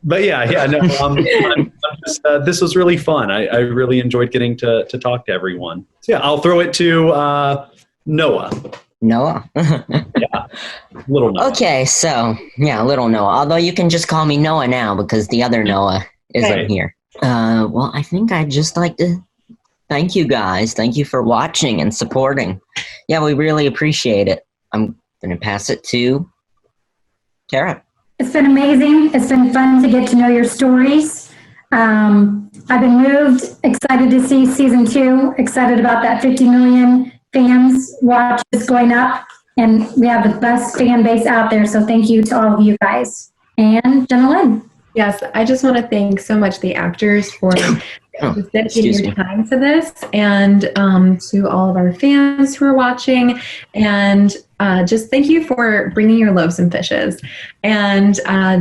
but this was really fun. I really enjoyed getting to talk to everyone. So I'll throw it to Noah. Noah? Yeah, little Noah. Okay, so, little Noah. Although you can just call me Noah now because the other Noah isn't here. Well, I think I'd just like to thank you guys. Thank you for watching and supporting. Yeah, we really appreciate it. I'm going to pass it to Tera. It's been amazing. It's been fun to get to know your stories. I've been moved, excited to see season 2, excited about that 50 million fans watches going up. And we have the best fan base out there. So thank you to all of you guys. And Jenalynn. Yes, I just want to thank so much the actors for just dedicating your time to this, and to all of our fans who are watching, and just thank you for bringing your loaves and fishes. And I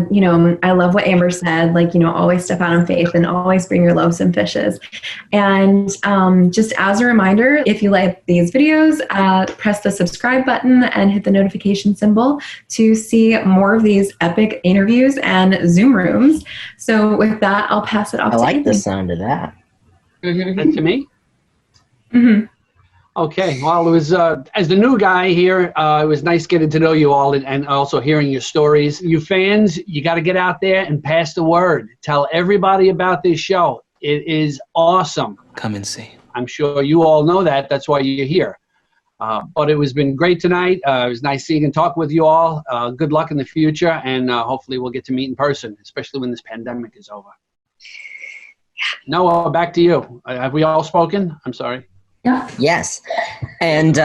love what Amber said, always step out on faith and always bring your loaves and fishes. And just as a reminder, if you like these videos, press the subscribe button and hit the notification symbol to see more of these epic interviews and Zoom rooms. So with that, I'll pass it off to I like Anthony. the sound of that. That to me? Mm-hmm. Okay, well, it was, as the new guy here, it was nice getting to know you all and also hearing your stories. You fans, you got to get out there and pass the word. Tell everybody about this show. It is awesome. Come and see. I'm sure you all know that. That's why you're here. But it has been great tonight. It was nice seeing and talking with you all. Good luck in the future, and hopefully we'll get to meet in person, especially when this pandemic is over. Noah, back to you. Have we all spoken? I'm sorry. Yeah. Yes. And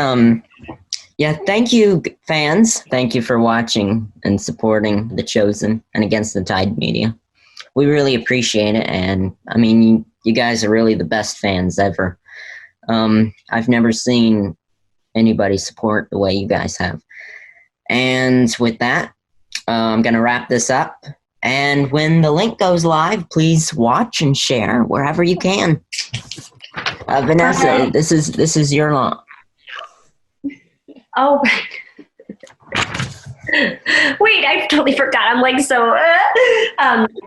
thank you, fans. Thank you for watching and supporting The Chosen and Against the Tide Media. We really appreciate it. And I mean, you guys are really the best fans ever. I've never seen anybody support the way you guys have. And with that, I'm going to wrap this up. And when the link goes live, please watch and share wherever you can. Vanessa, this is your line. Oh, wait! I totally forgot. I'm like so.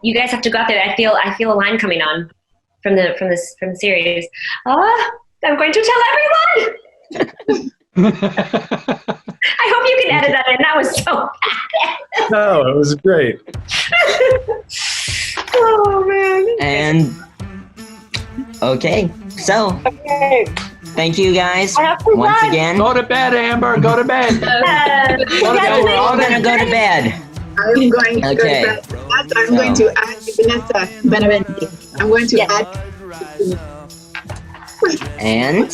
You guys have to go out there. I feel a line coming on from the series. I'm going to tell everyone. I hope you can edit that in. That was so bad. No, it was great. Oh man. And okay, so thank you guys once again. Go to bed, Amber. Go to bed. We're all gonna go to bed. I'm going to go to bed. I'm going to add Vanessa Benavente. I'm going to add. And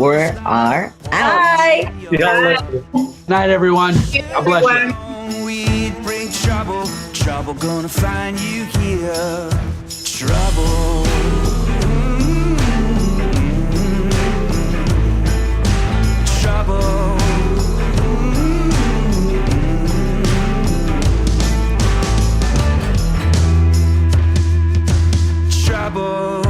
we are out. Bye. Bye. Night, everyone. God bless you. We'd bring trouble, trouble gonna find you here. Trouble. Trouble. Trouble.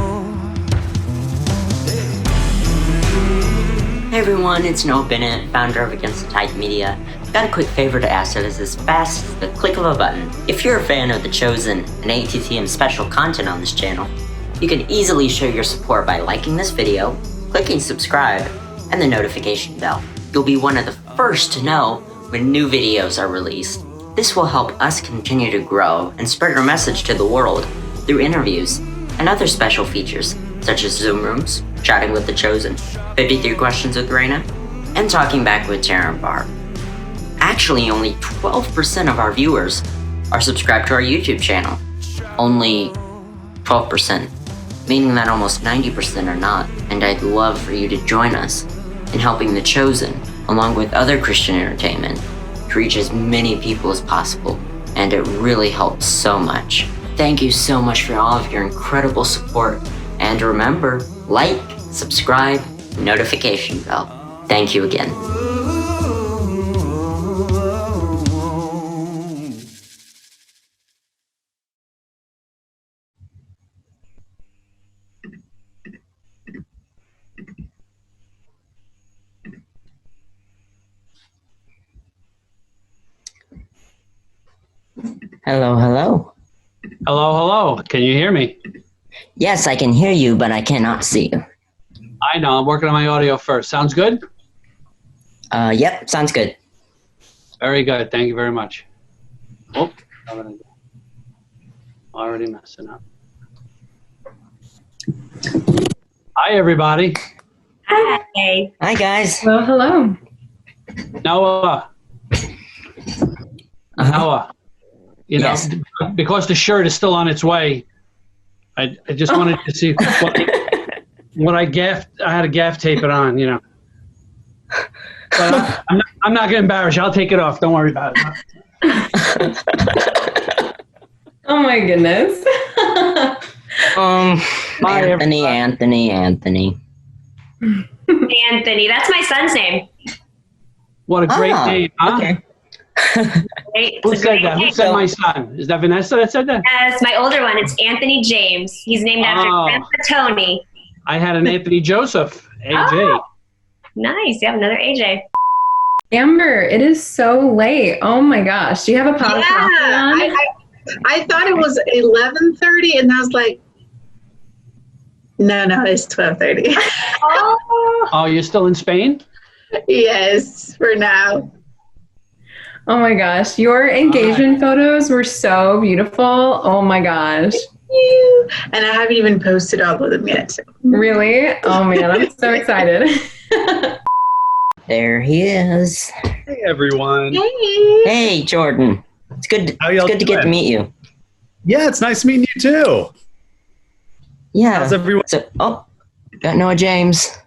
Hey everyone, it's Noah Bennett, founder of Against the Tide Media. Got a quick favor to ask that is as fast as the click of a button. If you're a fan of The Chosen and ATTM special content on this channel, you can easily show your support by liking this video, clicking subscribe, and the notification bell. You'll be one of the first to know when new videos are released. This will help us continue to grow and spread our message to the world through interviews and other special features such as Zoom rooms, chatting with The Chosen, 53 Questions with Raina, and talking back with Tera and Barb. Actually, only 12% of our viewers are subscribed to our YouTube channel. Only 12%, meaning that almost 90% are not, and I'd love for you to join us in helping The Chosen, along with other Christian entertainment, to reach as many people as possible, and it really helps so much. Thank you so much for all of your incredible support, and remember, like, subscribe, notification bell. Thank you again. Hello, hello. Hello, hello. Can you hear me? Yes, I can hear you, but I cannot see you. I know. I'm working on my audio first. Sounds good? Yep, sounds good. Very good. Thank you very much. Oh, already messing up. Hi, everybody. Hi. Hi, guys. Well, hello. Noah. Noah. You know, Yes. because the shirt is still on its way, I just wanted to see what I gaffed. I had to gaff tape it on, you know. But I'm not going to embarrass you. I'll take it off. Don't worry about it. Oh my goodness. Anthony. Anthony, that's my son's name. What a great name, huh? Okay. Who said that? Who said my son? Is that Vanessa that said that? Yes, my older one. It's Anthony James. He's named after Grandpa Tony. I had an Anthony Joseph, AJ. Oh, nice. You have another AJ. Amber, it is so late. Oh my gosh. Do you have a podcast on? I thought it was 11:30, and I was like, no, it's 12:30. Oh, you're still in Spain? Yes, for now. Oh my gosh. Your engagement photos were so beautiful. Oh my gosh. Thank you. And I haven't even posted all of them yet. Really? Oh man, I'm so excited. There he is. Hey, everyone. Hey, Jordan. It's good to get to meet you. Yeah, it's nice meeting you too. Yeah. How's everyone? Got Noah James.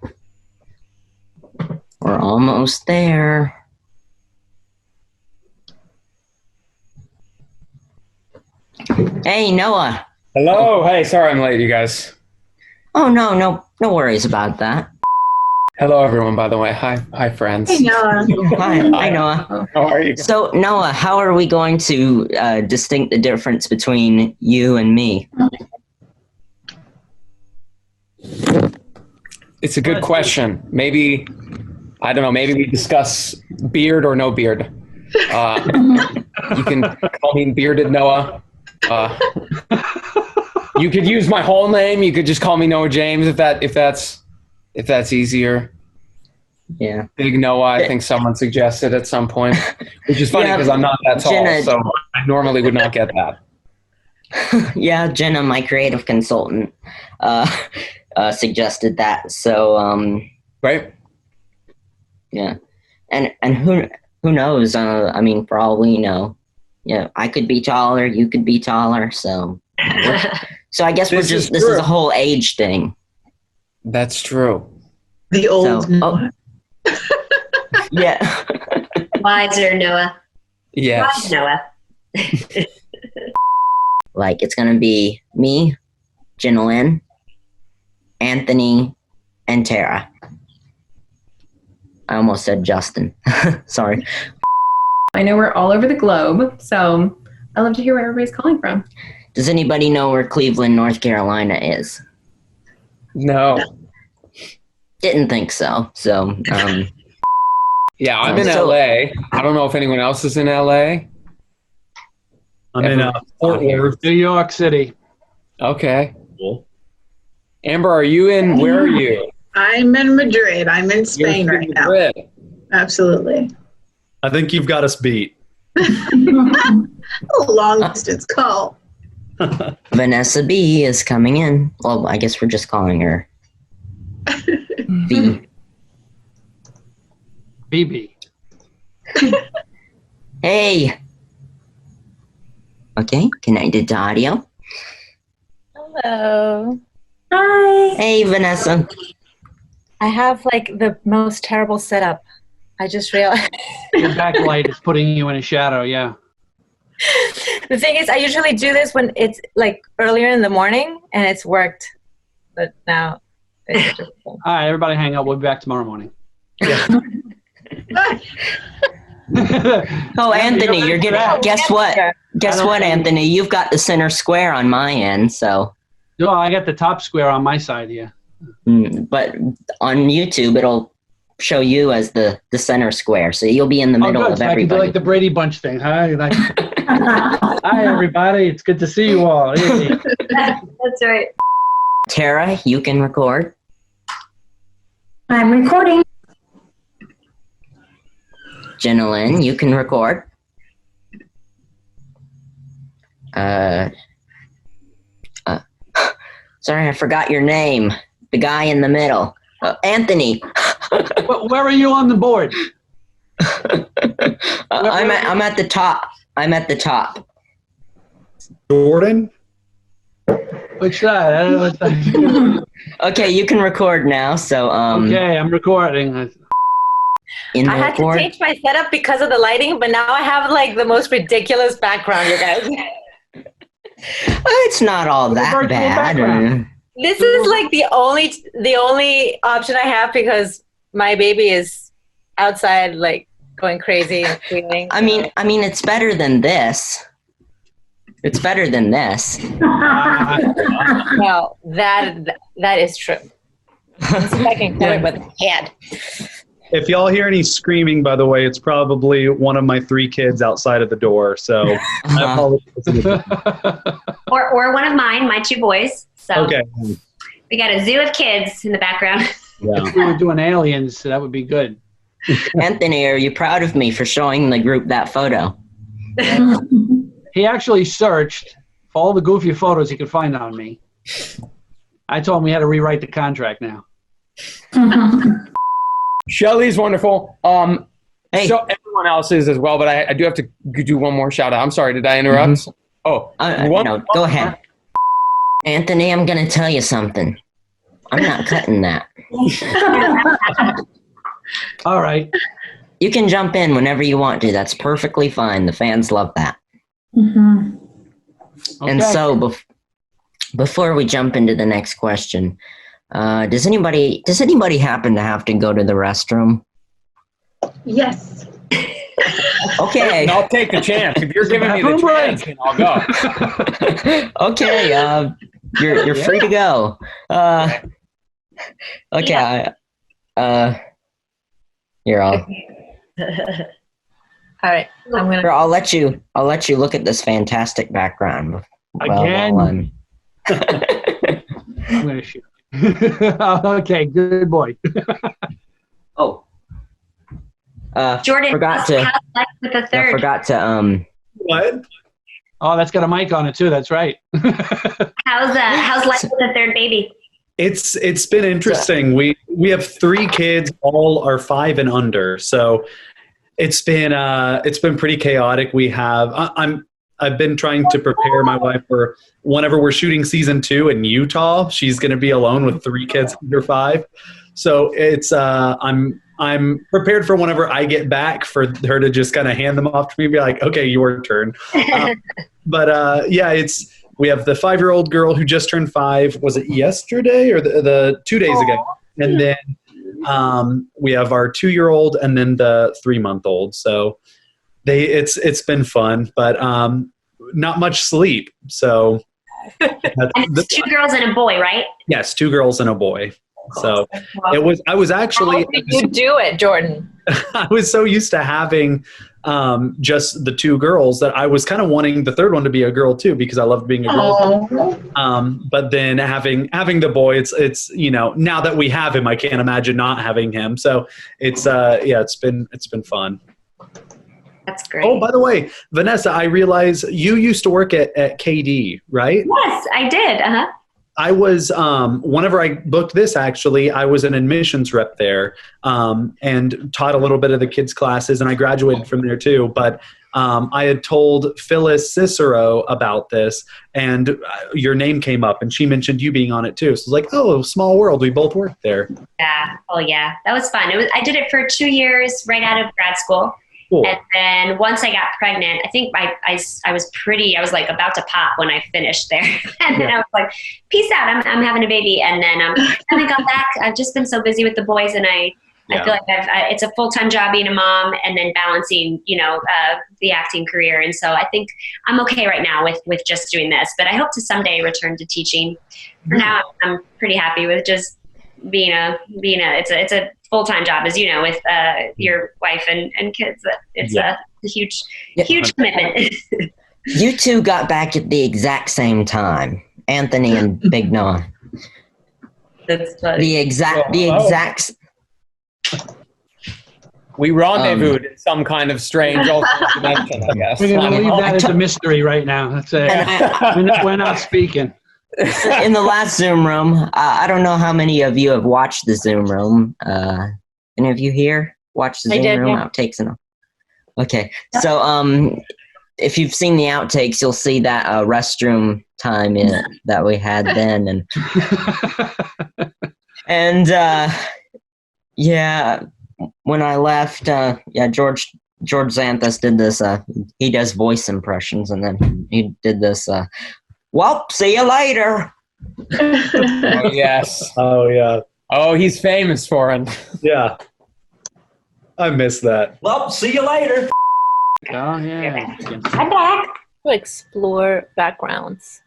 We're almost there. Hey, Noah. Hello. Hey, sorry I'm late, you guys. Oh, no worries about that. Hello, everyone, by the way. Hi, friends. Hey, Noah. Hi, Noah. How are you? So, Noah, how are we going to distinct the difference between you and me? It's a good question. Maybe, I don't know, maybe we discuss beard or no beard. You can call me Bearded Noah. You could use my whole name. You could just call me Noah James if that's easier. Yeah. Big Noah, I think someone suggested at some point, which is funny because I'm not that tall, so I normally would not get that. Yeah, Jenna, my creative consultant, suggested that. So, right. Yeah, and who knows? I mean, for all we know, I could be taller, you could be taller. So I guess this is a whole age thing. That's true. The old. Yeah. Wiser, Noah. Yes. Wise, Noah. Like, it's going to be me, Jenalynn, Anthony, and Tera. I almost said Justin. Sorry. I know we're all over the globe, so I'd love to hear where everybody's calling from. Does anybody know where Cleveland, North Carolina is? No. Didn't think so. So, yeah, I'm in So- LA. I don't know if anyone else is in LA. I'm in Fort Worth. New York City. Okay. Cool. Amber, are you in? Where are you? I'm in Madrid. I'm in Spain right now. Madrid. Absolutely. I think you've got us beat. A long distance call. Vanessa B is coming in. Well, I guess we're just calling her V. BB. Hey. Okay, connected to audio. Hello. Hi. Hey, Vanessa. I have like the most terrible setup. I just realized. Your backlight is putting you in a shadow, yeah. The thing is, I usually do this when it's like earlier in the morning and it's worked. But now it's just... All right, everybody hang up. We'll be back tomorrow morning. Oh, Anthony, you're getting. Guess what? Guess what, Anthony? You've got the center square on my end, so. No, I got the top square on my side here. But on YouTube, it'll show you as the center square, so you'll be in the middle of I can do everybody. like the Brady Bunch thing. Hi, hi, everybody. It's good to see you all. Hey. That's right. Tera, you can record. I'm recording. Jenalynn, you can record. Sorry, I forgot your name. The guy in the middle. Anthony. Where are you on the board? I'm at the top. I'm at the top. Jordan? What's that? I don't know what that Okay, you can record now. So okay, I'm recording. In the I had record. to change my setup because of the lighting, but now I have like the most ridiculous background, you guys. It's not all that bad. This is like the only option I have because my baby is outside, like going crazy and screaming. I mean, it's better than this. It's better than this. Well, that is true. Let's see if I can get it with a hand. If y'all hear any screaming, by the way, it's probably one of my 3 kids outside of the door. So I apologize. Or one of mine, my 2 boys. So Okay. we got a zoo of kids in the background. Yeah. If we were doing aliens, that would be good. Anthony, are you proud of me for showing the group that photo? He actually searched for all the goofy photos he could find on me. I told him we had to rewrite the contract now. Shelly's wonderful. Hey. So everyone else is as well, but I do have to do one more shout out. I'm sorry, did I interrupt? Mm-hmm. Oh, no, go ahead. Anthony, I'm going to tell you something. I'm not cutting that. All right. You can jump in whenever you want to. That's perfectly fine. The fans love that. Mm-hmm. And so before we jump into the next question, does anybody happen to have to go to the restroom? Yes. Okay. I'll take the chance. If you're giving me the chance, then I'll go. Okay. You're free to go. Okay. You're all. All right. I'll let you look at this fantastic background. Again? I'm going to shoot. Okay, good boy. Oh. Jordan, forgot how's life with the I third? forgot to What? Oh, that's got a mic on it too. That's right. How's life with the third baby? It's been interesting. We have 3 kids, all are 5 and under. So it's been pretty chaotic. We have I've been trying to prepare my wife for whenever we're shooting season 2 in Utah. She's going to be alone with 3 kids under 5. So it's I'm I'm prepared for whenever I get back for her to just kind of hand them off to me and be like, okay, your turn. But we have the 5-year-old girl who just turned 5. Was it yesterday or the 2 days ago? And then we have our 2-year-old and then the 3-month-old. So it's been fun, but not much sleep. So and it's 2 girls and a boy, right? yes, 2 girls and a boy. So I was actually. How did you do it, Jordan? I was so used to having just the 2 girls that I was kind of wanting the 3rd one to be a girl too, because I loved being a girl. But then having the boy, it's now that we have him, I can't imagine not having him. So it's it's been fun. That's great. Oh, by the way, Vanessa, I realize you used to work at KD, right? Yes, I did. I was, whenever I booked this, actually, I was an admissions rep there and taught a little bit of the kids' classes, and I graduated from there too. But I had told Phyllis Cicero about this, and your name came up, and she mentioned you being on it too. So I was like, oh, small world. We both worked there. Yeah. Oh, yeah. That was fun. I did it for 2 years right out of grad school. Cool. And then once I got pregnant, I think I was like about to pop when I finished there. And then I was like, peace out, I'm having a baby. And then I got back. I've just been so busy with the boys, and I feel like it's a full-time job being a mom and then balancing, the acting career. And so I think I'm okay right now with just doing this, but I hope to someday return to teaching. For now, I'm pretty happy with just being it's a full-time job, as you know, with your wife and kids. It's a huge commitment. You two got back at the exact same time, Anthony and Big Non. That's funny. The exact. We rendezvoused in some kind of strange alternate dimension, I guess. We're going to leave that as a mystery right now. That's it. We're not speaking. In the last Zoom room, I don't know how many of you have watched the Zoom room. Any of you here watch the Zoom room outtakes and all? Okay, so if you've seen the outtakes, you'll see that restroom time that we had then, and when I left, George Xanthus did this. He does voice impressions, and then he did this. Well, see you later. Oh, yes. Oh, yeah. Oh, he's famous for it. Yeah. I miss that. Well, see you later. Oh, yeah. I'm back. To explore backgrounds.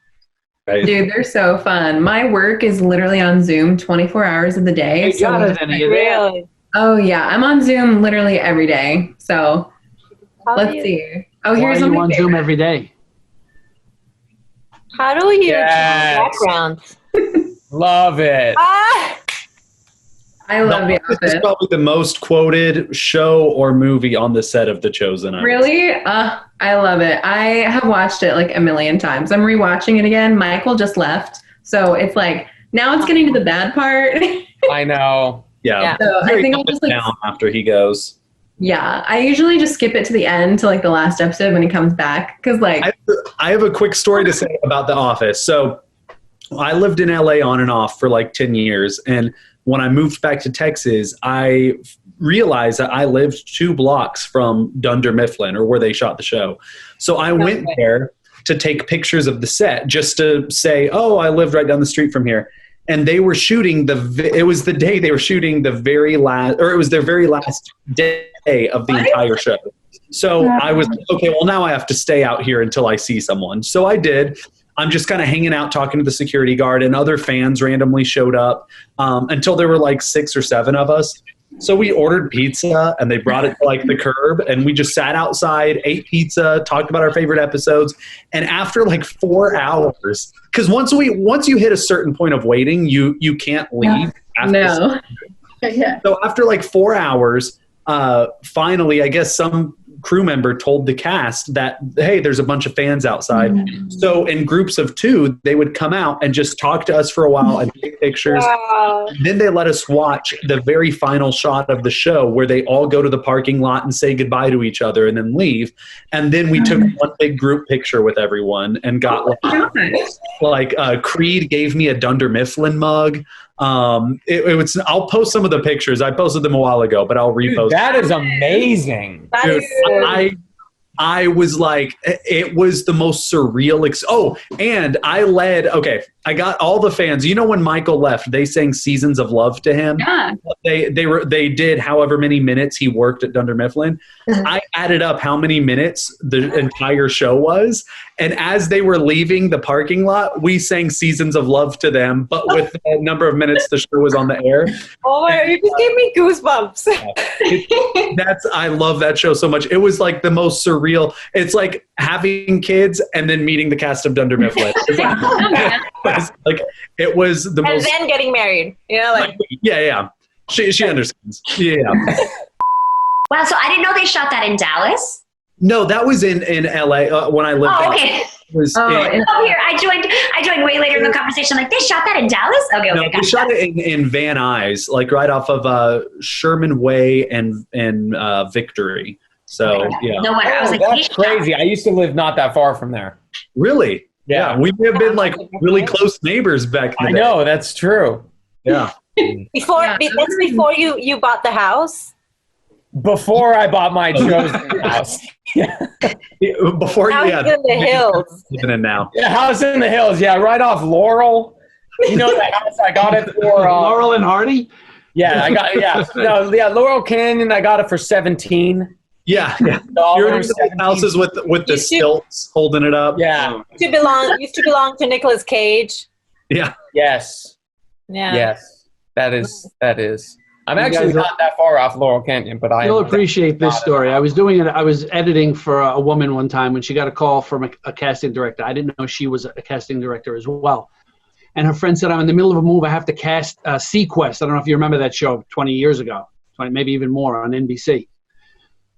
Right. Dude, they're so fun. My work is literally on Zoom 24 hours of the day. Hey, Jonathan, are you there? Oh, yeah. I'm on Zoom literally every day. So let's see. Oh, here's you something on Zoom every day? How do you change backgrounds? Love it. I love The Office. This is probably the most quoted show or movie on the set of The Chosen. Really? I love it. I have watched it like a million times. I'm rewatching it again. Michael just left. So it's like, now it's getting to the bad part. I know. Yeah. So I think I'll just like down after he goes. Yeah, I usually just skip it to the end to like the last episode when he comes back, because like I have a quick story to say about The Office. So I lived in LA on and off for like 10 years, and when I moved back to Texas, I realized that I lived 2 blocks from Dunder Mifflin, or where they shot the show. So I went there to take pictures of the set, just to say, oh, I lived right down the street from here. And they were shooting it was the day they were shooting it was their very last day of the entire show. So I was like, okay, well, now I have to stay out here until I see someone. So I did. I'm just kind of hanging out, talking to the security guard, and other fans randomly showed up until there were like 6 or 7 of us. So we ordered pizza, and they brought it to like the curb, and we just sat outside, ate pizza, talked about our favorite episodes. And after like 4 hours, because once you hit a certain point of waiting, you can't leave. No. So after like 4 hours, finally, I guess some crew member told the cast that, hey, there's a bunch of fans outside. So in groups of 2, they would come out and just talk to us for a while and take pictures. Then they let us watch the very final shot of the show, where they all go to the parking lot and say goodbye to each other and then leave. And then we took one big group picture with everyone and got like Creed gave me a Dunder Mifflin mug. It was. I'll post some of the pictures. I posted them a while ago, but I'll repost. Dude, that is amazing. Dude, I was like, it was the most surreal. And I led. Okay, I got all the fans. You know, when Michael left, they sang "Seasons of Love" to him. Yeah. They did however many minutes he worked at Dunder Mifflin. I added up how many minutes the entire show was, and as they were leaving the parking lot, we sang "Seasons of Love" to them, but with the number of minutes the show was on the air. Oh my God, you just gave me goosebumps. I love that show so much. It was like the most surreal. It's like having kids and then meeting the cast of Dunder Mifflin. It was the most. And then getting married. You know, like. Yeah. She understands. Yeah. Wow, so I didn't know they shot that in Dallas. No, that was in LA when I lived. Oh, okay. Here I joined way later in the conversation. Like, they shot that in Dallas. Okay, no, they shot it in Van Nuys, like right off of Sherman Way and Victory. So yeah. No wonder. I was like, that's crazy. I used to live not that far from there. Really? Yeah, we may have been like really close neighbors back in the day. I know, that's true. Yeah. That's before you bought the house? Before I bought my chosen house. Before house in the hills. Living in now. Yeah, house in the hills. Yeah, right off Laurel. You know the house I got it for Laurel and Hardy? Yeah, I got Laurel Canyon, I got it for 17. Yeah. You're in the houses with the stilts holding it up. Yeah. Used to belong to Nicolas Cage. Yeah. Yes. Yeah. Yes. That is. I'm actually not that far off Laurel Canyon, but You'll appreciate this story. I was editing for a woman one time when she got a call from a casting director. I didn't know she was a casting director as well. And her friend said, I'm in the middle of a move. I have to cast Sequest. I don't know if you remember that show 20 years ago, maybe even more, on NBC.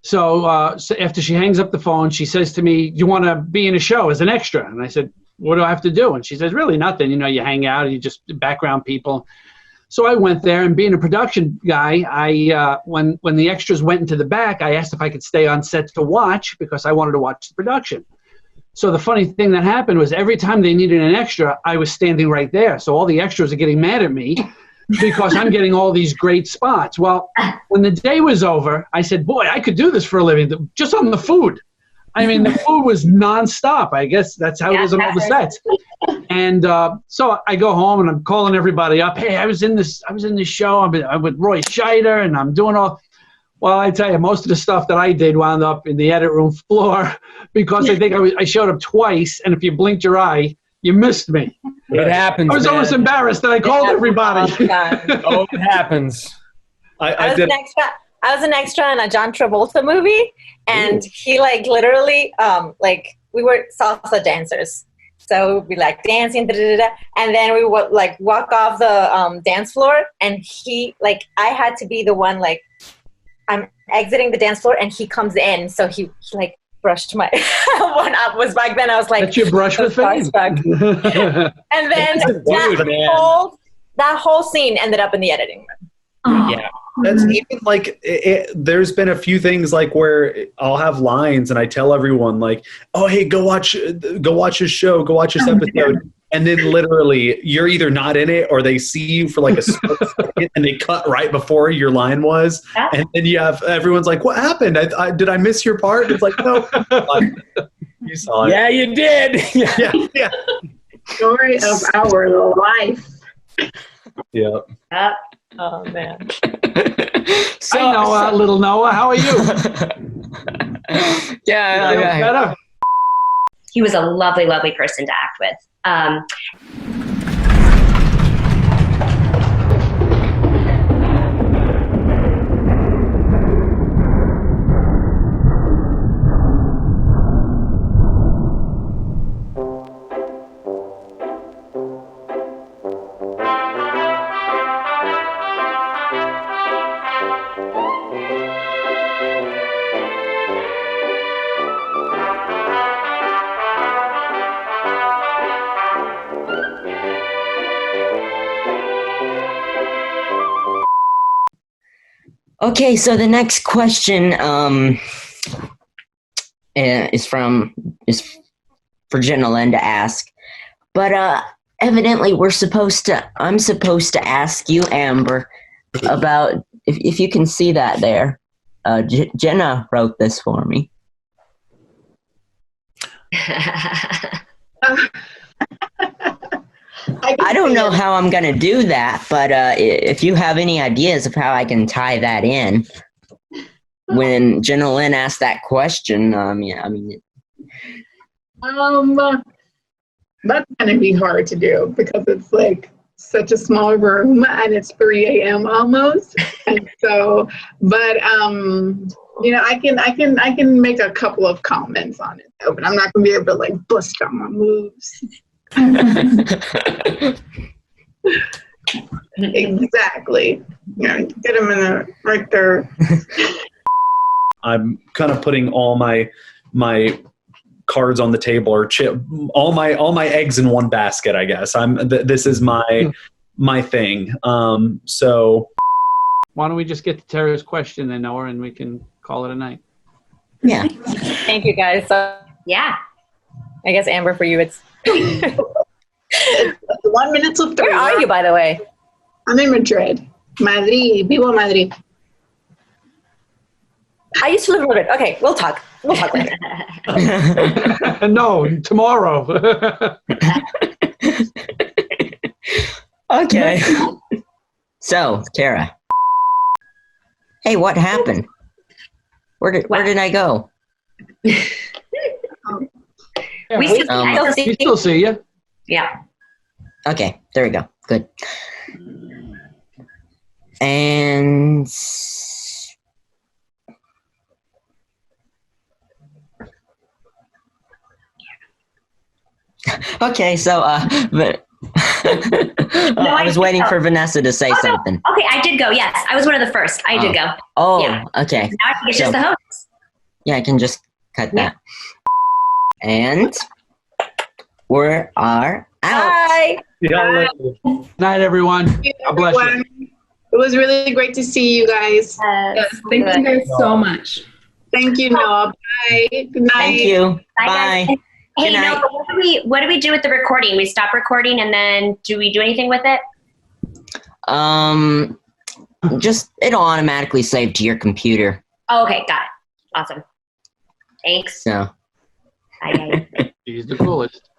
So after she hangs up the phone, she says to me, you want to be in a show as an extra? And I said, what do I have to do? And she says, really nothing. You know, you hang out, you just background people. So I went there, and being a production guy, when the extras went into the back, I asked if I could stay on set to watch because I wanted to watch the production. So the funny thing that happened was every time they needed an extra, I was standing right there. So all the extras are getting mad at me because I'm getting all these great spots. Well, when the day was over, I said, boy, I could do this for a living just on the food. I mean, the food was nonstop. I guess that's how it is on all the sets. And so I go home and I'm calling everybody up. Hey, I was in this show. I'm with Roy Scheider, and I'm doing all. Well, I tell you, most of the stuff that I did wound up in the edit room floor because I think I showed up twice, and if you blinked your eye, you missed me. It happens. I was almost embarrassed that I called everybody. Oh, it happens. I was an extra in a John Travolta movie, and he literally we were salsa dancers. So we'd be dancing, and then we would walk off the dance floor, and he I had to be the one I'm exiting the dance floor, and he comes in, so he brushed my one up. Was back then I was like, that's your brush with fame. And then that whole scene ended up in the editing room. Yeah. That's even there's been a few things where I'll have lines and I tell everyone oh, hey, go watch this show, go watch this episode. And then literally you're either not in it or they see you for a split second and they cut right before your line was. And then you have everyone's like, what happened? Did I miss your part? It's no. You saw it. Yeah, you did. Yeah. Story of our life. Yeah. Oh man. Hi, Noah, little Noah. How are you? Yeah. He was a lovely, lovely person to act with. Okay, so the next question is for Jenalynn to ask. But evidently I'm supposed to ask you, Amber, about if you can see that there. Jenna wrote this for me. I don't know how I'm going to do that, but if you have any ideas of how I can tie that in, when Jenalynn asked that question, that's going to be hard to do because it's like such a small room and it's 3 a.m. almost. And so, but I can make a couple of comments on it though, but I'm not going to be able to like bust out my moves. Exactly. Get them in right there. I'm kind of putting all my cards on the table, or all my eggs in one basket, I guess. This is my thing. So why don't we just get to Tera's question then, Noah, and we can call it a night. Yeah. Thank you, guys. Yeah. I guess Amber, for you, it's 1 minute to 3. Where are you, by the way? I'm in Madrid. Vivo Madrid. I used to live in Madrid. Okay, we'll talk later. No, tomorrow. Okay. So, Tera. Hey, what happened? Where did I go? We still see you. Yeah. Okay, there we go. Good. And okay, so but I was waiting for Vanessa to say something. No. Okay, I did go. Yes, I was one of the first. I did go. Oh, yeah. Okay. Now I think it's just the host. Yeah, I can just cut that. And we are out. Bye. Night, everyone. God bless you. It was really great to see you guys. Yes, thank you guys so much. Thank you, Noah. Bye. Good night. Thank you. Bye. Guys. Hey, Noah, what do we do with the recording? We stop recording and then do we do anything with it? Just it'll automatically save to your computer. Oh, okay, got it. Awesome. Thanks. So. Bye. He's the coolest.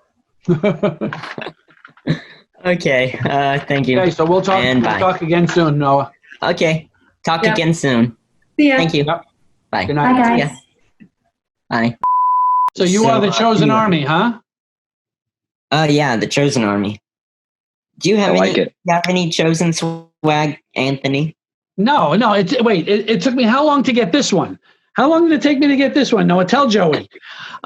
Okay. Thank you. Okay, so we'll talk again soon, Noah. Okay. Talk again soon. See ya. Thank you. Yep. Bye. Good night. Bye, guys. Bye. So you are the chosen army, huh? Yeah, the chosen army. Do you have any chosen swag, Anthony? No. It took me how long to get this one? How long did it take me to get this one? Noah, tell Joey.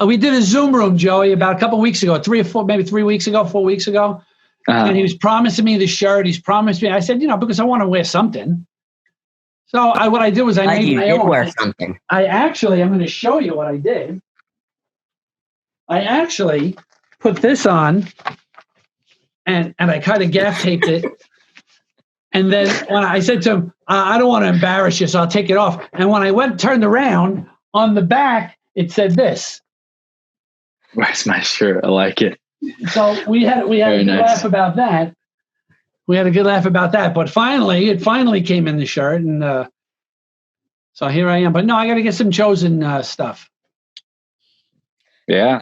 We did a ZoomRoom, Joey, about a couple weeks ago, 4 weeks ago. And he was promising me the shirt. He's promised me. I said, because I want to wear something. So what I did was I made my own. Wear something. I'm going to show you what I did. I actually put this on, and I kind of gaff taped it. And then when I said to him, I don't want to embarrass you, so I'll take it off. And when I turned around, on the back, it said this. Where's my shirt? I like it. So we had a good laugh about that. But it finally came in the shirt. And so here I am. But no, I got to get some chosen stuff. Yeah.